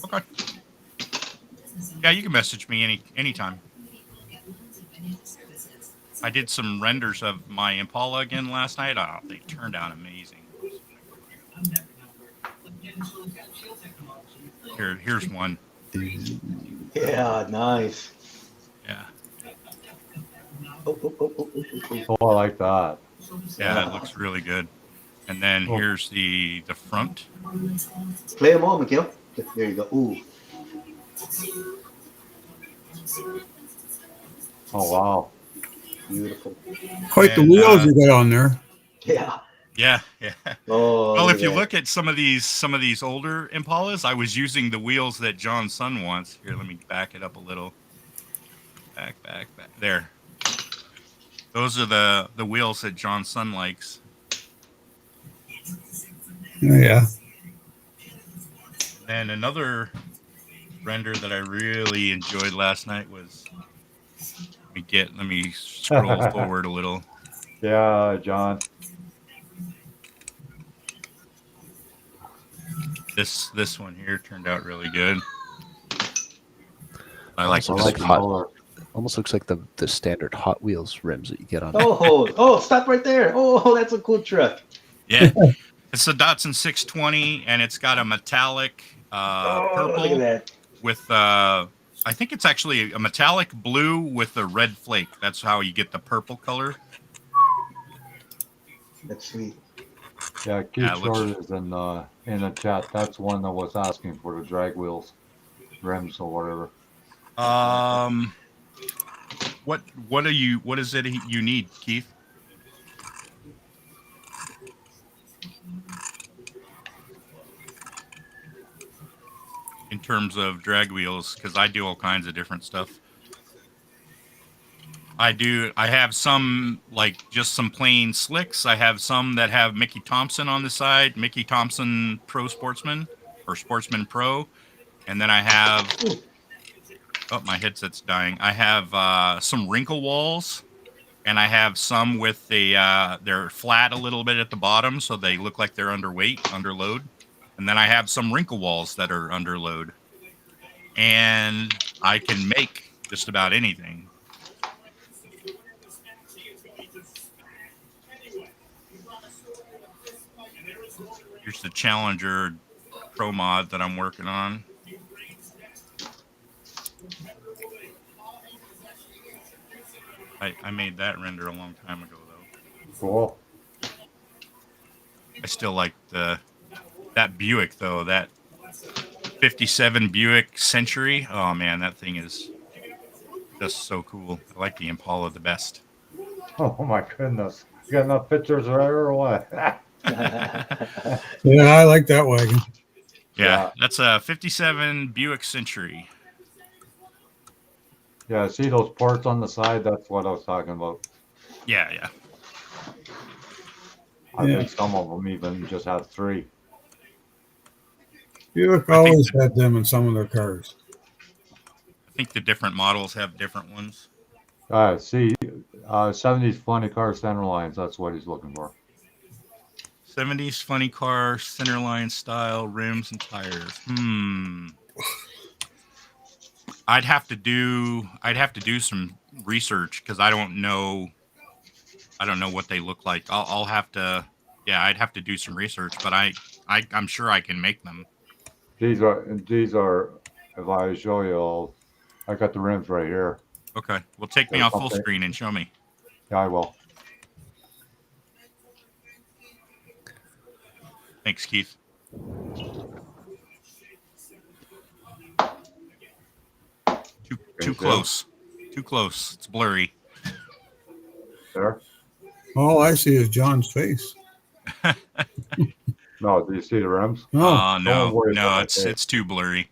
Okay. Yeah, you can message me anytime. I did some renders of my Impala again last night. Oh, they turned out amazing. Here's one. Yeah, nice. Yeah. Oh, I like that. Yeah, it looks really good. And then here's the front. Play them all, Mikhail. There you go. Ooh. Oh, wow. Beautiful. Quite the wheels you got on there. Yeah. Yeah. Oh, well, if you look at some of these older Impalas, I was using the wheels that John's son wants. Here, let me back it up a little. Back. There. Those are the wheels that John's son likes. Oh, yeah. And another render that I really enjoyed last night was. Let me scroll forward a little. Yeah, John. This one here turned out really good. I like Almost looks like almost looks like the standard Hot Wheels rims that you get on. Oh, stop right there. Oh, that's a cool truck. Yeah. It's the Datsun 620, and it's got a metallic purple look at that. with I think it's actually a metallic blue with a red flake. That's how you get the purple color. That's sweet. Yeah, Keith Short is in the chat. That's one that was asking for the drag wheels, rims or whatever. What is it you need, Keith? In terms of drag wheels, because I do all kinds of different stuff. I have some, like, just some plain slicks. I have some that have Mickey Thompson on the side, Mickey Thompson Pro Sportsman, or Sportsman Pro. And then I have, oh, my headset's dying. I have some wrinkle walls, and I have some with they're flat a little bit at the bottom, so they look like they're underweight, under load. And then I have some wrinkle walls that are under load. And I can make just about anything. Here's the Challenger Pro mod that I'm working on. I made that render a long time ago, though. Cool. I still like that Buick, though. That 57 Buick Century. Oh, man, that thing is just so cool. I like the Impala the best. Oh, my goodness. You got enough pictures there or what? Yeah, I like that wagon. Yeah, that's a 57 Buick Century. Yeah, see those ports on the side? That's what I was talking about. Yeah. I think some of them even just have 3. Buick always had them in some of their cars. I think the different models have different ones. See, 70s funny car center lines. That's what he's looking for. 70s funny car, centerline style, rims and tires. I'd have to do some research because I don't know what they look like. I'll have to, I'd have to do some research, but I'm sure I can make them. These are. If I show you, I got the rims right here. Okay, well, take me off full screen and show me. Yeah, I will. Thanks, Keith. Too close. Too close. It's blurry. There. All I see is John's face. No, do you see the rims? No, it's too blurry.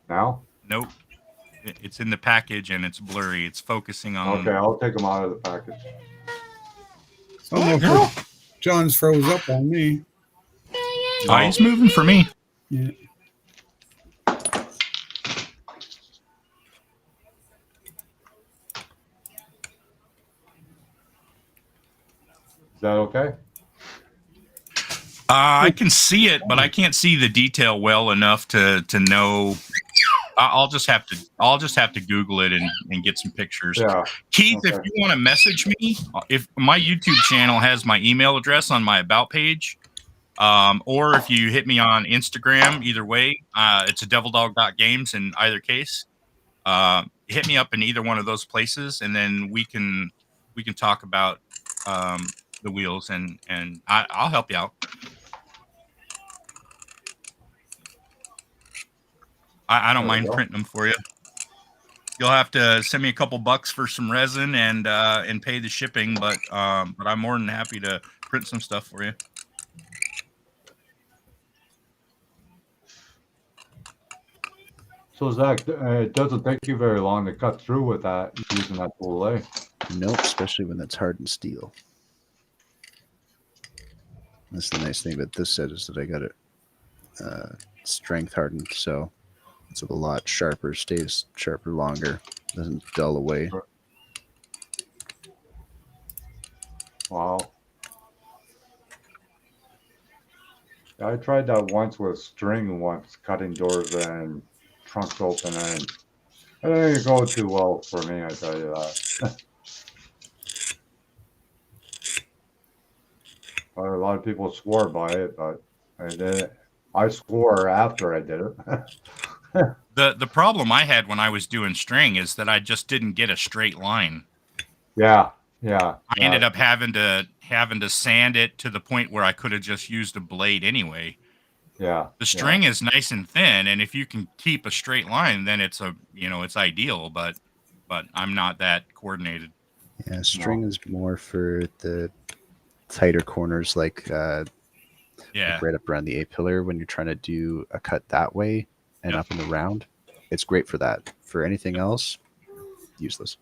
Now? Nope. It's in the package and it's blurry. It's focusing on. Okay, I'll take them out of the package. Oh, John's froze up on me. Oh, he's moving for me. Yeah. Is that okay? I can see it, but I can't see the detail well enough to know. I'll just have to Google it and get some pictures. Yeah. Keith, Okay. if you want to message me, if my YouTube channel has my email address on my about page, or if you hit me on Instagram, either way, it's a devilDog.games in either case. Hit me up in either one of those places, and then we can talk about the wheels, and I'll help you out. I don't mind printing them for you. You'll have to send me a couple bucks for some resin and pay the shipping, but I'm more than happy to print some stuff for you. So Zach, it doesn't take you very long to cut through with that using that tool, eh? Nope, especially when it's hardened steel. That's the nice thing about this set is that I got it strength hardened, so it's a lot sharper, stays sharper longer, doesn't dull away. Wow. I tried that once with string once, cutting doors and trunks open, and it didn't go too well for me, I tell you that. A lot of people swore by it, but I did it. I swore after I did it. The problem I had when I was doing string is that I just didn't get a straight line. Yeah. I ended up having to sand it to the point where I could have just used a blade anyway. Yeah. The string is nice and thin, and if you can keep a straight line, then it's ideal. But I'm not that coordinated. Yeah, string is more for the tighter corners, like right up around the A-pillar when you're trying to do a cut that way and up and around. It's great for that. For anything else, useless.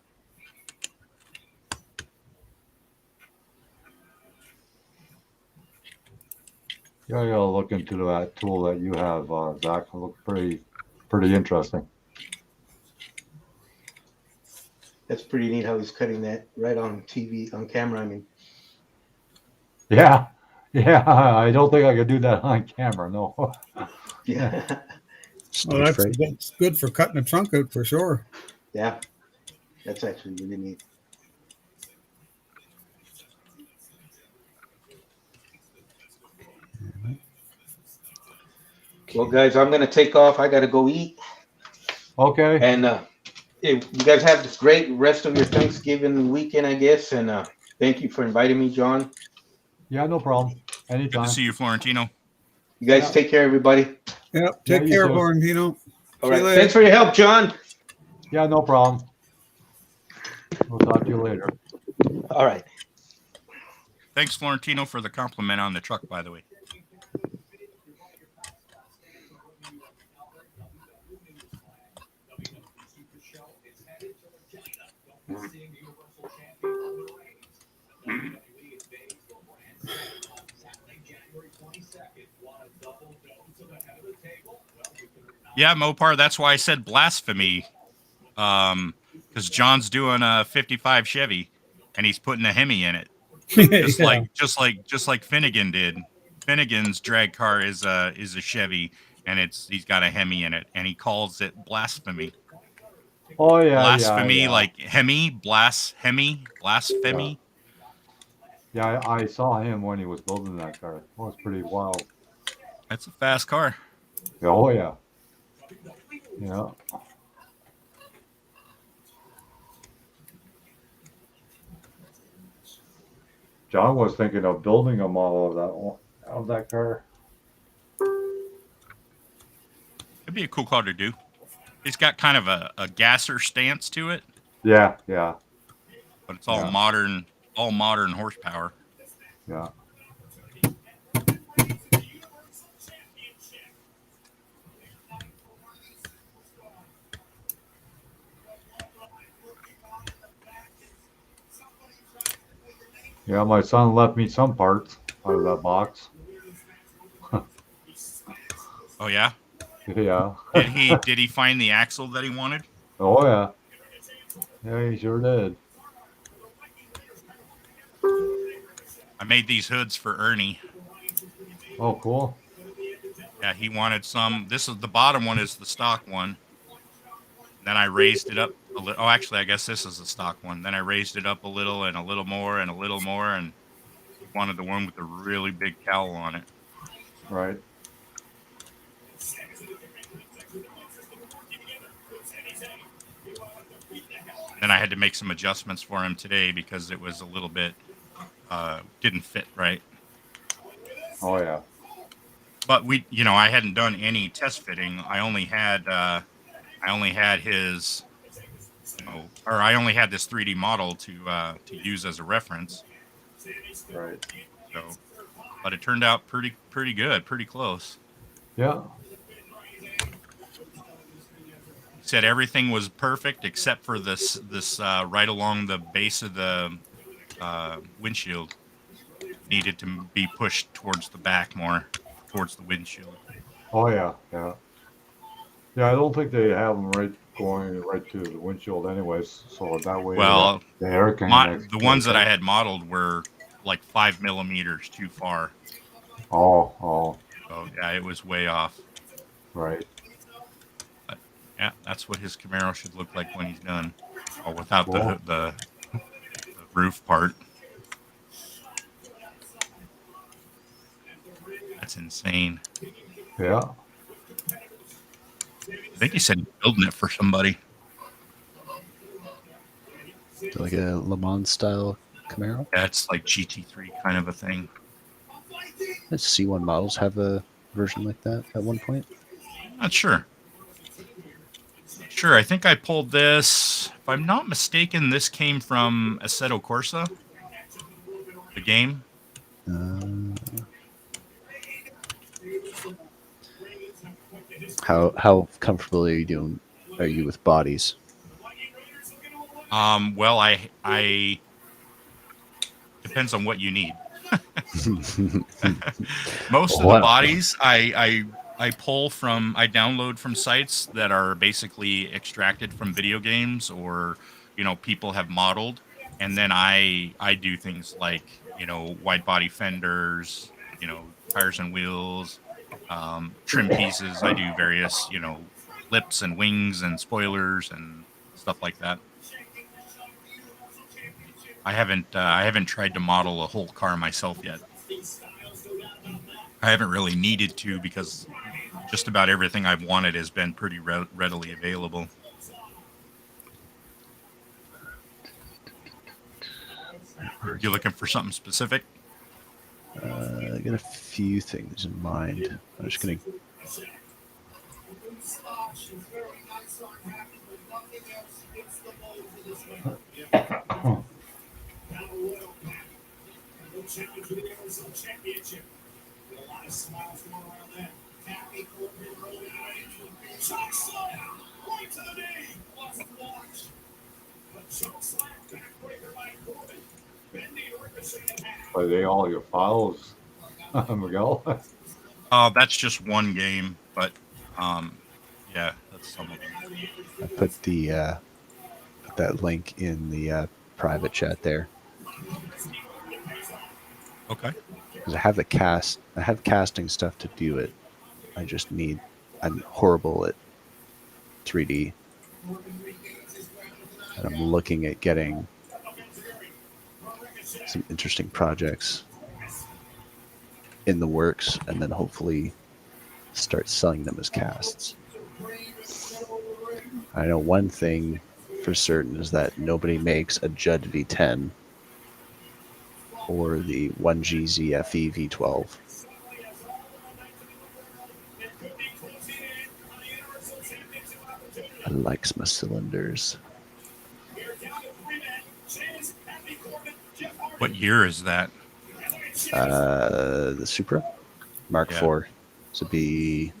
Yeah, I gotta look into that tool that you have, Zach. It looks pretty interesting. That's pretty neat how he's cutting that right on TV, on camera. I mean, Yeah. Yeah. I don't think I could do that on camera. No. yeah, Well, Stage fright. that's good for cutting a trunk out for sure. yeah, that's actually really neat. Well, guys, I'm gonna take off. I gotta go eat, Okay. and hey, you guys have this great rest of your Thanksgiving weekend, I guess. And thank you for inviting me, John. Yeah, no problem. Good Anytime. to see you, Florentino. You guys Yeah. take care, everybody. Yep. Yeah, Take you care, too. Florentino. All See you right. later. Thanks for your help, John. Yeah, no problem. We'll talk to you later. All right. Thanks, Florentino, for the compliment on the truck, by the way. Yeah, Mopar, that's why I said blasphemy. Because John's doing a 55 Chevy and he's putting a Hemi in it. Just Yeah. like Finnegan did. Finnegan's drag car is a Chevy and he's got a Hemi in it and he calls it blasphemy. Oh yeah, Blasphemy, yeah. like Hemi, blasphemy. Yeah, I saw him when he was building that car. It was pretty wild. That's a fast car. Oh yeah. Yeah. John was thinking of building a model of that car. It'd be a cool car to do. It's got kind of a gasser stance to it, Yeah, yeah, but it's all Yeah. modern horsepower. yeah. Yeah, my son left me some parts out of that box. Oh yeah? Yeah. Did he find the axle that he wanted? Oh yeah. Yeah, he sure did. I made these hoods for Ernie. Oh, cool. Yeah, he wanted some. This is the bottom one is the stock one. Then I raised it up a little. Oh, actually, I guess this is the stock one. Then I raised it up a little and a little more and a little more, and he wanted the one with the really big cowl on it. Right. Then I had to make some adjustments for him today because it was a little bit didn't fit right. Oh yeah. But I hadn't done any test fitting. I only had his, or I only had this 3D model to use as a reference. Right. So, but it turned out pretty good, pretty close. Yeah. He said everything was perfect except for this right along the base of the windshield needed to be pushed towards the back more, towards the windshield. Oh yeah. Yeah. Yeah, I don't think they have them going right to the windshield anyways, so that way Well, the air can the ones that I had modeled were like 5 millimeters too far. Oh, So yeah, it was way off. right. But yeah, that's what his Camaro should look like when he's done, or without Cool. the roof part. That's insane. Yeah. I think he said he's building it for somebody. Like a Le Mans style Camaro. Yeah, it's like GT3 kind of a thing. Does C1 models have a version like that at one point? Not sure. Sure, I think I pulled this. If I'm not mistaken, this came from Assetto Corsa, the game. How comfortable are you with bodies? Well, I depends on what you need. Most of the Wow. bodies I download from sites that are basically extracted from video games or people have modeled, and then I do things like wide body fenders, tires and wheels, trim pieces. I do various lips and wings and spoilers and stuff like that. I haven't tried to model a whole car myself yet. I haven't really needed to, because just about everything I've wanted has been pretty readily available. You looking for something specific? I got a few things in mind. I'm just gonna. Are they all your files, Miguel? That's just one game, but yeah, that's some of them. I put that link in the private chat there. Okay. Because I have casting stuff to do it. I'm horrible at 3D. And I'm looking at getting some interesting projects in the works, and then hopefully start selling them as casts. I know one thing for certain is that nobody makes a Judd V10 or the 1GZFE V12. I likes my cylinders. What year is that? The Supra Mark Yeah. IV. This would be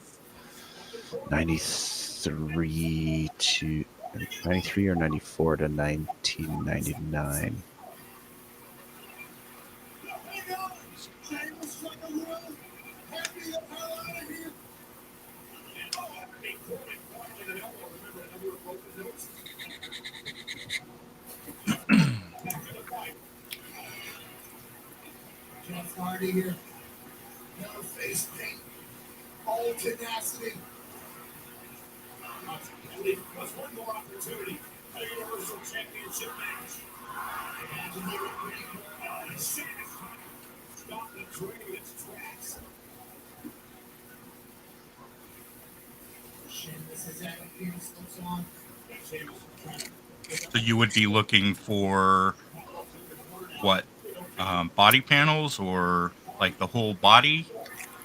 93 or 94 to 1999. Jeff Hardy here. No face paint. All tenacity. Was one more opportunity at a Universal Championship match. Imagine you were ready for stop the train in its tracks. Sheamus has had appearance looks on. So you would be looking for what? Body panels, or like the whole body?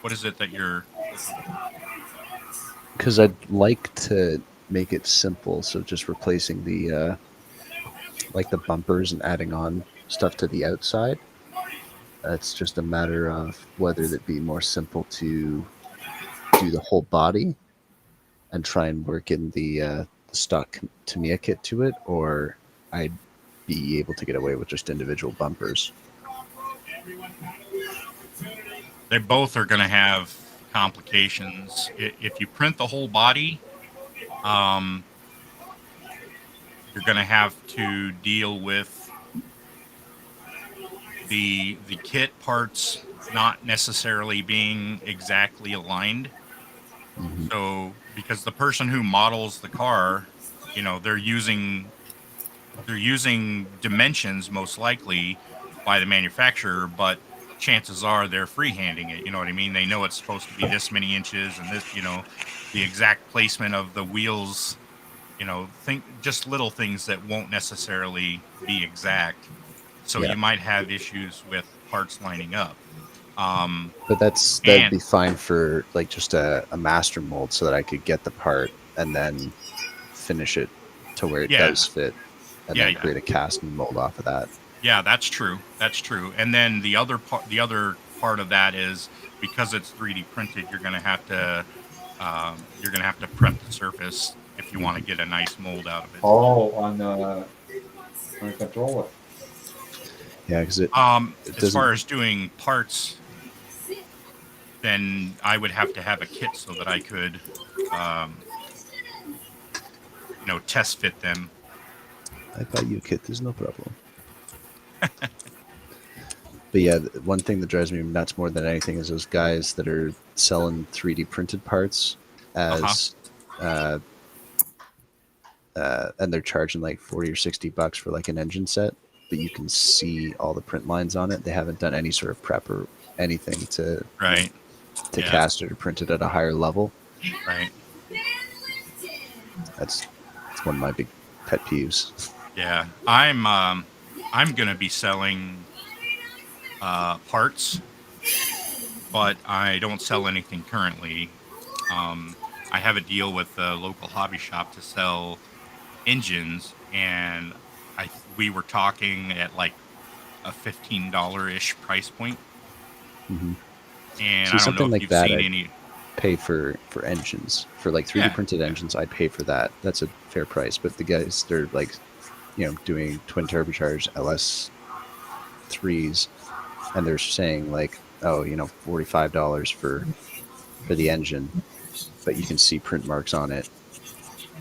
What is it that you're? Because I'd like to make it simple, so just replacing the like the bumpers and adding on stuff to the outside. It's just a matter of whether it be more simple to do the whole body and try and work in the stock Tamiya kit to it, or I'd be able to get away with just individual bumpers. They both are going to have complications. If you print the whole body, you're going to have to deal with the kit parts not necessarily being exactly aligned. Mm-hmm. So, because the person who models the car, they're using dimensions most likely by the manufacturer, but chances are they're freehanding it. You know what I mean? They know it's supposed to be this many inches and this, the exact placement of the wheels, think just little things that won't necessarily be exact. So Yeah. you might have issues with parts lining up. But that'd be fine for like just a master mold, so that I could get the part and then finish it to where it does fit, and then create a cast and mold off of that. Yeah, that's true. That's true. And then the other part of that is, because it's 3D printed, you're going to have to prep the surface if you want to get a nice mold out of it. Oh, on the controller. Yeah, because as far as doing parts, then I would have to have a kit so that I could, test fit them. I buy you a kit. There's no problem. But yeah, one thing that drives me nuts more than anything is those guys that are selling 3D printed parts as, and they're charging like $40 or $60 for like an engine set, but you can see all the print lines on it. They haven't done any sort of prep or anything to Right. to Yeah. cast it or print it at a higher level. Right. That's one of my big pet peeves. Yeah. I'm gonna be selling parts, but I don't sell anything currently. I have a deal with a local hobby shop to sell engines, and we were talking at like a $15-ish price point. Mm-hmm. And See, I don't know something if like you've that, seen I'd any. pay for engines. For like 3D printed engines, I'd pay for that. That's a fair price. But the guys, they're like, doing twin turbocharged LS3s, and they're saying like, oh, $45 for the engine, but you can see print marks on it,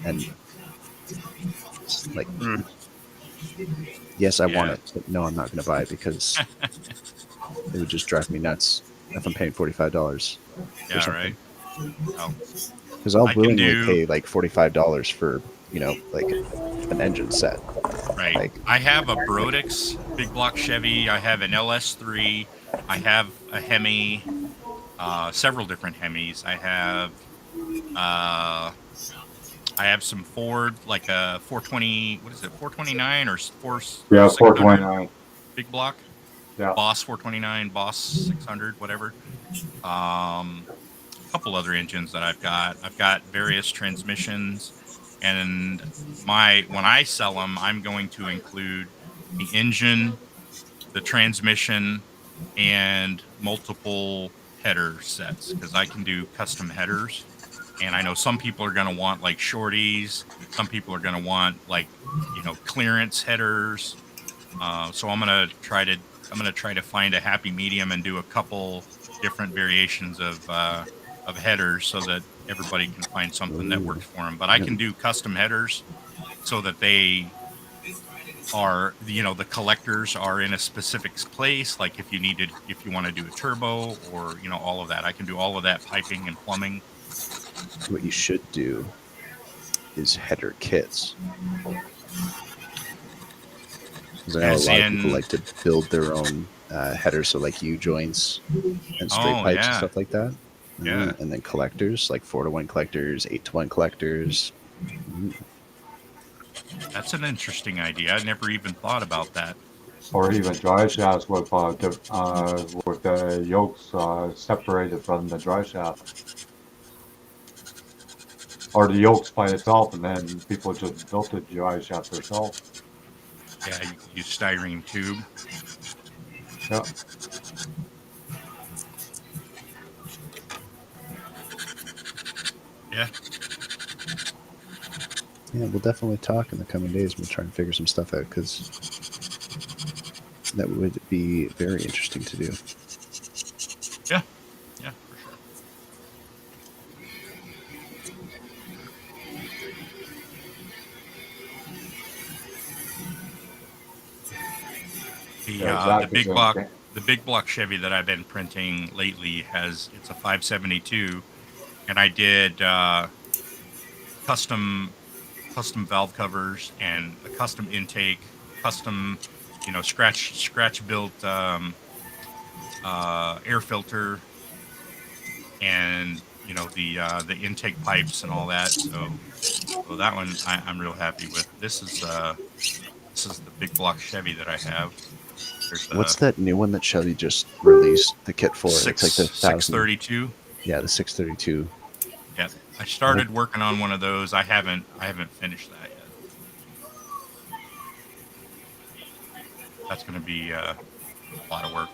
and like, yes, I want Yeah. it, but no, I'm not going to buy it because it would just drive me nuts if I'm paying $45 for Yeah. something. Right. Well, Because I'll I can willingly do. pay like $45 for like an engine set. Right. Like, I have a Brodix big block Chevy. I have an LS3. I have a Hemi. Several different Hemis. I have some Ford, like a 420. What is it? 429 or 600 429. big block. Yeah. Boss 429, Boss 600, whatever. A couple other engines that I've got. I've got various transmissions, and when I sell them, I'm going to include the engine, the transmission, and multiple header sets, because I can do custom headers. And I know some people are going to want like shorties. Some people are going to want like, clearance headers. So I'm going to try to find a happy medium and do a couple different variations of headers so that everybody can find something that works for them. But I can do custom headers so that they are, the collectors are in a specific place. Like if you want to do a turbo or, all of that, I can do all of that piping and plumbing. what you should do is header kits. Because I know a lot of people like to build their own headers, so like U-joints and straight pipes and stuff like that. Yeah. And then collectors, like 4-to-1 collectors, 8-to-1 collectors. That's an interesting idea. I never even thought about that. Or even dry shafts with the yokes separated from the dry shaft. Or the yokes by itself, and then people just built the dry shaft themselves. Yeah, you could use styrene tube. Yeah. Yeah. Yeah, we'll definitely talk in the coming days. We'll try and figure some stuff out, because that would be very interesting to do. Yeah. Yeah, for sure. The big block Chevy that I've been printing lately it's a 572, and I did custom valve covers and a custom intake, custom, scratch built air filter, and the intake pipes and all that. So that one I'm real happy with. This is the big block Chevy that I have. What's that new one that Chevy just released the kit for? It's like the 632. Yeah, the 632. Yeah, I started working on one of those. I haven't finished that yet. That's going to be a lot of work.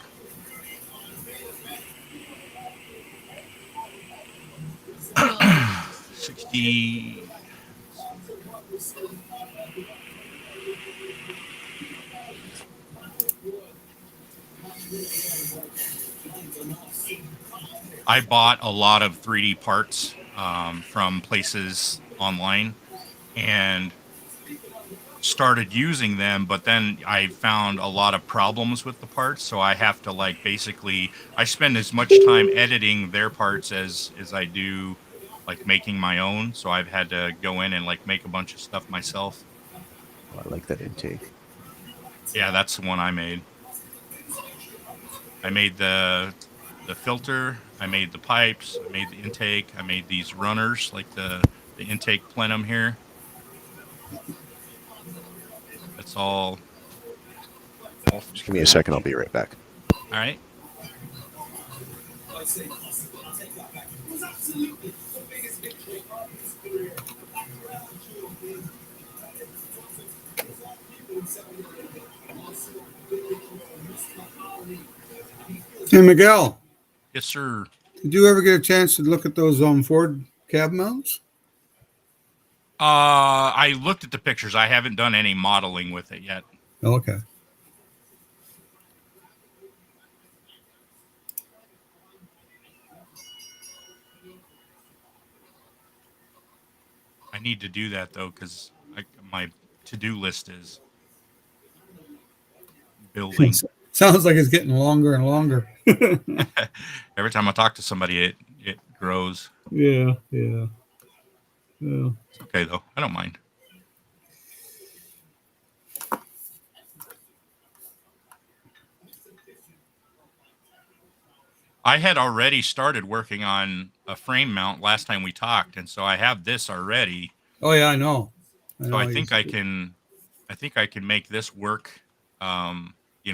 I bought a lot of 3D parts from places online, and started using them, but then I found a lot of problems with the parts, so I have to like basically I spend as much time editing their parts as I do like making my own. So I've had to go in and like make a bunch of stuff myself. Oh, I like that intake. Yeah, that's the one I made. I made the filter, I made the pipes, I made the intake, I made these runners like the intake plenum here. That's all. Just give me a second. I'll be right back. All right. Hey, Miguel, Yes, sir. did you ever get a chance to look at those Ford cab mounts? I looked at the pictures. I haven't done any modeling with it yet. Okay. I need to do that though, because my to-do list is building. Sounds like it's getting longer and longer. Every time I talk to somebody, it grows. Yeah. It's okay though. I don't mind. I had already started working on a frame mount last time we talked, and so I have this already. Oh yeah, I know. So I think I can make this work.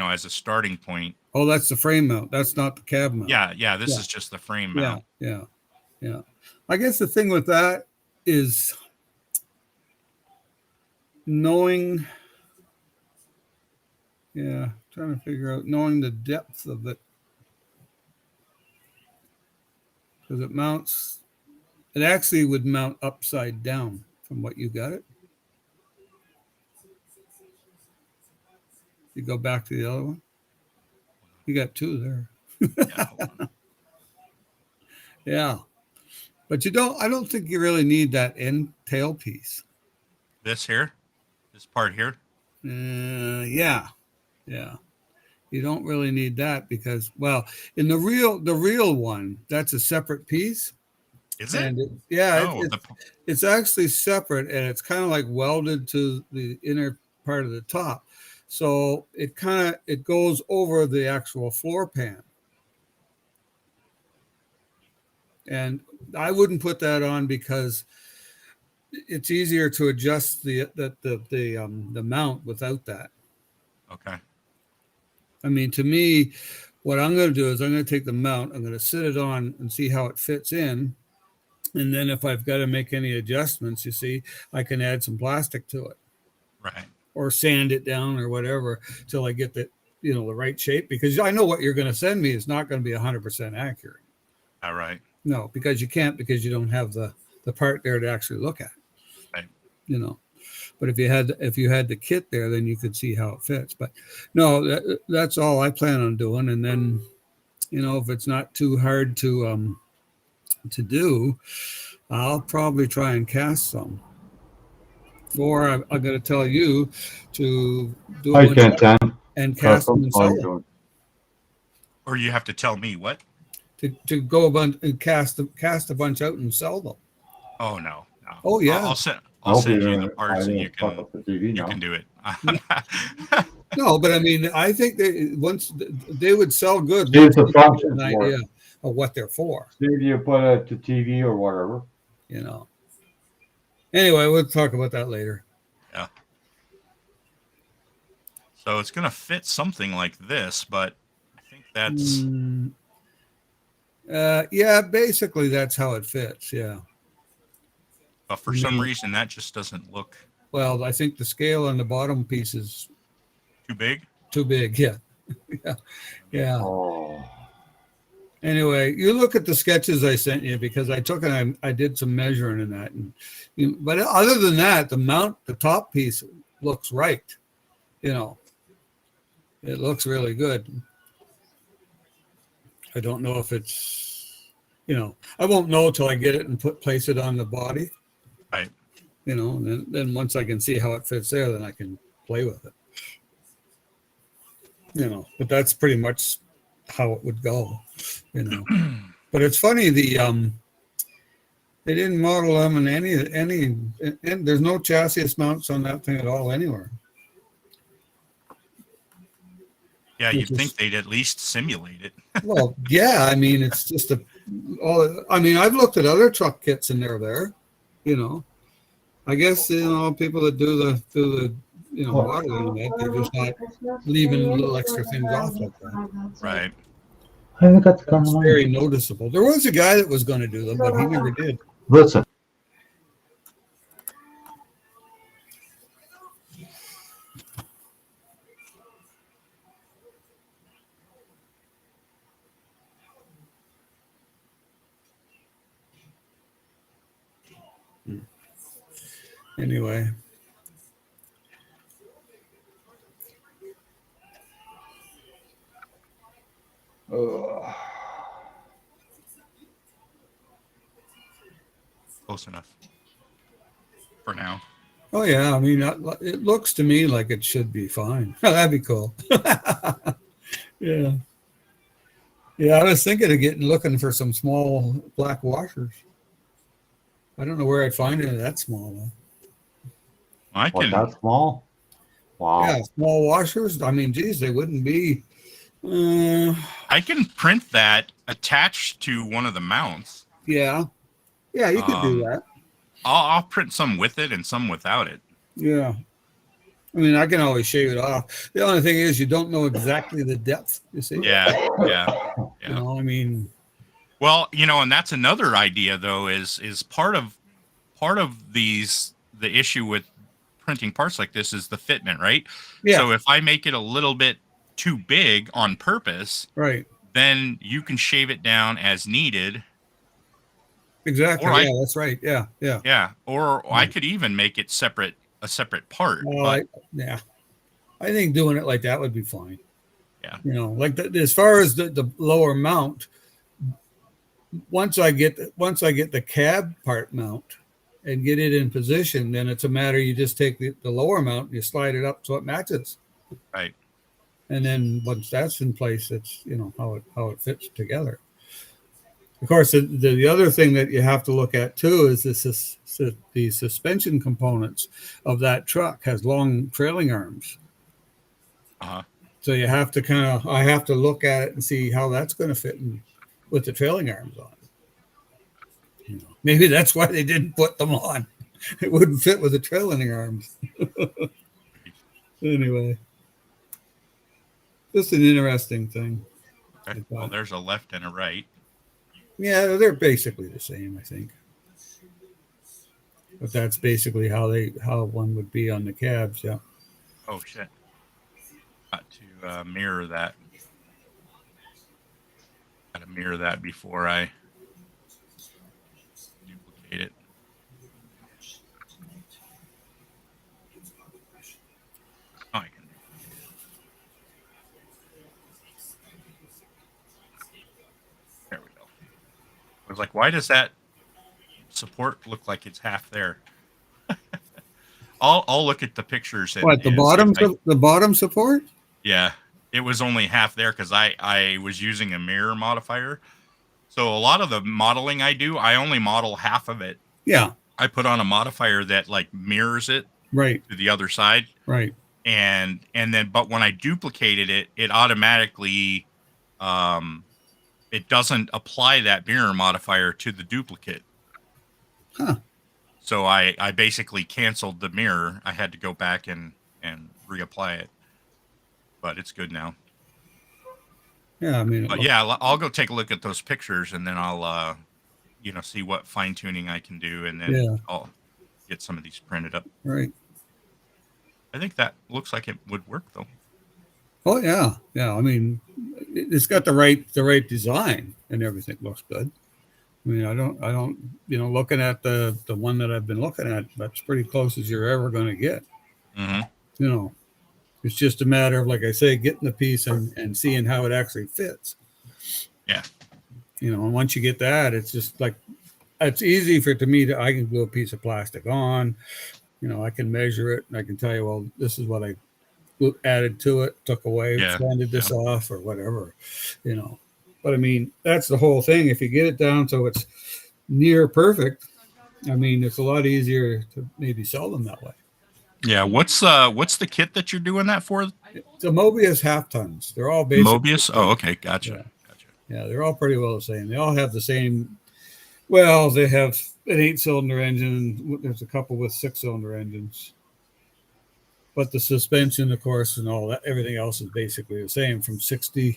As a starting point. Oh, that's the frame mount. That's not the cab mount. Yeah. This is just the frame mount. Yeah. I guess the thing with that is knowing. Yeah, trying to figure out knowing the depth of it. Because it mounts, it actually would mount upside down from what you got it. You go back to the other one. You got two there. Yeah, hold on. Yeah. But I don't think you really need that end tail piece. This part here. Yeah. You don't really need that because, well, in the real one, that's a separate piece. Is it? It's actually separate, and it's kind of like welded to the inner part of the top. So it goes over the actual floor pan. And I wouldn't put that on because it's easier to adjust the mount without that. Okay. I mean, to me, what I'm going to do is I'm going to take the mount, I'm going to sit it on and see how it fits in. And then if I've got to make any adjustments, you see, I can add some plastic to it. Right. Or sand it down or whatever till I get the right shape, because I know what you're going to send me is not going to be 100% accurate. All right. No, because you can't, because you don't have the part there to actually look at. Right. But if you had the kit there, then you could see how it fits. But no, that's all I plan on doing. And then, if it's not too hard to do, I'll probably try and cast some. Or I'm going to tell you to do it and cast them and sell them. Or you have to tell me what? To go about and cast a bunch out and sell them. Oh no. Oh yeah. I'll send you the parts and you can do it. No, but I mean, I think they would sell good. Here's the function an idea of what they're for. Maybe you put it to TV or whatever. Anyway, we'll talk about that later. Yeah. So it's going to fit something like this, but I think that's... basically that's how it fits, yeah. But for some reason, that just doesn't look... Well, I think the scale on the bottom piece is... Too big? Too big, yeah. Yeah. Oh. Anyway, you look at the sketches I sent you, because I took and I did some measuring in that. But other than that, the top piece looks right. It looks really good. I don't know if it's, I won't know till I get it and place it on the body. Right. you know, and then once I can see how it fits there, then I can play with it, you know. But that's pretty much how it would go, you know. But it's funny, they didn't model them in and there's no chassis mounts on that thing at all anywhere. Yeah, Which you'd is- think they'd at least simulate it. Well, yeah, I mean, it's just I mean, I've looked at other truck kits and they're there, you know. I guess, you know, people that do the you know, modeling, they're just not leaving little extra things off like that. Right. I haven't got to come It's along. very noticeable. There was a guy that was going to do them, but he never did. Listen, Anyway, Close enough. For now. oh yeah, I mean, it looks to me like it should be fine. That'd be cool. Yeah. Yeah, I was thinking of looking for some small black washers. I don't know where I'd find any that small though. I what, can. that small? Wow. Yeah, small washers. I mean, geez, they wouldn't be. I can print that attached to one of the mounts. Yeah, yeah, you could do that. I'll print some with it and some without it. Yeah, I mean, I can always shave it off. The only thing is, you don't know exactly the depth. You see? Yeah. You know, I mean, Well, you know, and that's another idea though, is part of the issue with printing parts like this is the fitment, right? yeah, So if I make it a little bit too big on purpose, right, then you can shave it down as needed. exactly. Or Yeah, that's right. Yeah, yeah. Yeah. Or I could even make it a separate part. Well, yeah, I think doing it like that would be fine. Yeah. You know, like as far as the lower mount, once I get the cab part mount and get it in position, then it's a matter, you just take the lower mount and you slide it up so it matches. Right. And then once that's in place, it's, you know, how it fits together. Of course, the other thing that you have to look at too is the suspension components of that truck has long trailing arms. Uh-huh. So you have to I have to look at it and see how that's going to fit in with the trailing arms on. You know, maybe that's why they didn't put them on. It wouldn't fit with the trailing arms. Anyway, just an interesting thing. Okay. Well, there's a left and a right. Yeah, they're basically the same, I think. But that's basically how one would be on the cabs. Yeah. Oh shit. Got to mirror that. Got to mirror that before I duplicate it. Oh, I can. There we go. I was like, why does that support look like it's half there? I'll look at the pictures. What, the and bottom see if the bottom support? Yeah, it was only half there because I was using a mirror modifier. So a lot of the modeling I do, I only model half of it. Yeah. I put on a modifier that like mirrors it Right. to the other side. Right. And then, but when I duplicated it, it automatically, it doesn't apply that mirror modifier to the duplicate. Huh. So I basically canceled the mirror. I had to go back and reapply it, but it's good now. Yeah, I mean, But yeah, I'll go take a look at those pictures and then I'll, see what fine tuning I can do, and then I'll get some of these printed up. right. I think that looks like it would work though. Oh yeah, yeah. I mean, it's got the right design and everything looks good. I mean, I don't, looking at the one that I've been looking at, that's pretty close as you're ever going to get. Mm-hmm. You know, it's just a matter of, like I say, getting the piece and seeing how it actually fits. Yeah. You know, and once you get that, it's just like it's easy for to me to I can glue a piece of plastic on. I can measure it and I can tell you, well, this is what I added to it, took away, Yeah. sanded this Yeah. off, or whatever. But I mean, that's the whole thing. If you get it down so it's near perfect, I mean, it's a lot easier to maybe sell them that way. Yeah. What's the kit that you're doing that for? The Mobius half tons. They're all basically Mobius? Oh, okay. Gotcha. Yeah. Gotcha. Yeah, they're all pretty well the same. They all have the same. Well, they have an 8-cylinder engine. There's a couple with 6-cylinder engines, but the suspension, of course, and all that, everything else is basically the same from 60. I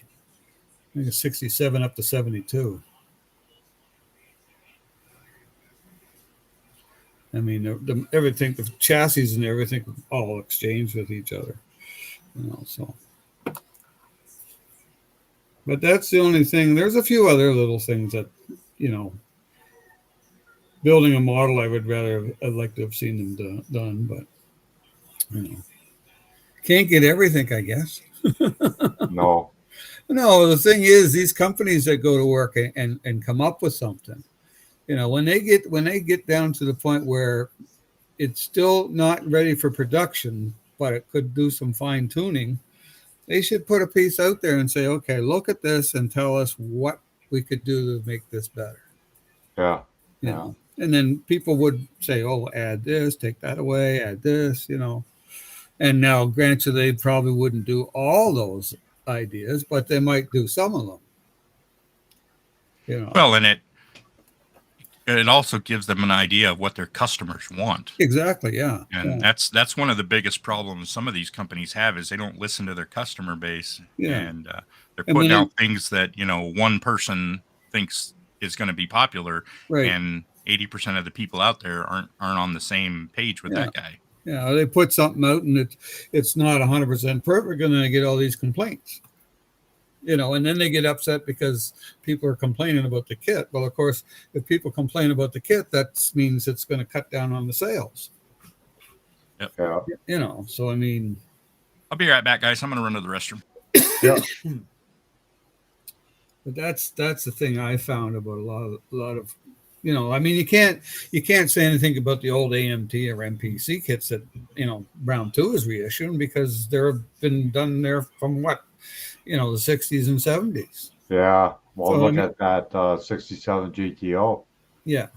think it's 67 up to 72. I mean, everything, the chassis and everything, all exchange with each other. So. But that's the only thing. There's a few other little things that, building a model, I'd like to have seen them done, but can't get everything, I guess. No. No, the thing is, these companies that go to work and come up with something, when they get down to the point where it's still not ready for production, but it could do some fine tuning, they should put a piece out there and say, okay, look at this and tell us what we could do to make this better. Yeah. And then people would say, oh, add this, take that away, add this, And now, granted, they probably wouldn't do all those ideas, but they might do some of them. Well, and it also gives them an idea of what their customers want. Exactly, yeah. And that's one of the biggest problems some of these companies have is they don't listen to their customer base. Yeah. And they're putting out things that, one person thinks is going to be popular. Right. And 80% of the people out there aren't on the same page with that guy. Yeah, they put something out and it's not 100% perfect, and then they get all these complaints. And then they get upset because people are complaining about the kit. Well, of course, if people complain about the kit, that means it's going to cut down on the sales. Yep. Yeah. So I mean, I'll be right back, guys. I'm going to run to the restroom. Yeah. But that's the thing I found about a lot of I mean, you can't say anything about the old AMT or MPC kits that round 2 is reissuing, because they've been done there from the 60s and 70s. Yeah. Well, look at that 67 GTO. Yeah.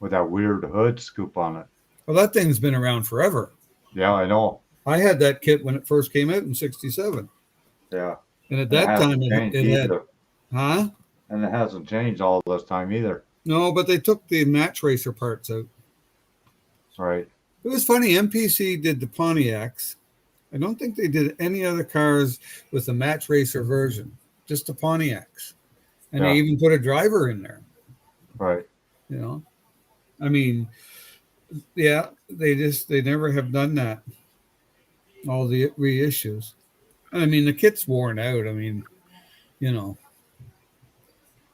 With that weird hood scoop on it. Well, that thing's been around forever. Yeah, I know. I had that kit when it first came out in 67. Yeah. And at that time, it had. Huh? And it hasn't changed all this time either. No, but they took the match racer parts out. Right. It was funny. MPC did the Pontiacs. I don't think they did any other cars with the match racer version, just the Pontiacs. And they even put a driver in there. Right. I mean, yeah, they never have done that. All the reissues. I mean, the kit's worn out. I mean,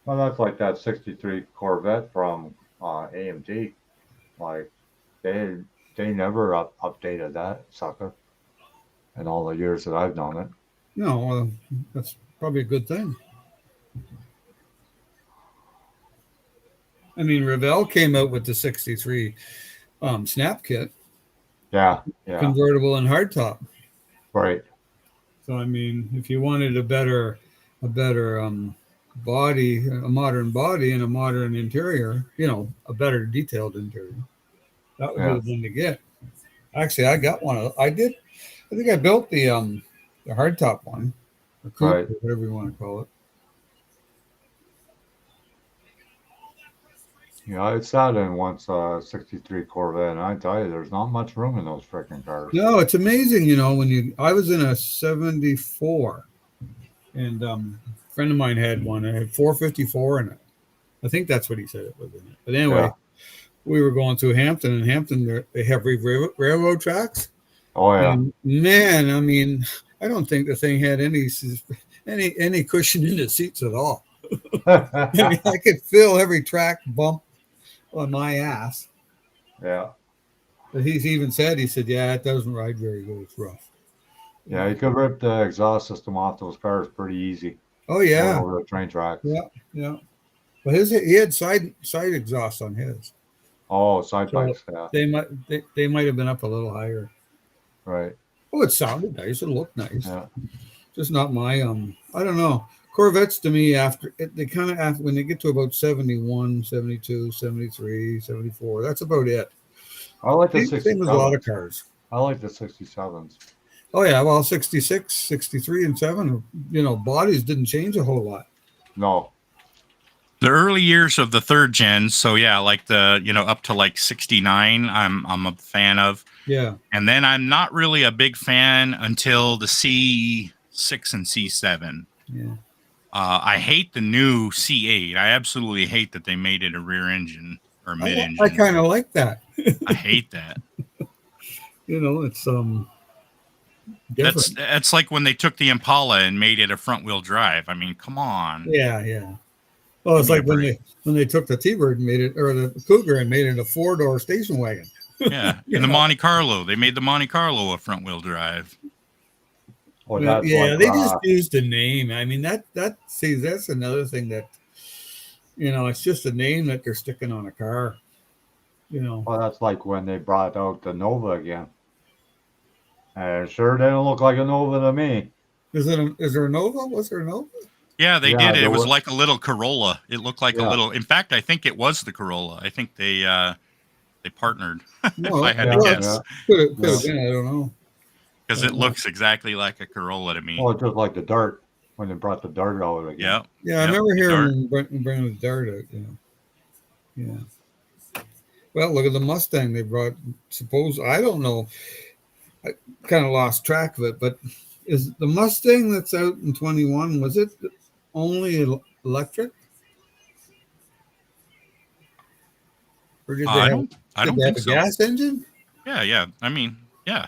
Well, that's like that 63 Corvette from AMG. Like, they never updated that sucker in all the years that I've known it. No, well, that's probably a good thing. I mean, Revell came out with the 63 snap kit. Yeah. Convertible and hardtop. Right. So, I mean, if you wanted a better body, a modern body and a modern interior, a better detailed interior, that would be the thing to get. Actually, I got one of. I think I built the hardtop one, or coupe, or whatever you want to call it. Yeah, it sat in once 63 Corvette, and I tell you, there's not much room in those freaking cars. No, it's amazing. I was in a 74, and a friend of mine had one. It had 454 in it. I think that's what he said it was in it. But anyway, we were going through Hampton, and Hampton, they have railroad tracks. Oh yeah. And man, I mean, I don't think the thing had any cushion in the seats at all. I mean, I could feel every track bump on my ass. Yeah. But he's even said, yeah, it doesn't ride very good. It's rough. Yeah, you could rip the exhaust system off those cars pretty easy. Oh yeah. Over the train tracks. Yeah. But he had side exhaust on his, Oh, side so bikes. Yeah. they might have been up a little higher. Right. Oh, it sounded nice. It looked nice. Yeah. Just not my I don't know. Corvettes to me they kind of after when they get to about 71, 72, 73, 74. That's about it. I like the Same as a lot of 67s. cars. I like the 67s. Oh yeah, well 66, 63 and 7, bodies didn't change a whole lot. No. The early years of the third gen, so yeah, like the up to like 69, I'm a fan of. Yeah. And then I'm not really a big fan until the C6 and C7. Yeah. I hate the new C8. I absolutely hate that they made it a rear engine or mid engine. I kind of like that. I hate that. It's different. That's like when they took the Impala and made it a front wheel drive. I mean, come on. Yeah. Well, it's like when they took the T-Bird and made it, or the Cougar and made it a 4-door station wagon. Yeah, and the Monte Carlo. They made the Monte Carlo a front wheel drive. Oh, Well, yeah, they just used the name. I mean, that's another thing that, it's just a name that they're sticking on a car. Well, that's like when they brought out the Nova again. And it sure didn't look like a Nova to me. Is there a Nova? Was there a Nova? Yeah, they did. It was like a little Corolla. It looked like a little. In fact, I think it was the Corolla. I think they partnered. If I had to guess, Could have been. I don't know. Because it looks exactly like a Corolla to me. Oh, just like the Dart when they brought the Dart out again. Yeah. I remember hearing them bring the Dart out. Yeah. Well, look at the Mustang they brought. I don't know. I kind of lost track of it, but is the Mustang that's out in 21? Was it only electric? Or did they I have don't think a so. gas engine? Yeah. I mean, yeah.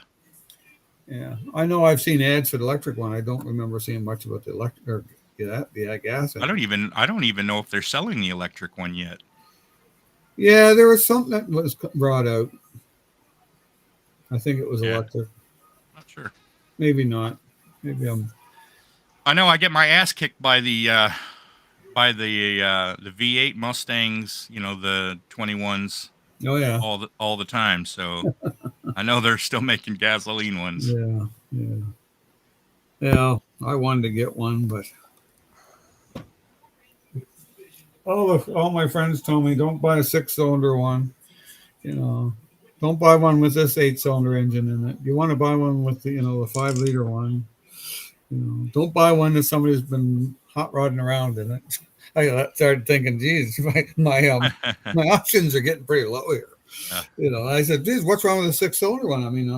Yeah, I know. I've seen ads for the electric one. I don't remember seeing much about the electric or the gas engine. I don't even know if they're selling the electric one yet. Yeah, there was something that was brought out. I think it was electric. Not sure. Maybe not. Maybe I know I get my ass kicked by the V8 Mustangs. The 21s. Oh yeah. All the time. So I know they're still making gasoline ones. Yeah. I wanted to get one, but all my friends told me don't buy a 6-cylinder one. Don't buy one with this 8-cylinder engine in it. You want to buy one with the 5-liter one. Don't buy one that somebody's been hot rodding around in it. I started thinking, geez, my options are getting pretty low here. Yeah. I said, geez, what's wrong with the 6-cylinder one? I mean,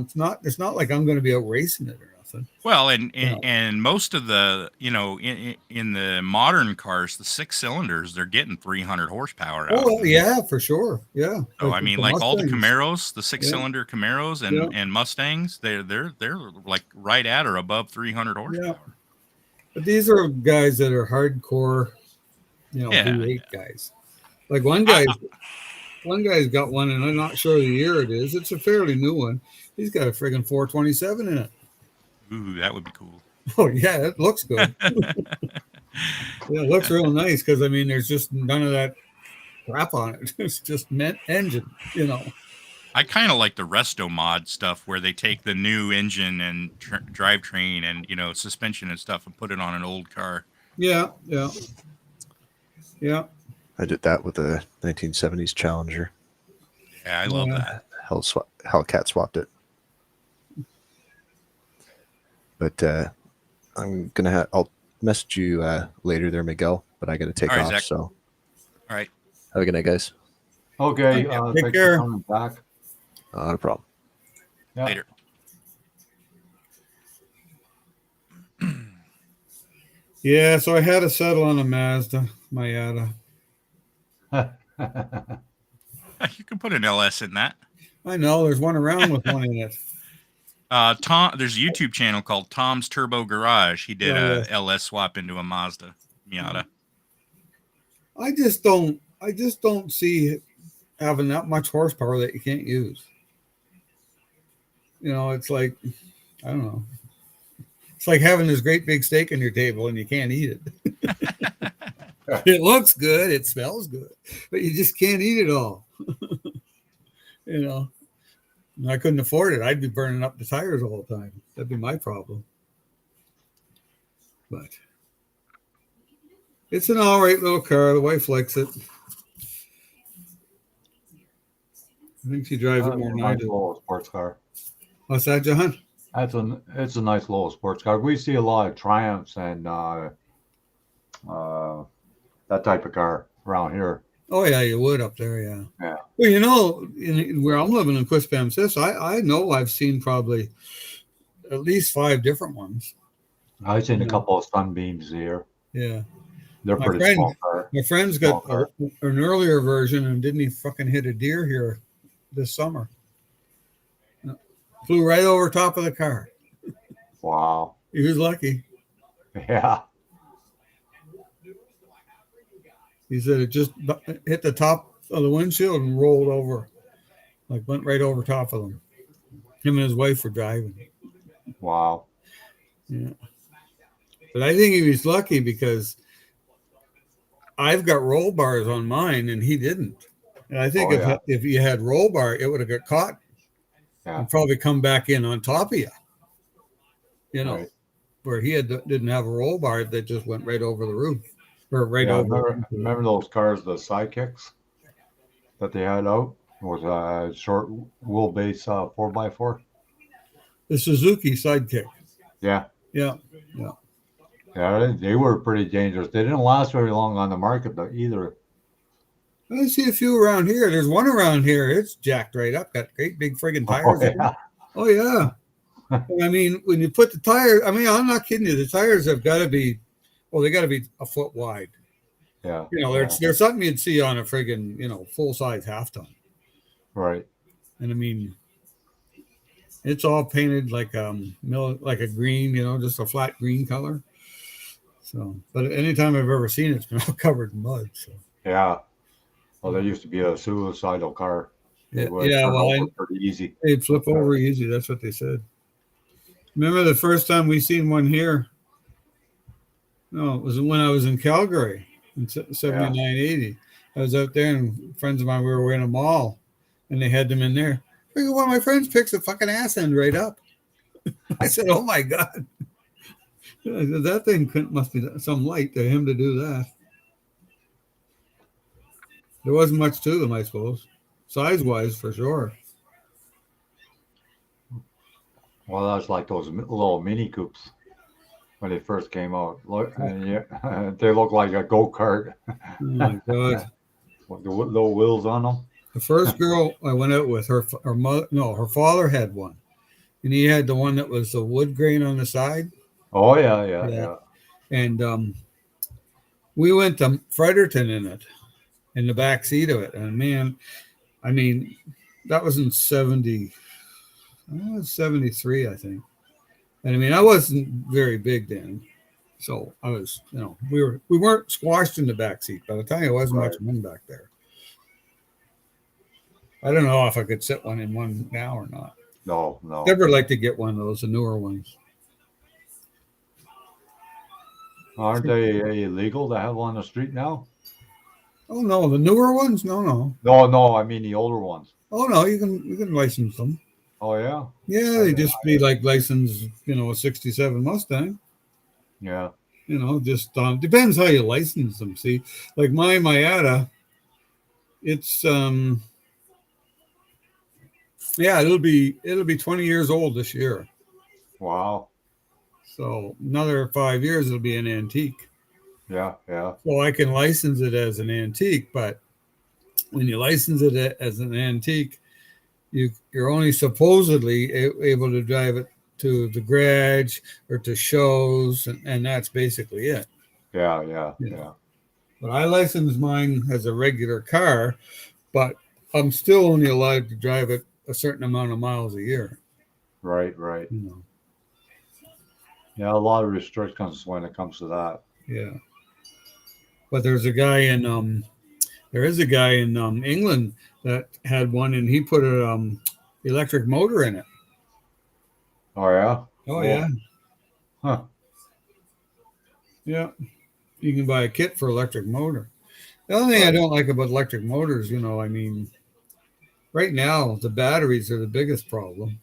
it's not like I'm going to be out racing it or nothing. Well, and most of the, in the modern cars, the 6-cylinders, they're getting 300 horsepower out. Oh, yeah, for sure. Yeah. So I mean, like all the Camaros, the 6-cylinder Camaros and Mustangs, they're like right at or above 300 horsepower. Yeah. But these are guys that are hardcore, V8 guys. Like one guy's got one, and I'm not sure the year it is. It's a fairly new one. He's got a friggin' 427 in it. Ooh, that would be cool. Oh yeah, it looks good. Yeah, it looks real nice because I mean, there's just none of that crap on it. It's just engine, I kind of like the resto mod stuff where they take the new engine and drivetrain and suspension and stuff and put it on an old car. Yeah. I did that with the 1970s Challenger. Yeah, I love that. Hellcat swapped it. But I'll message you later there, Miguel, but I got to take off. Zach. So, all right. Have a good night, guys. Okay. Take care. For coming back. Not a problem. Yeah. Later. Yeah, so I had to settle on a Mazda, Miata. You can put an LS in that. I know there's one around with one in it. Tom, there's a YouTube channel called Tom's Turbo Garage. He did a yeah. LS swap into a Mazda Miata. I just don't see having that much horsepower that you can't use. It's like, I don't know. It's like having this great big steak on your table and you can't eat it. It looks good, it smells good, but you just can't eat it all. You know, and I couldn't afford it. I'd be burning up the tires all the time. That'd be my problem. But it's an all right little car. The wife likes it. I think she drives it more than I Nice do. little sports car. What's that, John? It's a nice little sports car. We see a lot of Triumphs and that type of car around here. Oh yeah, you would up there, yeah. Yeah. Well, you know, where I'm living in Quispamsis, I know I've seen probably at least 5 different ones. I've seen a Yeah. couple of Sunbeams here. Yeah. They're My pretty friend- small car. My friend's got an earlier version, and didn't he fucking hit a deer here this summer? Flew right over top of the car. Wow. He was lucky. Yeah. He said it just hit the top of the windshield and rolled over, like went right over top of them. Him and his wife were driving. Wow. Yeah. But I think he was lucky because I've got roll bars on mine and he didn't. And I think if you had roll bar, it would have got caught and probably come back in on top of you. You know, Right. where he didn't have a roll bar that just went right over the roof or right over. Remember those cars, the sidekicks that they had out with a short wheelbase 4x4? The Suzuki Sidekick. Yeah. Yeah. Yeah, they were pretty dangerous. They didn't last very long on the market though, either. I see a few around here. There's one around here. It's jacked right up. Got great big friggin' tires. Yeah. Oh yeah. I mean, when you put the tires, I mean, I'm not kidding you. The tires have got to be, well, they got to be a foot wide. Yeah. You know, there's something you'd see on a friggin', you know, full size half ton. Right. And I mean, it's all painted like like a green, you know, just a flat green color. So, but anytime I've ever seen it, it's been all covered in mud. So. Yeah. Well, there used to be a suicidal car. Yeah, well, pretty easy. They'd flip over easy. That's what they said. Remember the first time we seen one here? No, it was when I was in Calgary in 79, 80. I was out there and friends of mine, we were in a mall and they had them in there. One of my friends picks a fucking ass end right up. I said, oh my God. That thing must be some light to him to do that. There wasn't much to them, I suppose. Size-wise, for sure. Well, that's like those little Mini Coupes when they first came out. Look, they look like a go-kart. Oh my God! With the little wheels on them. The first girl I went out with, her father had one, and he had the one that was the wood grain on the side. Oh yeah. And we went to Fredericton in it, in the back seat of it, and man, I mean, that was in 73, I think. And I mean, I wasn't very big then. So I was, you know, we weren't squashed in the back seat. By the time there wasn't much room back there. I don't know if I could sit one in one now or not. No. Never like to get one of those, the newer ones. Aren't they illegal to have on the street now? Oh no, the newer ones? No. No, I mean the older ones. Oh no, you can license them. Oh yeah. Yeah, they just be like license, you know, a '67 Mustang. Yeah. You know, just depends how you license them. See, like my Miata, it's yeah, it'll be 20 years old this year. Wow. So another 5 years it'll be an antique. Yeah. So I can license it as an antique, but when you license it as an antique, you're only supposedly able to drive it to the garage or to shows, and that's basically it. Yeah. But I licensed mine as a regular car, but I'm still only allowed to drive it a certain amount of miles a year. Right. You know. Yeah, a lot of restrictions when it comes to that. Yeah. But there is a guy in England that had one, and he put an electric motor in it. Oh yeah. Oh yeah. Huh. Yeah. You can buy a kit for electric motor. The only thing I Right. don't like about electric motors, I mean, right now the batteries are the biggest problem.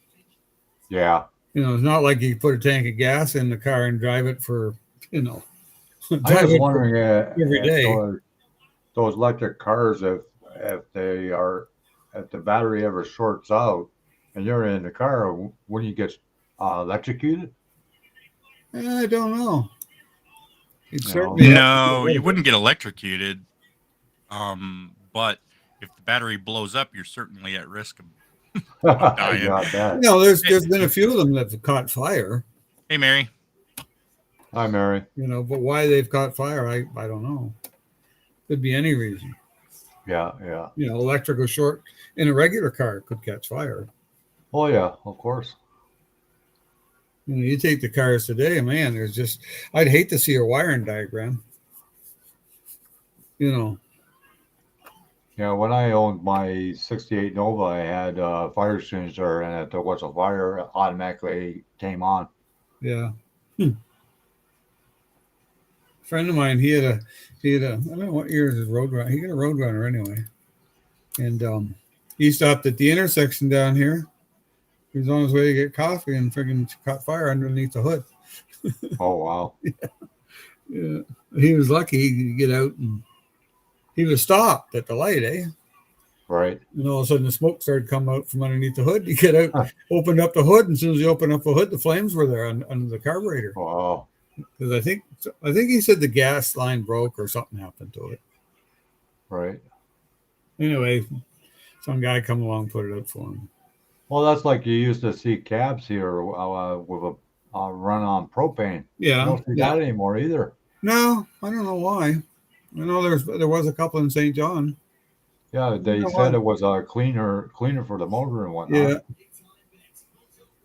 Yeah. It's not like you put a tank of gas in the car and drive it for, I drive was it for wondering every if day. those electric cars, if they are, if the battery ever shorts out and you're in the car, wouldn't you get electrocuted? I don't know. It You know, certainly has to be a No, you little bit. wouldn't get electrocuted. But if the battery blows up, you're certainly at risk of dying. yeah, I bet. There's been a few of them that have caught fire, Hey, Mary. Hi, Mary. but why they've caught fire, I don't know. Could be any reason. Yeah, yeah. Electrical short in a regular car could catch fire. Oh, yeah, of course. You take the cars today, man, I'd hate to see a wiring diagram. Yeah, when I owned my 68 Nova, I had a fire extinguisher, and if there was a fire, it automatically came on. Yeah. Friend of mine, he had a, I don't know what year is his Roadrunner. He got a Roadrunner anyway. And he stopped at the intersection down here. He was on his way to get coffee and friggin' caught fire underneath the hood. Oh, wow. Yeah. He was lucky he could get out, and he was stopped at the light, eh? Right. And all of a sudden the smoke started coming out from underneath the hood. He get out, opened up the hood, and as soon as he opened up the hood, the flames were there under the carburetor. Wow. Because I think he said the gas line broke or something happened to it. Right. Anyway, some guy come along, put it out for him. Well, that's like you used to see cabs here with a run on propane. Yeah. You don't see that anymore either. No, I don't know why. I know there was a couple in St. John. Yeah, they said it was cleaner for the motor and whatnot. Yeah.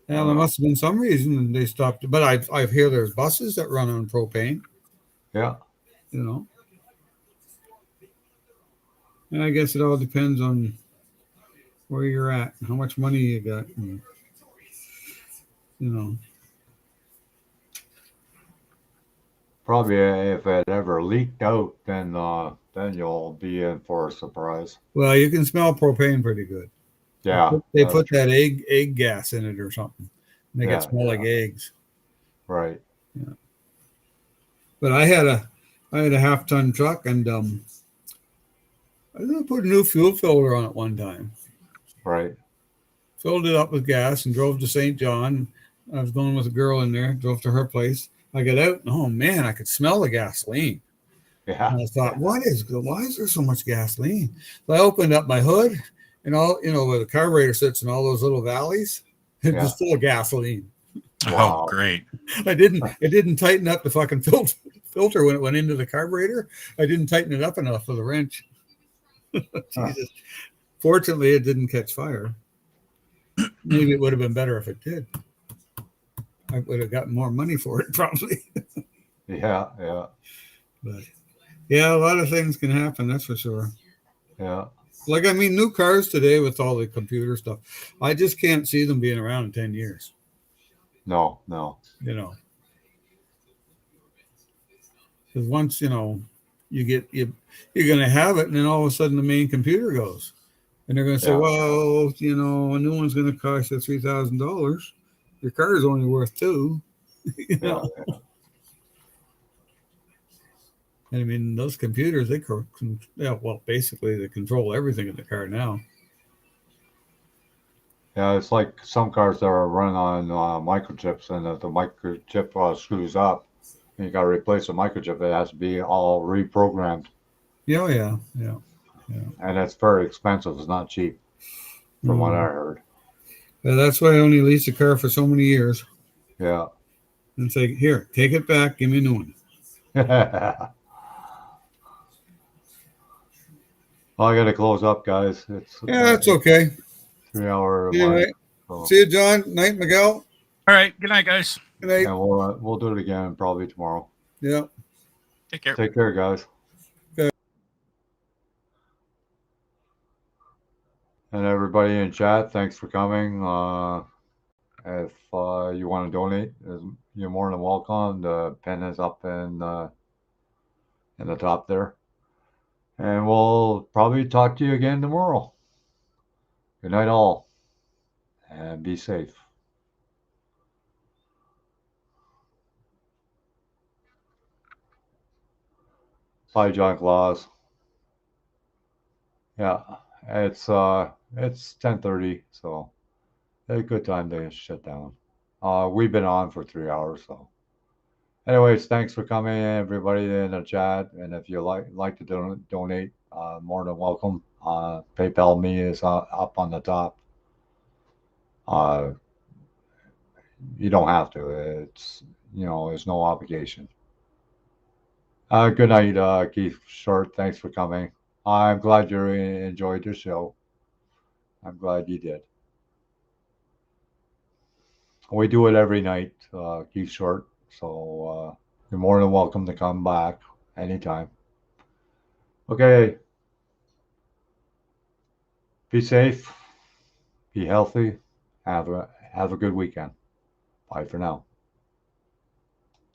Yeah, there must have been some reason they stopped. But I hear there's buses that run on propane. Yeah. And I guess it all depends on where you're at, how much money you got, and, Probably if it ever leaked out, then you'll be in for a surprise. Well, you can smell propane pretty good. Yeah. They put that egg gas in it or something. Make it smell like eggs. Right. Yeah. But I had a half-ton truck, and I put a new fuel filter on it one time. Right. Filled it up with gas and drove to St. John. I was going with a girl in there, drove to her place. I got out, and oh man, I could smell the gasoline. Yeah. And I thought, why is there so much gasoline? So I opened up my hood, and all where the carburetor sits in all those little valleys, it was full of gasoline. Wow. Oh, great. It didn't tighten up the fucking filter when it went into the carburetor. I didn't tighten it up enough with a wrench. Jesus. Fortunately, it didn't catch fire. Maybe it would have been better if it did. I would have gotten more money for it, probably. Yeah. But yeah, a lot of things can happen, that's for sure. Yeah. Like, I mean, new cars today with all the computer stuff, I just can't see them being around in 10 years. No. Because once, you're going to have it, and then all of a sudden the main computer goes. And they're going to say, well, a new one's going to cost you $3,000. Your car is only worth $2,000. Yeah. And I mean, those computers, basically they control everything in the car now. Yeah, it's like some cars that are run on microchips, and if the microchip screws up, and you got to replace the microchip, it has to be all reprogrammed. Yeah. And it's very expensive. It's not cheap, from what I heard. Yeah, that's why I only lease a car for so many years. Yeah. And say, here, take it back, give me a new one. Well, I got to close up, guys. That's okay. 3 hour. Anyway, So, see you, John. Night, Miguel. All right. Good night, guys. Good night. yeah, we'll do it again probably tomorrow. Yeah. Take care. Take care, guys. Okay. And everybody in chat, thanks for coming. If you want to donate, you're more than welcome. The pen is up in in the top there. And we'll probably talk to you again tomorrow. Good night, all, and be safe. Bye, John Claus. Yeah, it's 10:30, so a good time to shut down. We've been on for 3 hours, so. Anyways, thanks for coming, everybody in the chat, and if you like to donate, more than welcome. PayPal me is up on the top. You don't have to. It's there's no obligation. Good night, Keith Short. Thanks for coming. I'm glad you enjoyed your show. I'm glad you did. We do it every night, Keith Short. So you're more than welcome to come back anytime. Okay. Be safe. Be healthy. Have a good weekend. Bye for now.